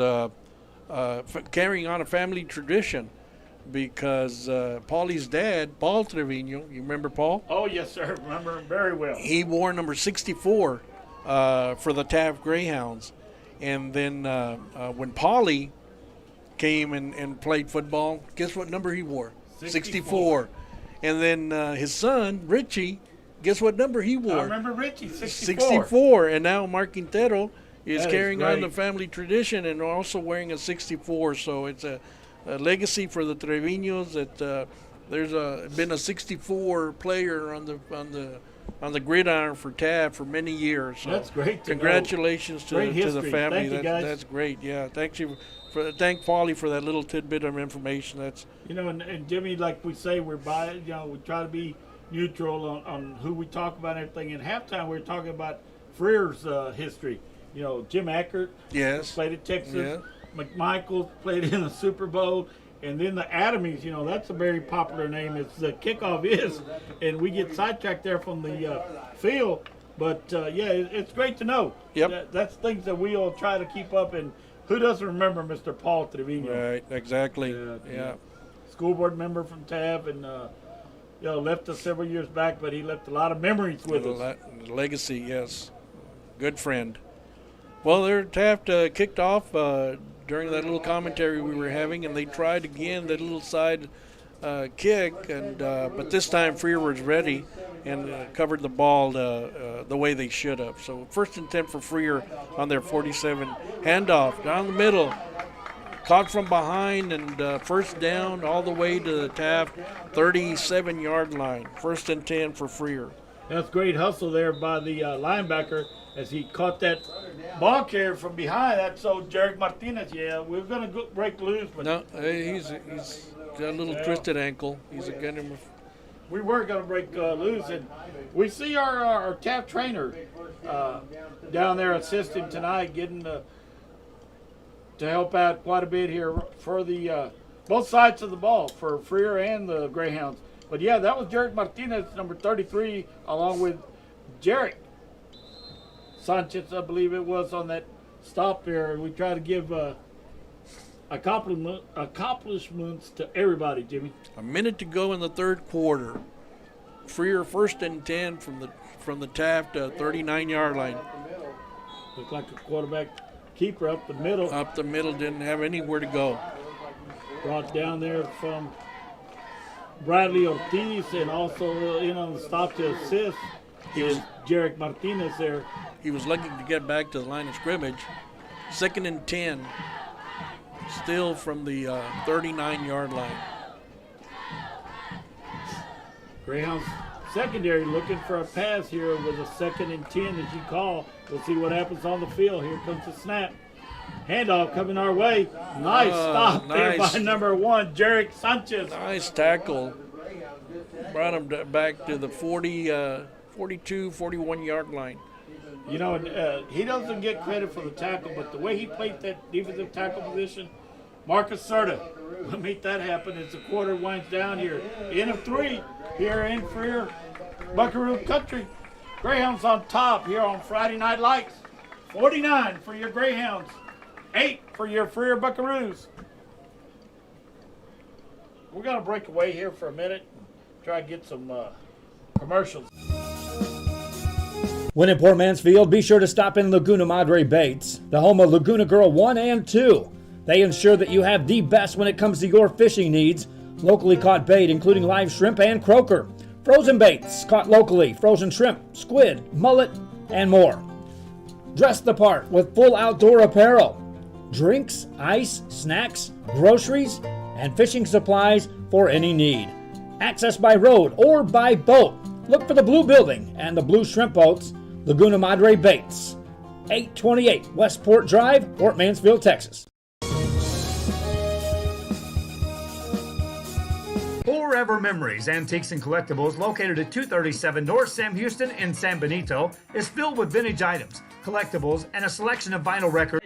carrying on a family tradition because Paulie's dad, Paul Trevino, you remember Paul? Oh, yes, sir. Remember him very well. He wore number 64 for the Taft Greyhounds. And then when Paulie came and played football, guess what number he wore? 64. And then his son, Richie, guess what number he wore? I remember Richie, 64. 64. And now Mark Quintero is carrying on the great. family tradition and also wearing a 64. So it's a legacy for the Treviños that there's been a 64 player on the gridiron for Taft for many years. So that's great. Congratulations to the family. Thank you, guys. That's great. Yeah, thank Thank Paulie for that little tidbit of information. That's and Jimmy, like we say, we try to be neutral on who we talk about and everything. In halftime, we were talking about Freer's history. Jim Eckert, played at Texas. Yeah. McMichael played in the Super Bowl, and then the Adamies. That's a very popular name. It's the kickoff is, and we get sidetracked there from the field. But it's great to know. Yep. That's things that we all try to keep up. And who doesn't remember Mr. Paul Trevino? Right. Exactly. Yeah. School board member from Taft, and left us several years back, but he left a lot of memories with us. Legacy, yes. Good friend. Well, their Taft kicked off during that little commentary we were having, and they tried again that little side kick, and but this time Freer was ready and covered the ball the way they should have. So 1st and 10 for Freer on their 47 handoff down the middle, caught from behind, and first down all the way to the Taft 37-yard line. 1st and 10 for Freer. That's great hustle there by the linebacker as he caught that ball carrier from behind. That's so Jarek Martinez. Yeah, we're going to break loose. But no, he's got a little twisted ankle. He's a good him. We were going to break loose, and we see our Taft trainer down there assisting tonight, getting to help out quite a bit here for the both sides of the ball for Freer and the Greyhounds. But yeah, that was Jarek Martinez, number 33, along with Jarek Sanchez, I believe it was, on that stop there. We try to give accomplishments to everybody, Jimmy. A minute to go in the third quarter. Freer first and 10 from the Taft 39-yard line. Looked like a quarterback keeper up the middle. Up the middle, didn't have anywhere to go. Brought down there from Bradley Ortiz, and also in on the stop to assist is Jarek Martinez there. He was looking to get back to the line of scrimmage. 2nd and 10, still from the 39-yard line. Greyhounds secondary looking for a pass here with a 2nd and 10 as you call. We'll see what happens on the field. Here comes the snap. Handoff coming our way. Nice stop there by number 1, Jarek Sanchez. Nice tackle. Brought him back to the 42, 41-yard line. You know, he doesn't get credit for the tackle, but the way he played that defensive tackle position, Marcus Serta will make that happen as the quarter winds down here. In of 3 here in Freer, Buckaroo Country. Greyhounds on top here on Friday Night Lights. 49 for your Greyhounds, 8 for your Freer Buckaroos. We're going to break away here for a minute, try to get some commercials. When in Port Mansfield, be sure to stop in Laguna Madre Baits, the home of Laguna Girl 1 and 2. They ensure that you have the best when it comes to your fishing needs. Locally caught bait, including live shrimp and croaker. Frozen baits, caught locally, frozen shrimp, squid, mullet, and more. Dress the part with full outdoor apparel. Drinks, ice, snacks, groceries, and fishing supplies for any need. Access by road or by boat. Look for the blue building and the blue shrimp boats. Laguna Madre Baits, 828 Westport Drive, Port Mansfield, Texas. Forever Memories, Antiques and Collectibles, located at 237 North Sam Houston in San Benito, is filled with vintage items, collectibles, and a selection of vinyl records.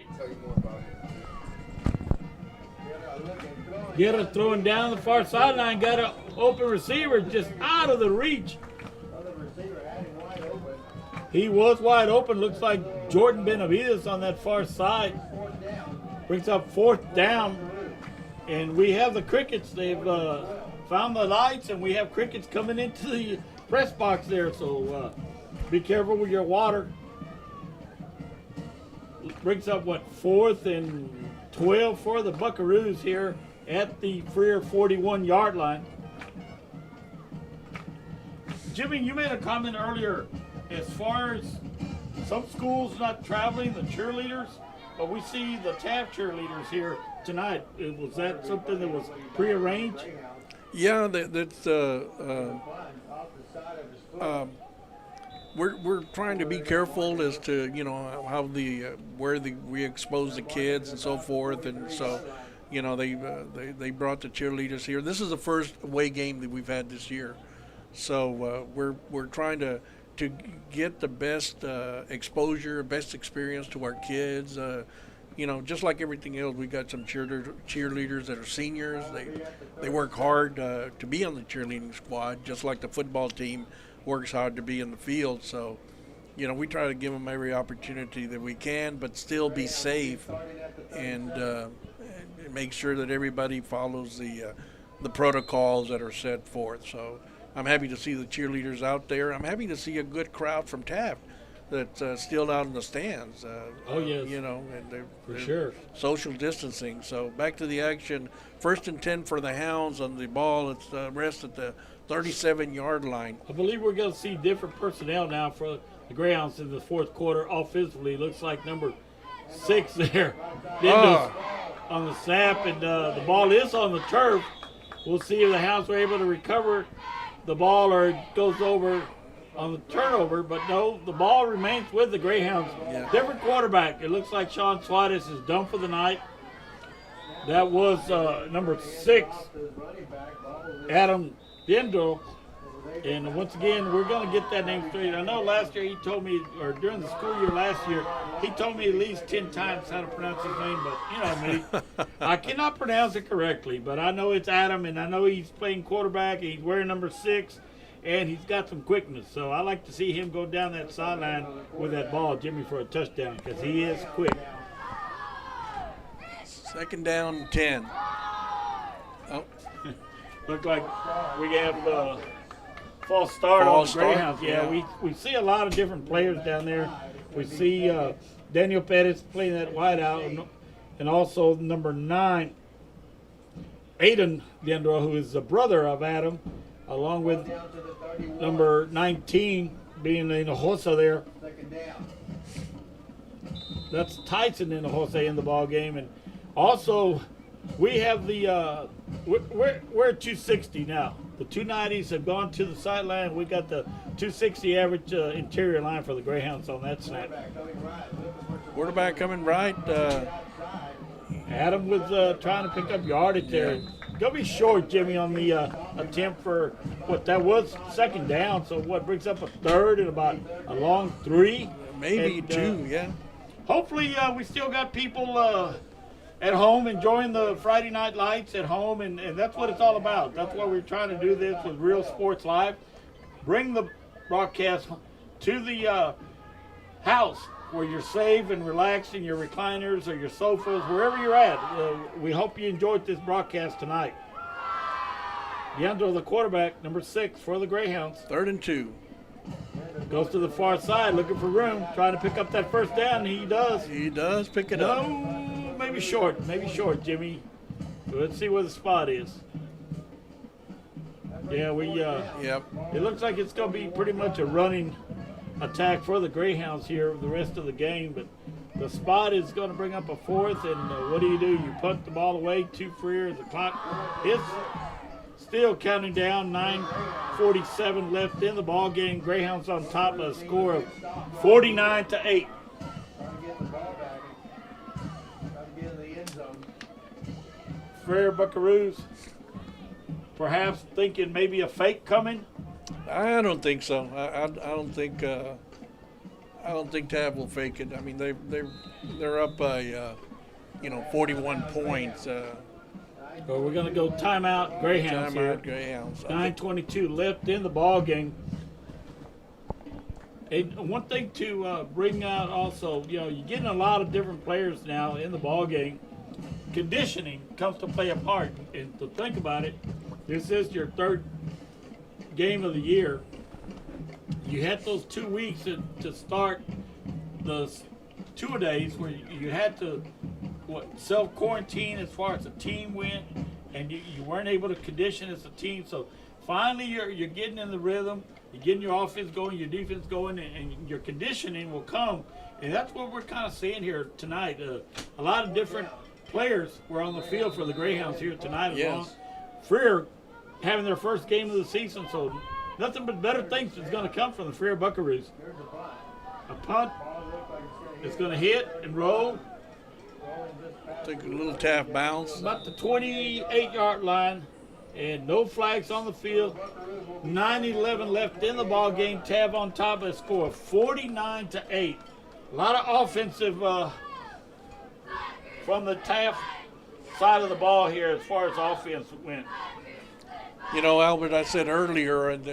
Get it throwing down the far sideline, got an open receiver just out of the reach. He was wide open, looks like Jordan Benavides on that far side. Brings up 4th down, and we have the Crickets. They've found the lights, and we have Crickets coming into the press box there, so be careful with your water. Brings up, 4th and 12 for the Buckaroos here at the Freer 41-yard line. Jimmy, you made a comment earlier as far as some schools not traveling, the cheerleaders, but we see the Taft cheerleaders here tonight. Was that something that was prearranged? Yeah, that's we're trying to be careful as to how we expose the kids and so forth, and so they brought the cheerleaders here. This is the first away game that we've had this year, so we're trying to get the best exposure, best experience to our kids. Just like everything else, we got some cheerleaders that are seniors. They work hard to be on the cheerleading squad, just like the football team works hard to be in the field. So, we try to give them every opportunity that we can, but still be safe and make sure that everybody follows the protocols that are set forth. So I'm happy to see the cheerleaders out there. I'm happy to see a good crowd from Taft that's still out in the stands. Oh, yes. And they're sure. Social distancing. So back to the action. 1st and 10 for the Hounds on the ball. It's rest at the 37-yard line. I believe we're going to see different personnel now for the Greyhounds in the 4th quarter. Offensively, looks like number 6 there. On the snap, and the ball is on the turf. We'll see if the Hounds were able to recover the ball or it goes over on the turnover, but no, the ball remains with the Greyhounds. Yeah. Different quarterback. It looks like Sean Suarez is done for the night. That was number 6, Adam Dendel. And once again, we're going to get that name straight. I know last year he told me, or during the school year last year, he told me at least 10 times how to pronounce his name, but me, I cannot pronounce it correctly, but I know it's Adam, and I know he's playing quarterback, and he's wearing number 6, and he's got some quickness. So I like to see him go down that sideline with that ball, Jimmy, for a touchdown, because he is quick. Second down, 10. Oh, Look like we have false start on the Greyhounds. Yeah, we see a lot of different players down there. We see Daniel Pettis playing that wide out, and also number 9, Aiden Dendro, who is the brother of Adam, along with number 19 being in the Hinojosa there. That's Tyson in the Jose in the ball game, and also we have the we're at 260 now. The 290s have gone to the sideline. We got the 260 average interior line for the Greyhounds on that snap. Quarterback coming right. Adam was trying to pick up yardage there. Gonna be short, Jimmy, on the attempt for what that was second down. So what brings up a third and about a long 3, maybe and, 2. Yeah. Hopefully, we still got people at home enjoying the Friday night lights at home, and that's what it's all about. That's why we're trying to do this with Real Sports Live. Bring the broadcast to the house where you're safe and relaxed in your recliners or your sofas, wherever you're at. We hope you enjoyed this broadcast tonight. Leandro, the quarterback, number 6 for the Greyhounds. 3rd and 2. Goes to the far side, looking for room, trying to pick up that first down. He does. He does pick it up. Maybe short, Jimmy. Let's see where the spot is. Yeah, Yep. It looks like it's going to be pretty much a running attack for the Greyhounds here the rest of the game, but the spot is going to bring up a 4th, and what do? You punt the ball away, 2 Freer. The clock is still counting down, 9:47 left in the ball game. Greyhounds on top of a score of 49-8. Freer Buckaroos perhaps thinking maybe a fake coming. I don't think so. I don't think Taft will fake it. I mean, they're up by 41 points. Well, we're going to go timeout Greyhounds here. Greyhounds. 9:22 left in the ball game. And one thing to bring out also, you're getting a lot of different players now in the ball game. Conditioning comes to play a part. And to think about it, this is your 3rd game of the year. You had those 2 weeks to start the 2-a-days where you had to self-quarantine as far as the team went, and you weren't able to condition as a team. So finally you're getting in the rhythm, you're getting your offense going, your defense going, and your conditioning will come. And that's what we're kind of seeing here tonight. A lot of different players were on the field for the Greyhounds here tonight. Yes. Freer having their first game of the season, so nothing but better things is going to come from the Freer Buckaroos. A punt is going to hit and roll. Take a little Taft bounce. About the 28-yard line, and no flags on the field. 9:11 left in the ball game. Taft on top of a score of 49-8. A lot of offensive from the Taft side of the ball here as far as offense went. Albert, I said earlier, and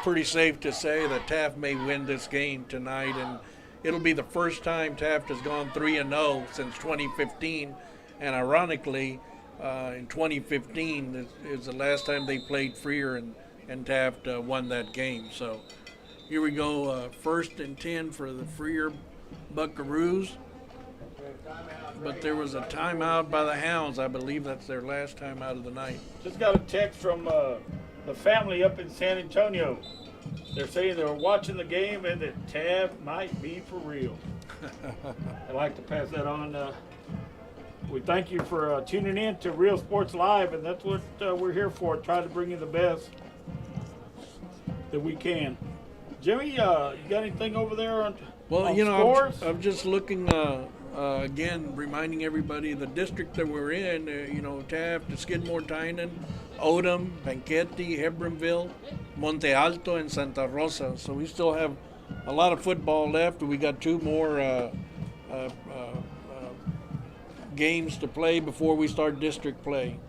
pretty safe to say that Taft may win this game tonight, and it'll be the first time Taft has gone 3-0 since 2015, and ironically, in 2015 is the last time they played Freer, and Taft won that game. So here we go, 1st and 10 for the Freer Buckaroos. But there was a timeout by the Hounds. I believe that's their last timeout of the night. Just got a text from the family up in San Antonio. They're saying they were watching the game and that Taft might be for real. I'd like to pass that on. We thank you for tuning in to Real Sports Live, and that's what we're here for, try to bring you the best that we can. Jimmy, you got anything over there on scores? I'm just looking, again, reminding everybody the district that we're in, Taft, Skidmore, Tynan, Odom, Banquete, Hebronville, Monte Alto, and Santa Rosa. So we still have a lot of football left. We got 2 more games to play before we start district play.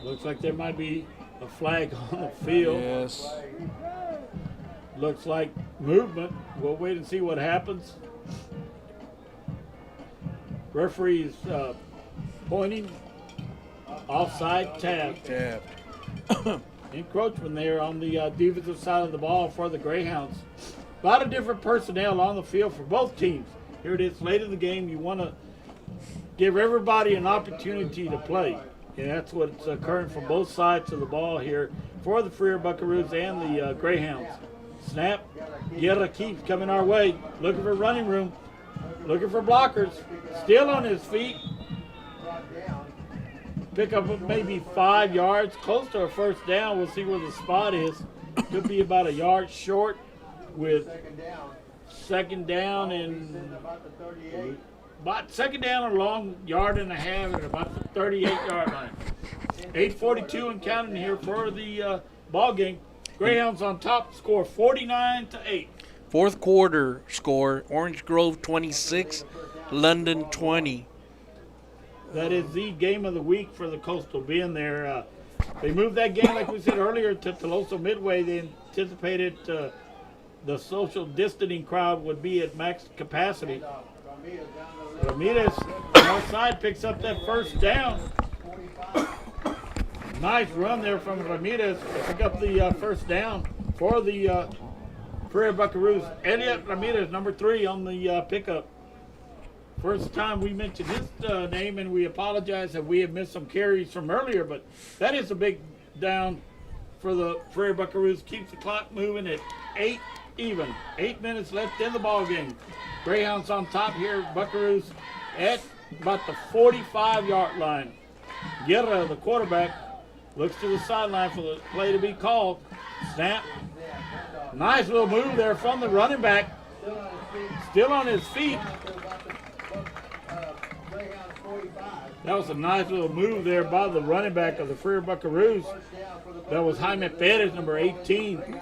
Looks like there might be a flag on the field. Yes. Looks like movement. We'll wait and see what happens. Referee is pointing offside Taft. Encroachment there on the defensive side of the ball for the Greyhounds. A lot of different personnel on the field for both teams. Here it is late in the game. You want to give everybody an opportunity to play. And that's what's occurring from both sides of the ball here for the Freer Buckaroos and the Greyhounds. Snap. Guerra keeps coming our way. Looking for running room. Looking for blockers. Still on his feet. Pick up maybe 5 yards. Close to a first down. We'll see where the spot is. Could be about a yard short with second down and about second down a long yard and a half at about the 38-yard line. 8:42 and counting here for the ball game. Greyhounds on top, score 49-8. Fourth quarter score: Orange Grove 26, London 20. That is the game of the week for the Coastal being there. They moved that game, like we said earlier, to Toloso Midway. They anticipated the social distancing crowd would be at max capacity. Ramirez, north side, picks up that first down. Nice run there from Ramirez to pick up the first down for the Prairie Buckaroos. Elliot Ramirez, number 3 on the pickup. First time we mentioned his name, and we apologize that we have missed some carries from earlier, but that is a big down for the Prairie Buckaroos. Keeps the clock moving at 8 even. 8 minutes left in the ball game. Greyhounds on top here, Buckaroos at about the 45-yard line. Guerra, the quarterback, looks to the sideline for the play to be called. Snap. Nice little move there from the running back. Still on his feet. That was a nice little move there by the running back of the Freer Buckaroos. That was Jaime Perez, number 18.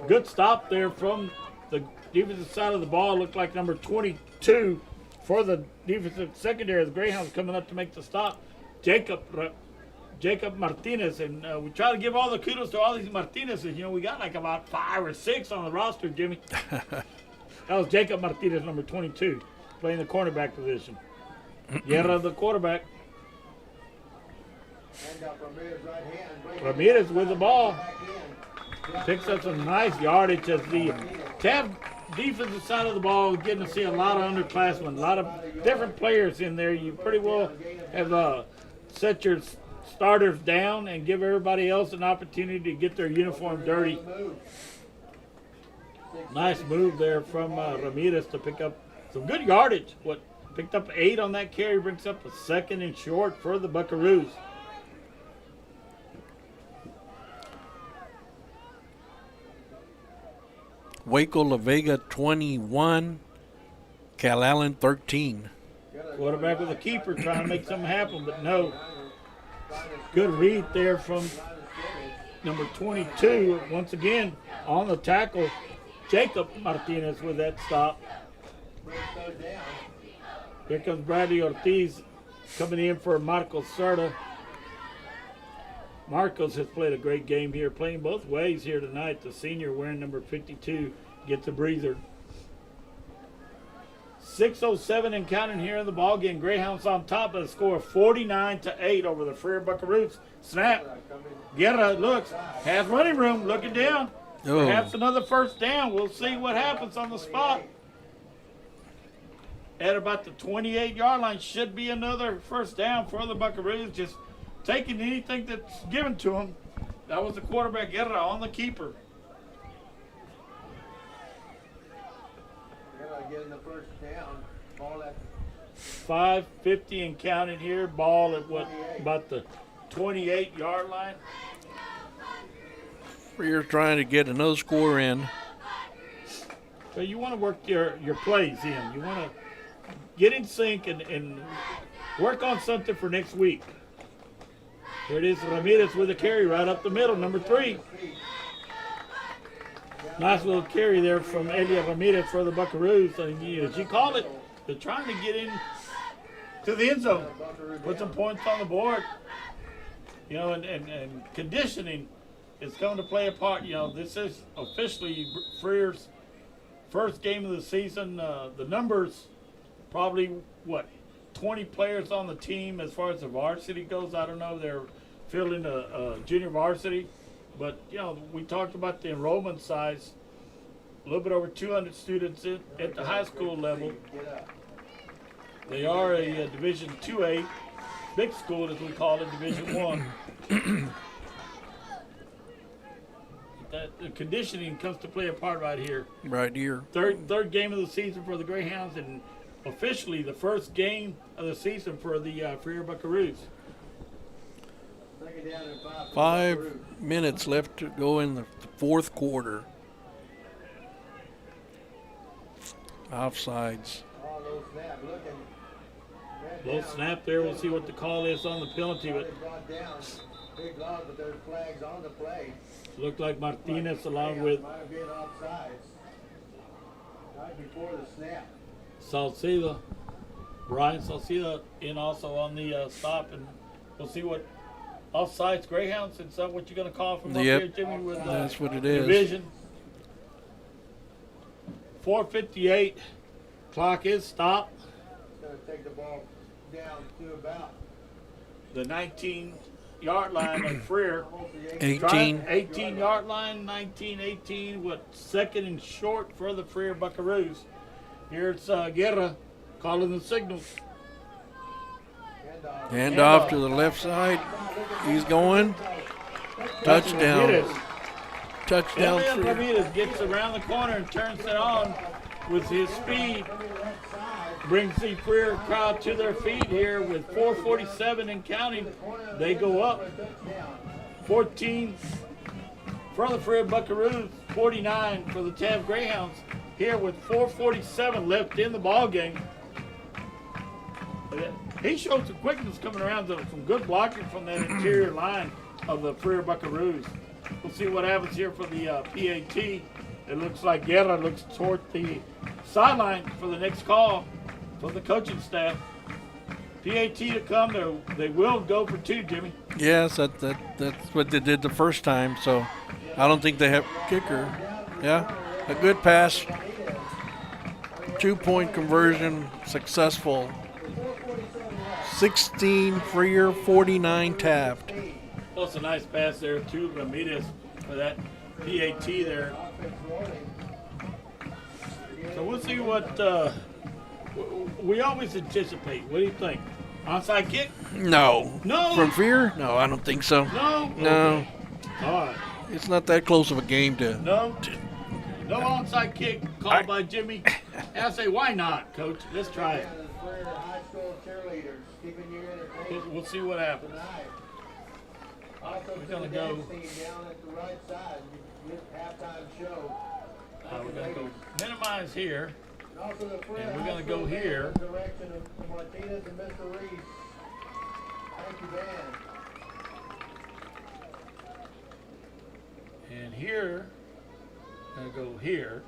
Good stop there from the defensive side of the ball. Looked like number 22 for the defensive secondary. The Greyhounds coming up to make the stop. Jacob Martinez. And we try to give all the kudos to all these Martinezes. You know, we got like about 5 or 6 on the roster, Jimmy. That was Jacob Martinez, number 22, playing the cornerback position. Guerra, the quarterback. Ramirez with the ball. Picks up some nice yardage as the Taft defensive side of the ball, getting to see a lot of underclassmen, a lot of different players in there. You pretty well have set your starters down and give everybody else an opportunity to get their uniform dirty. Nice move there from Ramirez to pick up some good yardage. Picked up 8 on that carry, brings up a second and short for the Buckaroos. Waco La Vega 21, Cal Allen 13. Quarterback with a keeper trying to make something happen, but no. Good read there from number 22. Once again, on the tackle, Jacob Martinez with that stop. Here comes Bradley Ortiz coming in for Marcos Serta. Marcos has played a great game here, playing both ways here tonight. The senior wearing number 52 gets a breather. 6:07 and counting here in the ball game. Greyhounds on top of the score of 49-8 over the Freer Buckaroos. Snap. Guerra looks, has running room, looking down. Perhaps another first down. We'll see what happens on the spot. At about the 28-yard line, should be another first down for the Buckaroos. Just taking anything that's given to them. That was the quarterback, Guerra, on the keeper. Getting the first down. Ball at 5:50 and counting here. Ball at about the 28-yard line. Freer trying to get another score in. So you want to work your plays in. You want to get in sync and work on something for next week. Here it is, Ramirez with a carry right up the middle, number 3. Nice little carry there from Elia Ramirez for the Buckaroos. And as you call it, they're trying to get in to the end zone, put some points on the board. You know, and conditioning is going to play a part. You know, this is officially Freer's first game of the season. The numbers, probably, 20 players on the team as far as the varsity goes. I don't know. They're filling a junior varsity. But, we talked about the enrollment size. A little bit over 200 students at the high school level. They are a Division 2A, big school as we call it, Division 1. The conditioning comes to play a part right here. Right here. Third game of the season for the Greyhounds, and officially the first game of the season for the Freer Buckaroos. 5 minutes left to go in the fourth quarter. Offsides. Low snap there. We'll see what the call is on the penalty. But big love, but there's flags on the play. looked like Martinez along with Might have been offsides. Right before the snap. Salceda. Brian Salceda in also on the stop, and we'll see what offsides Greyhounds. Is that what you're going to call from up here, Jimmy? With that's what it is. Division. 4:58. Clock is stopped. It's going to take the ball down to about the 19-yard line of Freer. 18-yard line, 19-18. What, second and short for the Freer Buckaroos. Here it's Guerra calling the signals. Hand off to the left side. He's going. Touchdown. Touchdown. Elian Ramirez gets around the corner and turns it on with his speed. Brings the Freer crowd to their feet here with 4:47 and counting. They go up 14 for the Freer Buckaroos, 49 for the Taft Greyhounds. Here with 4:47 left in the ball game. He showed some quickness coming around, some good blocking from that interior line of the Freer Buckaroos. We'll see what happens here for the PAT. It looks like Guerra looks toward the sideline for the next call for the coaching staff. PAT to come. They will go for two, Jimmy. Yes, that's what they did the first time. So I don't think they have kicker. Yeah, a good pass. 2-point conversion, successful. 16 Freer, 49 Taft. Well, it's a nice pass there to Ramirez for that PAT there. So we'll see what we always anticipate. What do you think? Onside kick? No. No. From Freer? No, I don't think so. No. No. Okay. All right. It's not that close of a game to. No. No onside kick called by Jimmy. And I say, why not, Coach? Let's try it. We'll see what happens. We're going to go. We're going to go minimize here. And we're going to go here. And here, I'm going to go here.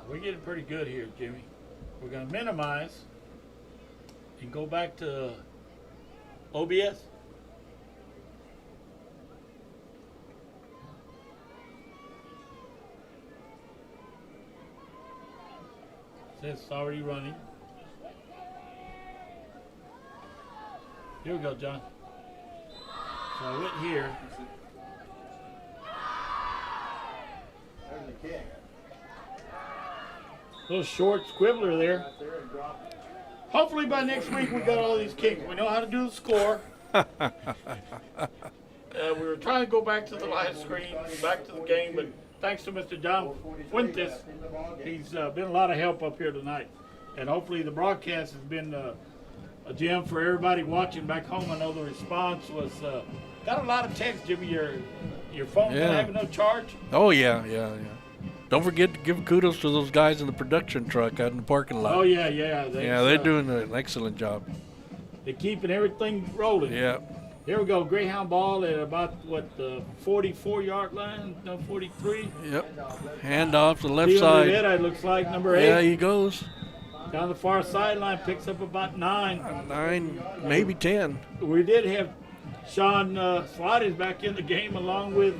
We're getting pretty good here, Jimmy. We're going to minimize and go back to OBS. Says it's already running. Here we go, John. So I went here. There's the kick. Little short squibbler there. Hopefully by next week we got all these kicks. We know how to do the score. We were trying to go back to the live screen, back to the game, but thanks to Mr. John Fuentes, he's been a lot of help up here tonight. And hopefully the broadcast has been a gem for everybody watching back home. I know the response was, got a lot of text, Jimmy. Your phone not having no charge? Oh, yeah. Don't forget to give kudos to those guys in the production truck out in the parking lot. Oh, yeah. They're doing an excellent job. They're keeping everything rolling. Yeah. Here we go. Greyhound ball at about, the 44-yard line? No, 43? Yep. Hand off to the left Steven side. Rivera, looks like number 8. Yeah, he goes. Down the far sideline, picks up about 9. 9, maybe 10. We did have Sean Suarez back in the game along with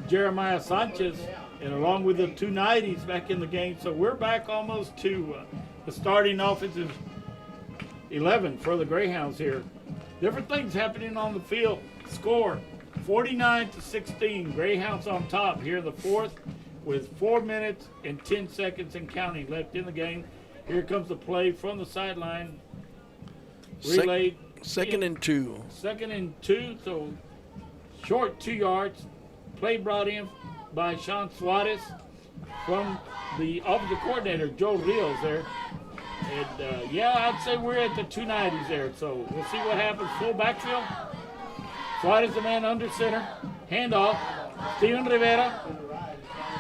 Jeremiah Sanchez. and along with the two 90s back in the game. So we're back almost to the starting offensive 11 for the Greyhounds here. Different things happening on the field. Score 49-16. Greyhounds on top here in the fourth with 4 minutes and 10 seconds and counting left in the game. Here comes the play from the sideline. Relayed. Second and 2. Second and 2, so short 2 yards. Play brought in by Sean Suarez from the offensive coordinator, Joe Rios there. And yeah, I'd say we're at the 290s there. So we'll see what happens. Full backfield. Suarez the man under center. Handoff. Steven Rivera.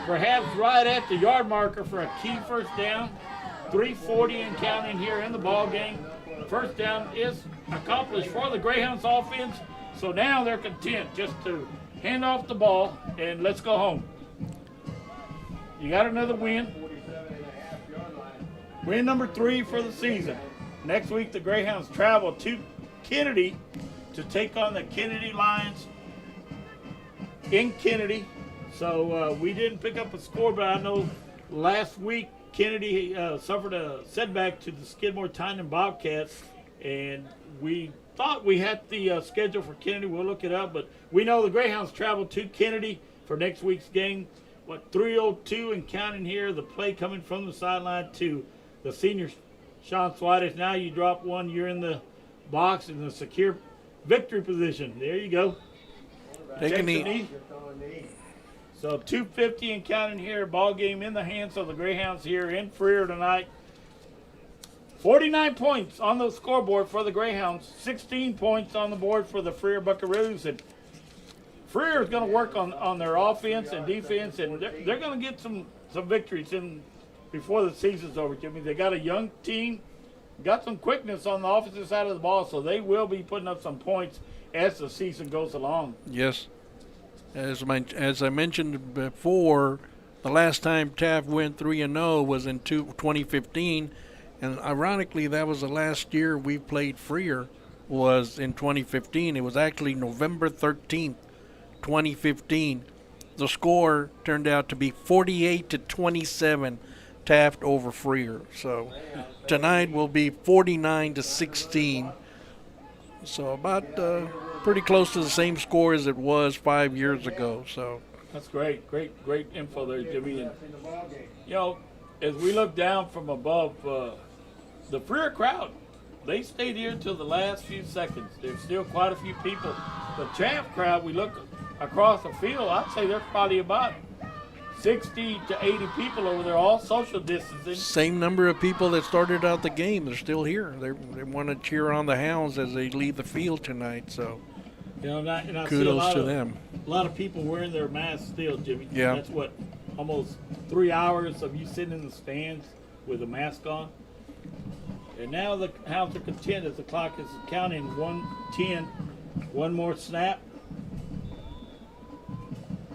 Perhaps right at the yard marker for a key first down. 3:40 and counting here in the ball game. First down is accomplished for the Greyhounds offense. So now they're content just to hand off the ball and let's go home. You got another win. Win number 3 for the season. Next week the Greyhounds travel to Kennedy to take on the Kennedy Lions in Kennedy. So we didn't pick up a score, but I know last week Kennedy suffered a setback to the Skidmore Tynan Bobcats, and we thought we had the schedule for Kennedy. We'll look it up, but we know the Greyhounds travel to Kennedy for next week's game. 3:02 and counting here. The play coming from the sideline to the senior Sean Suarez. Now you drop one. You're in the box in the secure victory position. There you go. Take a knee. So 2:50 and counting here. Ball game in the hands of the Greyhounds here in Freer tonight. 49 points on the scoreboard for the Greyhounds. 16 points on the board for the Freer Buckaroos. And Freer is going to work on their offense and defense, and they're going to get some victories in before the season's over, Jimmy. They got a young team, got some quickness on the offensive side of the ball, so they will be putting up some points as the season goes along. Yes. As I mentioned before, the last time Taft went 3-0 was in 2015, and ironically, that was the last year we played Freer was in 2015. It was actually November 13th, 2015. The score turned out to be 48-27, Taft over Freer. So tonight will be 49-16. So about pretty close to the same score as it was 5 years ago. So that's great info there, Jimmy. And you know, as we look down from above, the Freer crowd, they stayed here until the last few seconds. There's still quite a few people. The Taft crowd, we look across the field, I'd say there's probably about 60 to 80 people over there, all social distancing. Same number of people that started out the game. They're still here. They want to cheer on the Hounds as they leave the field tonight. So, you know, and I kudos see to them. A lot of people wearing their masks still, Jimmy. Yeah. That's what, almost 3 hours of you sitting in the stands with a mask on. And now the Hounds are content as the clock is counting 1:10. One more snap.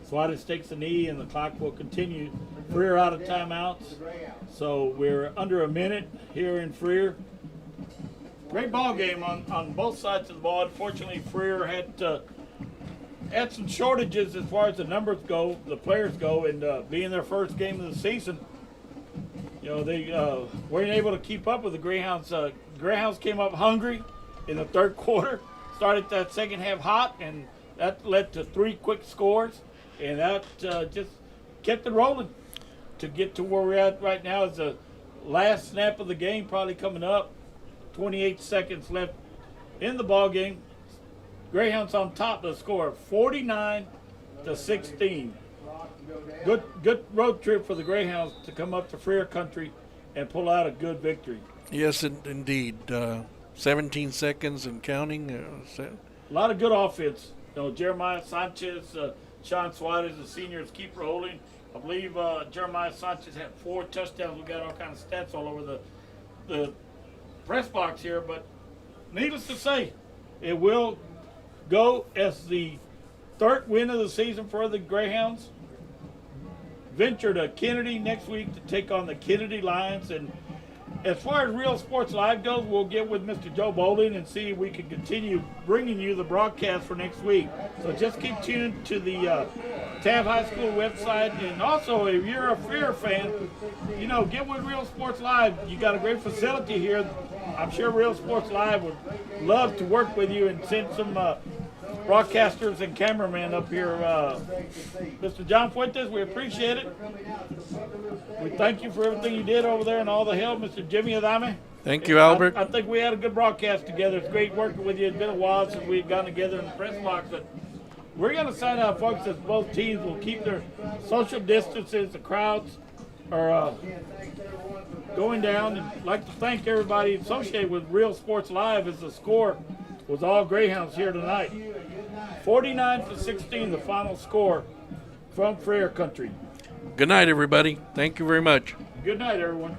Suarez takes a knee and the clock will continue. Freer out of timeouts. So we're under a minute here in Freer. Great ball game on both sides of the ball. Unfortunately, Freer had some shortages as far as the numbers go, the players go, and being their first game of the season, you know, they weren't able to keep up with the Greyhounds. Greyhounds came up hungry in the third quarter, started that second half hot, and that led to 3 quick scores. And that just kept it rolling to get to where we're at right now. Is the last snap of the game probably coming up. 28 seconds left in the ball game. Greyhounds on top of the score, 49-16. Good road trip for the Greyhounds to come up to Freer Country and pull out a good victory. Yes, indeed. 17 seconds and counting. A lot of good offense. You know, Jeremiah Sanchez. Sean Suarez, the seniors, keep rolling. I believe Jeremiah Sanchez had 4 touchdowns. We got all kinds of stats all over the press box here, but needless to say, it will go as the 3rd win of the season for the Greyhounds. Venture to Kennedy next week to take on the Kennedy Lions, and as far as Real Sports Live goes, we'll get with Mr. Joe Bowling and see if we can continue bringing you the broadcast for next week. So just keep tuned to the Taft High School website. And also, if you're a Freer fan, you know, get with Real Sports Live. You got a great facility here. I'm sure Real Sports Live would love to work with you and send some broadcasters and cameramen up here. Mr. John Fuentes, we appreciate it. We thank you for everything you did over there and all the help, Mr. Jimmy Adame. Thank you, Albert. I think we had a good broadcast together. It's great working with you. It's been a while since we've gotten together in the press box. But we're going to sign out, folks, that both teams will keep their social distances. The crowds are going down. And I'd like to thank everybody associated with Real Sports Live as the score was all Greyhounds here tonight. 49-16, the final score from Freer Country. Good night, everybody. Thank you very much. Good night, everyone.